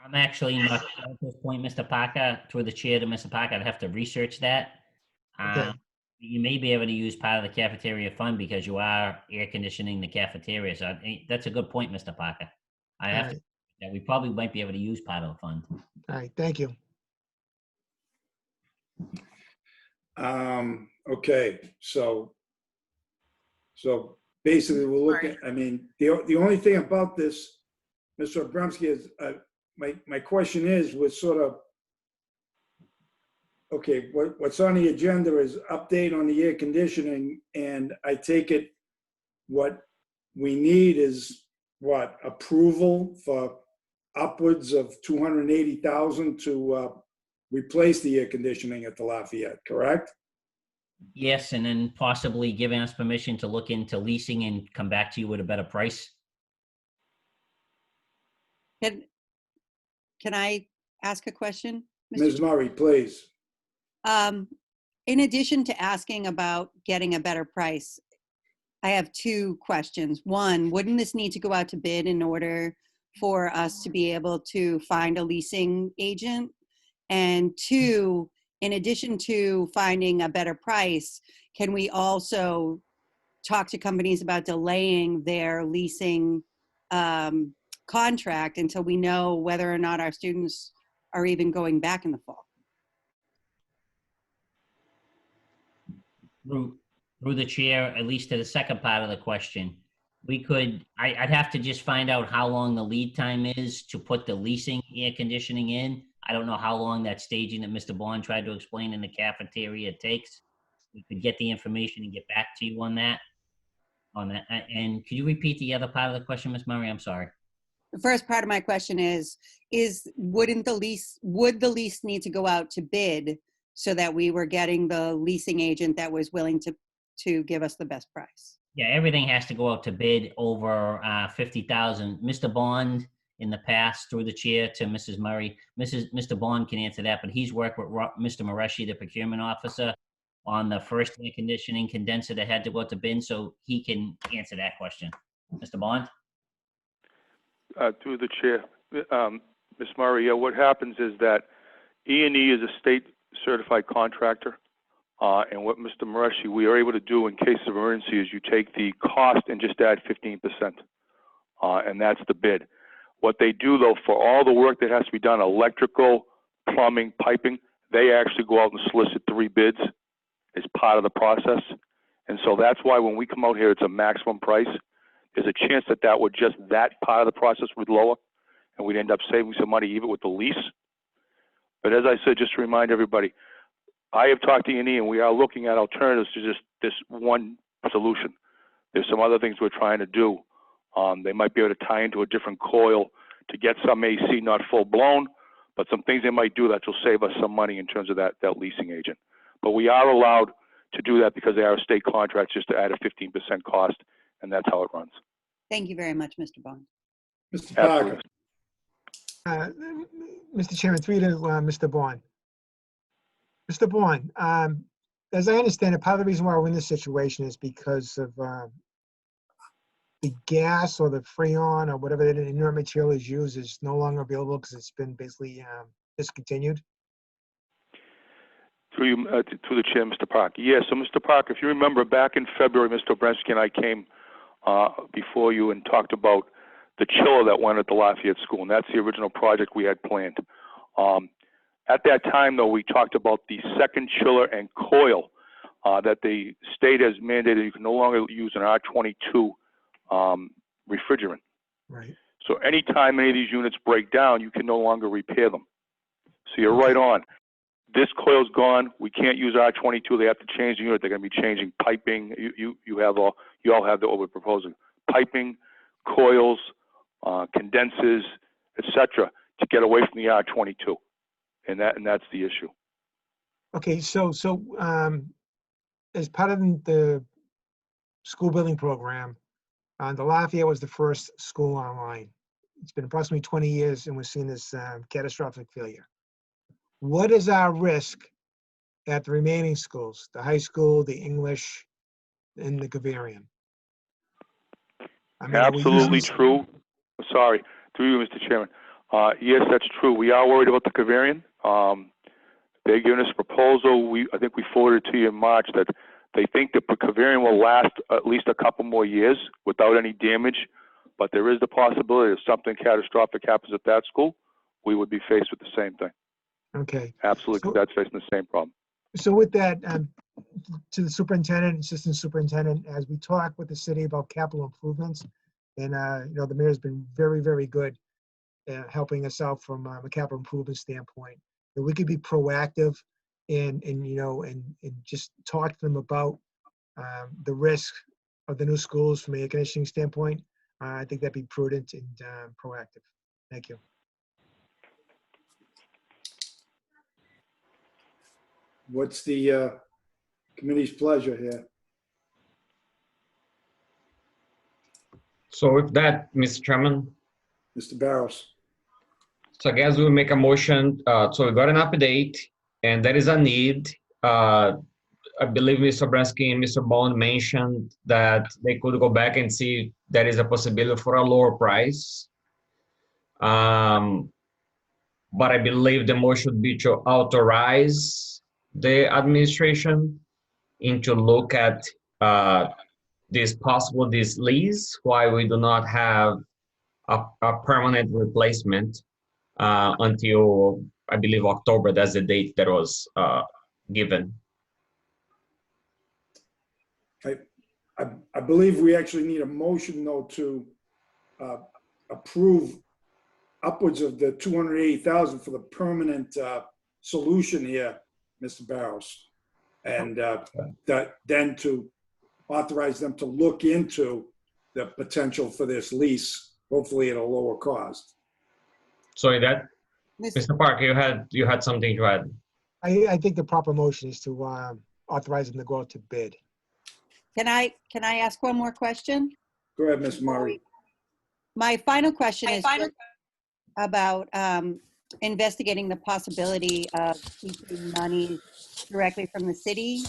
I'm actually not sure at this point, Mr. Parker, through the chair to Mr. Parker. I'd have to research that. Okay. You may be able to use part of the cafeteria fund because you are air conditioning the cafeteria. So that's a good point, Mr. Parker. We probably might be able to use part of the fund. All right, thank you. Okay, so basically we're looking, I mean, the only thing about this, Mr. Abramsky, is my question was sort of, okay, what's on the agenda is update on the air conditioning, and I take it what we need is what, approval for upwards of $280,000 to replace the air conditioning at the Lafayette, correct? Yes, and then possibly giving us permission to look into leasing and come back to you with a better price. Can I ask a question? Ms. Murray, please. In addition to asking about getting a better price, I have 2 questions. One, wouldn't this need to go out to bid in order for us to be able to find a leasing agent? And 2, in addition to finding a better price, can we also talk to companies about delaying their leasing contract until we know whether or not our students are even going back in the fall? Through the chair, at least to the second part of the question, I'd have to just find out how long the lead time is to put the leasing air conditioning in. I don't know how long that staging that Mr. Bond tried to explain in the cafeteria takes. We could get the information and get back to you on that. And could you repeat the other part of the question, Ms. Murray? I'm sorry. The first part of my question is would the lease need to go out to bid so that we were getting the leasing agent that was willing to give us the best price? Yeah, everything has to go out to bid over $50,000. Mr. Bond, in the past, through the chair to Mrs. Murray, Mr. Bond can answer that, but he's worked with Mr. Mareshi, the procurement officer, on the first air conditioning condenser that had to go out to bid, so he can answer that question. Mr. Bond? Through the chair, Ms. Murray, what happens is that E&E is a certified contractor. And what Mr. Mareshi, we are able to do in case of emergency is you take the cost and just add 15%. And that's the bid. What they do though, for all the work that has to be done, electrical, plumbing, piping, they actually go out and solicit 3 bids as part of the process. And so that's why when we come out here, it's a maximum price. There's a chance that that part of the process would lower and we'd end up saving some money even with the lease. But as I said, just to remind everybody, I have talked to E&E and we are looking at alternatives to just this one solution. There's some other things we're trying to do. They might be able to tie into a different coil to get some AC, not full blown, but some things they might do that will save us some money in terms of that leasing agent. But we are allowed to do that because they are state contracts just to add a 15% cost, and that's how it runs. Thank you very much, Mr. Bond. Mr. Parker. Mr. Chairman, through to Mr. Bond. Mr. Bond, as I understand it, part of the reason why we're in this situation is because of the gas or the Freon or whatever that inert material is used is no longer available because it's been basically discontinued. Through the chair, Mr. Parker. Yes, so Mr. Parker, if you remember back in February, Mr. Obrensky and I came before you and talked about the chiller that went at the Lafayette School, and that's the original project we had planned. At that time, though, we talked about the second chiller and coil that the state has mandated you can no longer use an R22 refrigerant. Right. So anytime any of these units break down, you can no longer repair them. So you're right on. This coil's gone. We can't use R22. They have to change the unit. They're going to be changing piping. You all have what we're proposing: piping, coils, condensers, etc., to get away from the R22, and that's the issue. Okay, so as part of the school building program, the Lafayette was the first school online. It's been approximately 20 years, and we've seen this catastrophic failure. What is our risk at the remaining schools, the high school, the English, and the Gaverian? Absolutely true. Sorry, through you, Mr. Chairman. Yes, that's true. We are worried about the Gaverian. They're giving us a proposal. I think we forwarded to you in March that they think the Gaverian will last at least a couple more years without any damage. But there is the possibility if something catastrophic happens at that school, we would be faced with the same thing. Okay. Absolutely, so, that's facing the same problem. So with that, to the superintendent, assistant superintendent, as we talk with the city about capital improvements, and the mayor's been very, very good at helping us out from a capital improvement standpoint. And we could be proactive and just talk to them about the risk of the new schools from an air conditioning standpoint. I think that'd be prudent and proactive. Thank you. What's the committee's pleasure here? So with that, Mr. Chairman. Mr. Barros. So I guess we'll make a motion. So we got an update and there is a need. I believe Mr. Obrensky and Mr. Bond mentioned that they could go back and see if there is a possibility for a lower price. But I believe the motion should be to authorize the administration to look at this lease, why we do not have a permanent replacement until, I believe, October. That's the date that was given. I believe we actually need a motion, though, to approve upwards of the $280,000 for the permanent solution here, Mr. Barros, and then to authorize them to look into the potential for this lease, hopefully at a lower cost. Sorry, that Mr. Parker, you had something to add. I think the proper motion is to authorize them to go out to bid. Can I ask one more question? Go ahead, Ms. Murray. My final question is about investigating the possibility of keeping money directly from the city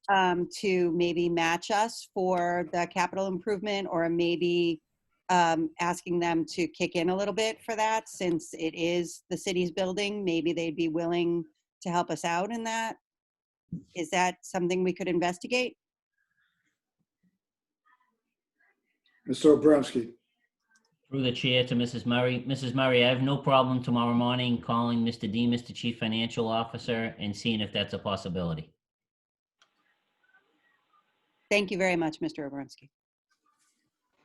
to maybe match us for the capital improvement, or maybe asking them to kick in a little bit for that, since it is the city's building. Maybe they'd be willing to help us out in that? Is that something we could investigate? Mr. Abramsky. Through the chair to Mrs. Murray. Mrs. Murray, I have no problem tomorrow morning calling Mr. Dean, Mr. Chief Financial Officer, and seeing if that's a possibility. Thank you very much, Mr. Abramsky.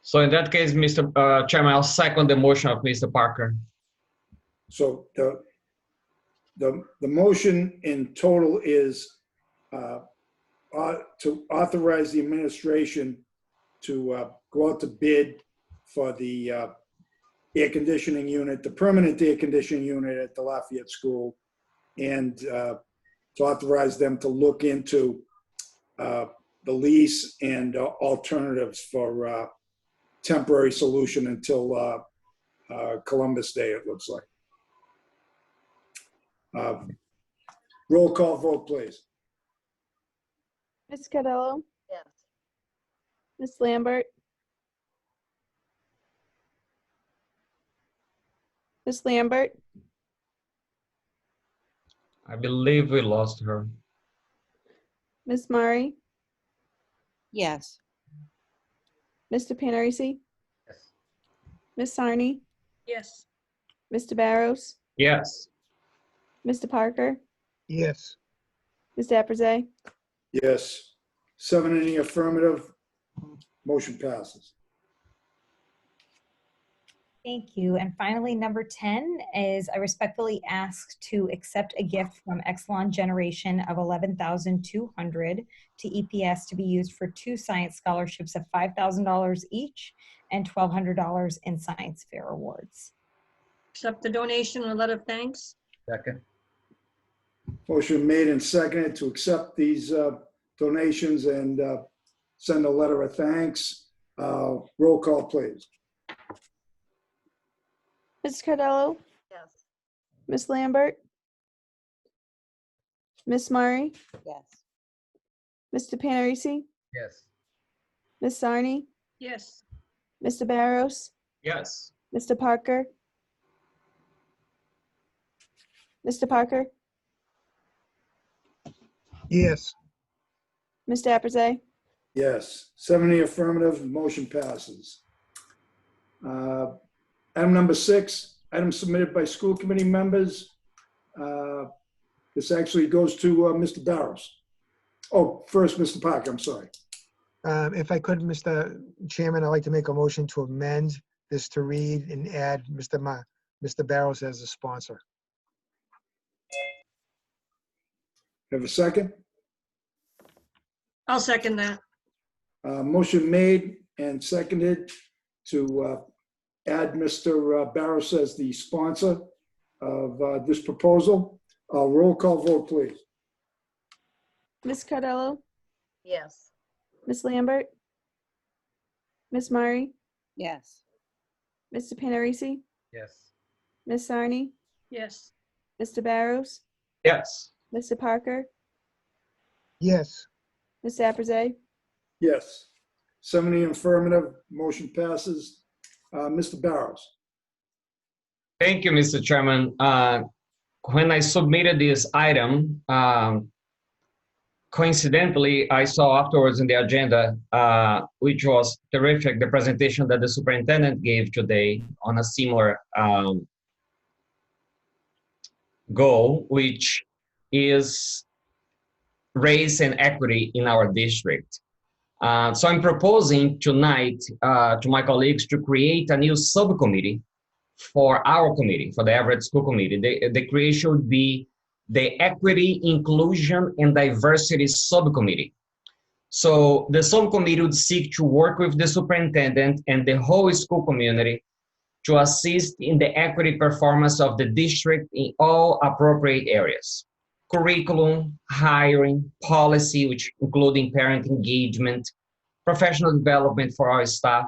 So in that case, Mr. Chairman, I'll second the motion of Mr. Parker. So the motion in total is to authorize the administration to go out to bid for the air conditioning unit, the permanent air conditioning unit at the Lafayette School, and to authorize them to look into the lease and alternatives for temporary solution until Columbus Day, it looks like. Roll call vote, please. Ms. Cardello? Yes. Ms. Lambert? Ms. Lambert? I believe we lost her. Ms. Murray? Yes. Mr. Panarisi? Ms. Sarni? Yes. Mr. Barrows? Yes. Mr. Parker? Yes. Mr. Epperson? Yes. 7 in the affirmative. Motion passes. Thank you. And finally, number 10 is I respectfully ask to accept a gift from Exelon Generation of $11,200 to EPS to be used for 2 science scholarships of $5,000 each and $1,200 in science fair awards. Accept the donation and a letter of thanks. Second. Motion made and seconded to accept these donations and send a letter of thanks. Roll call, please. Ms. Cardello? Yes. Ms. Lambert? Ms. Murray? Yes. Mr. Panarisi? Yes. Ms. Sarni? Yes. Mr. Barrows? Yes. Mr. Parker? Mr. Parker? Yes. Mr. Epperson? Yes. 7 in the affirmative. Motion passes. Item number 6, item submitted by school committee members. This actually goes to Mr. Barrows. Oh, first, Mr. Parker, I'm sorry. If I could, Mr. Chairman, I'd like to make a motion to amend this to read and add Mr. Barrows as a sponsor. Have a second? I'll second that. Motion made and seconded to add Mr. Barrows as the sponsor of this proposal. Roll call vote, please. Ms. Cardello? Yes. Ms. Lambert? Ms. Murray? Yes. Mr. Panarisi? Yes. Ms. Sarni? Yes. Mr. Barrows? Yes. Mr. Parker? Yes. Mr. Epperson? Yes. 7 in the affirmative. Motion passes. Mr. Barrows. Thank you, Mr. Chairman. When I submitted this item, coincidentally, I saw afterwards in the agenda, which was terrific, the presentation that the superintendent gave today on a similar goal, which is race and equity in our district. So I'm proposing tonight to my colleagues to create a new subcommittee for our committee, for the Everett School Committee. The creation would be the Equity, Inclusion, and Diversity Subcommittee. So the subcommittee would seek to work with the superintendent and the whole school community to assist in the equity performance of the district in all appropriate areas. Curriculum, hiring, policy, which including parent engagement, professional development for our staff,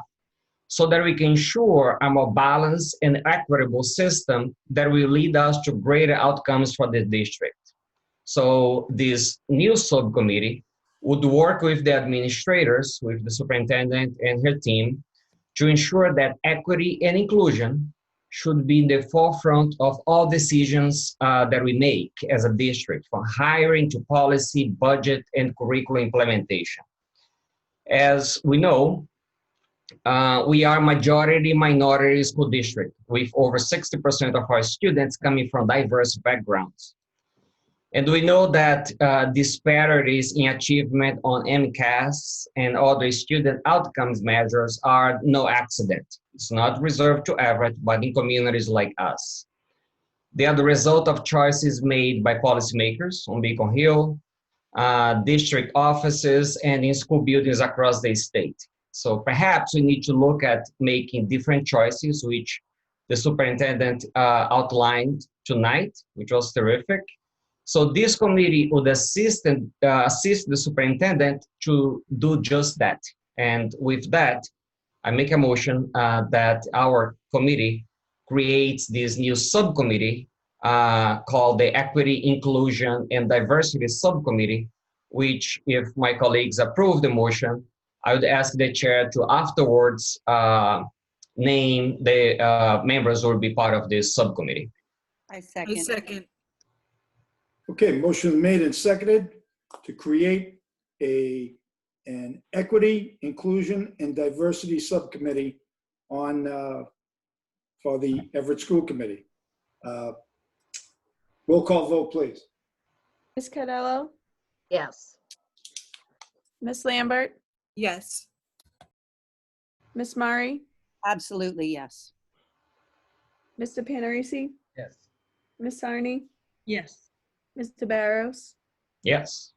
so that we can ensure a more balanced and equitable system that will lead us to greater outcomes for the district. So this new subcommittee would work with the administrators, with the superintendent and her team, to ensure that equity and inclusion should be in the forefront of all decisions that we make as a district, from hiring to policy, budget, and curriculum implementation. As we know, we are majority minority school district with over 60% of our students coming from diverse backgrounds. And we know that disparities in achievement on MCAS and other student outcomes measures are no accident. It's not reserved to Everett, but in communities like us. They are the result of choices made by policymakers on Beacon Hill, district offices, and in school buildings across the state. So perhaps we need to look at making different choices, which the superintendent outlined tonight, which was terrific. So this committee would assist the superintendent to do just that. And with that, I make a motion that our committee creates this new subcommittee called the Equity, Inclusion, and Diversity Subcommittee, which, if my colleagues approve the motion, I would ask the chair to afterwards name the members who will be part of this subcommittee. I second. Okay, motion made and seconded to create an equity, inclusion, and diversity subcommittee on for the Everett School Committee. Roll call vote, please. Ms. Cardello? Yes. Ms. Lambert? Yes. Ms. Murray? Absolutely, yes. Mr. Panarisi? Yes. Ms. Sarni? Yes. Mr. Barros? Yes.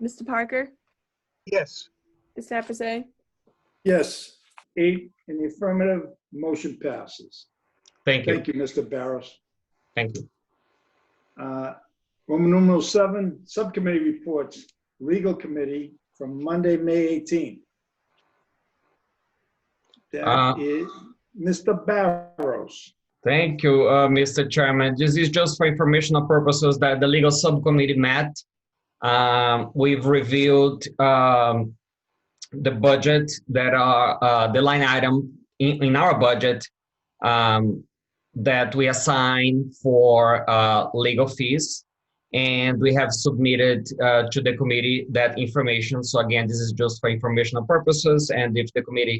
Mr. Parker? Yes. Ms. Aprise? Yes, 8 in the affirmative, motion passes. Thank you. Thank you, Mr. Barros. Thank you. Roman numeral 7, subcommittee reports, legal committee from Monday, May 18th. That is Mr. Barros. Thank you, Mr. Chairman. This is just for informational purposes that the legal subcommittee met. We've reviewed the budget that are the line item in our budget that we assign for legal fees. And we have submitted to the committee that information. So again, this is just for informational purposes. And if the committee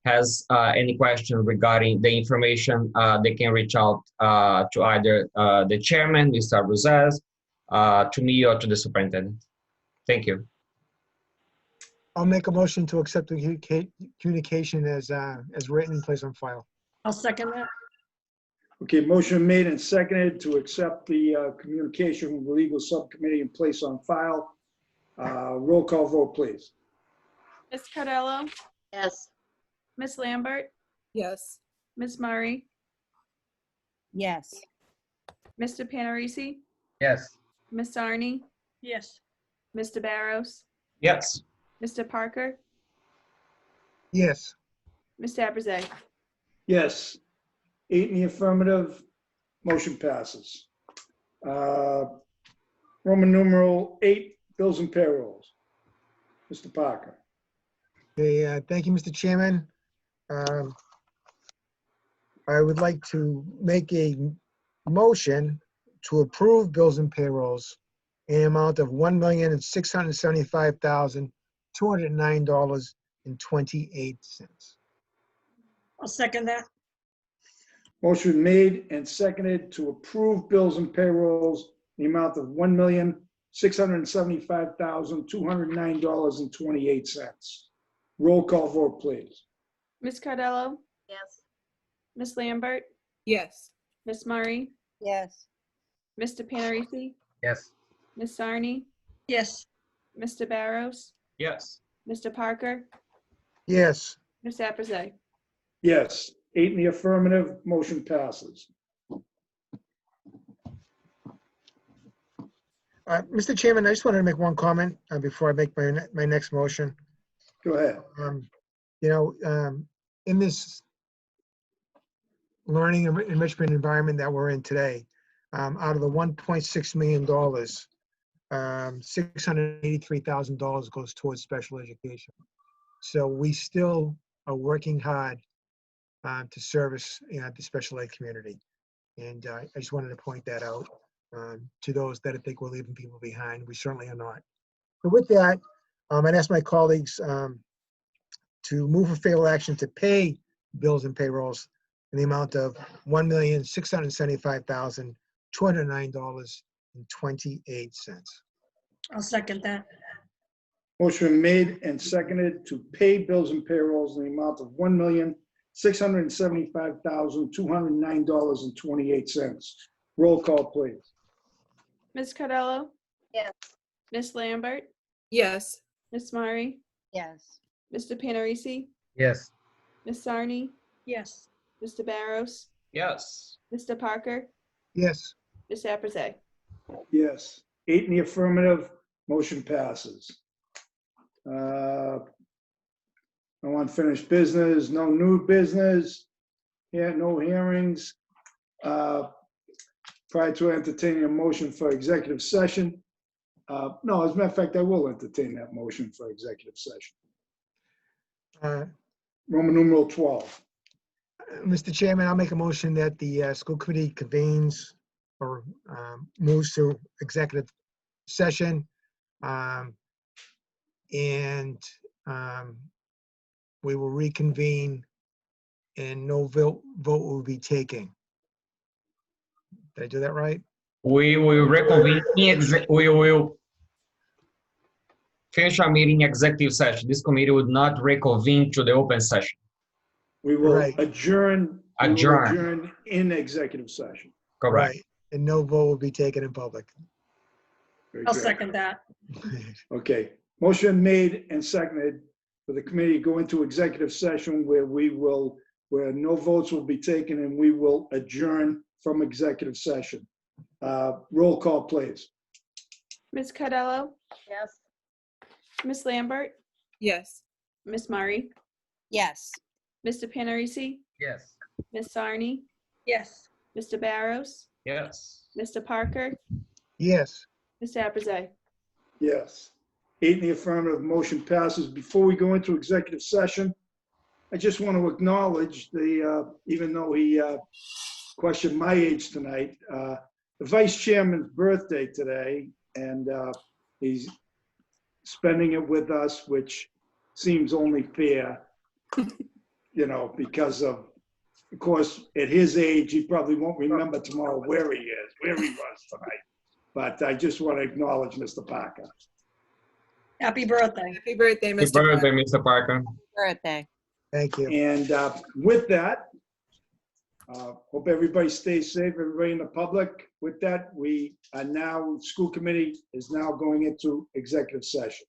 has any question regarding the information, they can reach out to either the chairman, Mr. Rosas, to me, or to the superintendent. Thank you. I'll make a motion to accept the communication as written and placed on file. I'll second that. Okay, motion made and seconded to accept the communication with the legal subcommittee and place on file. Roll call vote, please. Ms. Cardello? Yes. Ms. Lambert? Yes. Ms. Murray? Yes. Mr. Panarisi? Yes. Ms. Sarni? Yes. Mr. Barros? Yes. Mr. Parker? Yes. Mr. Aprise? Yes, 8 in the affirmative, motion passes. Roman numeral 8, bills and payrolls. Mr. Parker. Okay, thank you, Mr. Chairman. I would like to make a motion to approve bills and payrolls in an amount of $1,675,209.28. I'll second that. Motion made and seconded to approve bills and payrolls in the amount of $1,675,209.28. Roll call vote, please. Ms. Cardello? Yes. Ms. Lambert? Yes. Ms. Murray? Yes. Mr. Panarisi? Yes. Ms. Sarni? Yes. Mr. Barros? Yes. Mr. Parker? Yes. Ms. Aprise? Yes, 8 in the affirmative, motion passes. Mr. Chairman, I just wanted to make one comment before I make my next motion. Go ahead. In this learning and enrichment environment that we're in today, out of the $1.6 million, $683,000 goes towards special education. So we still are working hard to service the special ed community. And I just wanted to point that out to those that think we're leaving people behind. We certainly are not. So with that, I'd ask my colleagues to move for favorable action to pay bills and payrolls in the amount of $1,675,209.28. I'll second that. Motion made and seconded to pay bills and payrolls in the amount of $1,675,209.28. Roll call, please. Ms. Cardello? Yes. Ms. Lambert? Yes. Ms. Murray? Yes. Mr. Panarisi? Yes. Ms. Sarni? Yes. Mr. Barros? Yes. Mr. Parker? Yes. Ms. Abraze? Yes. 8 in the affirmative, motion passes. No unfinished business, no new business, no hearings. Prior to entertaining a motion for executive session. No, as a matter of fact, I will entertain that motion for executive session. Roman numeral 12. Mr. Chairman, I'll make a motion that the school committee convenes or moves to executive session. And we will reconvene and no vote will be taken. Did I do that right? We will reconvene. We will finish our meeting in executive session. This committee would not reconvene to the open session. We will Right. adjourn. We will adjourn in executive session. Correct. Right. And no vote will be taken in public. Very I'll good. second that. Okay. Motion made and seconded for the committee to go into executive session where no votes will be taken and we will adjourn from executive session. Roll call, please. Ms. Cardello? Yes. Ms. Lambert? Yes. Ms. Murray? Yes. Mr. Panarisi? Yes. Ms. Sarni? Yes. Mr. Barros? Yes. Mr. Parker? Yes. Ms. Abraze? Yes. 8 in the affirmative, motion passes. Before we go into executive session, I just want to acknowledge even though he questioned my age tonight, the vice chairman's birthday today, and he's spending it with us, which seems only fair, because of course, at his age, he probably won't remember tomorrow where he was tonight. But I just want to acknowledge Mr. Parker. Happy birthday. Happy birthday, Happy Mr. birthday, Parker. Mr. Parker. Birthday. Thank you. And with that, hope everybody stays safe, everybody in the public. With that, we are now, school committee is now going into executive session.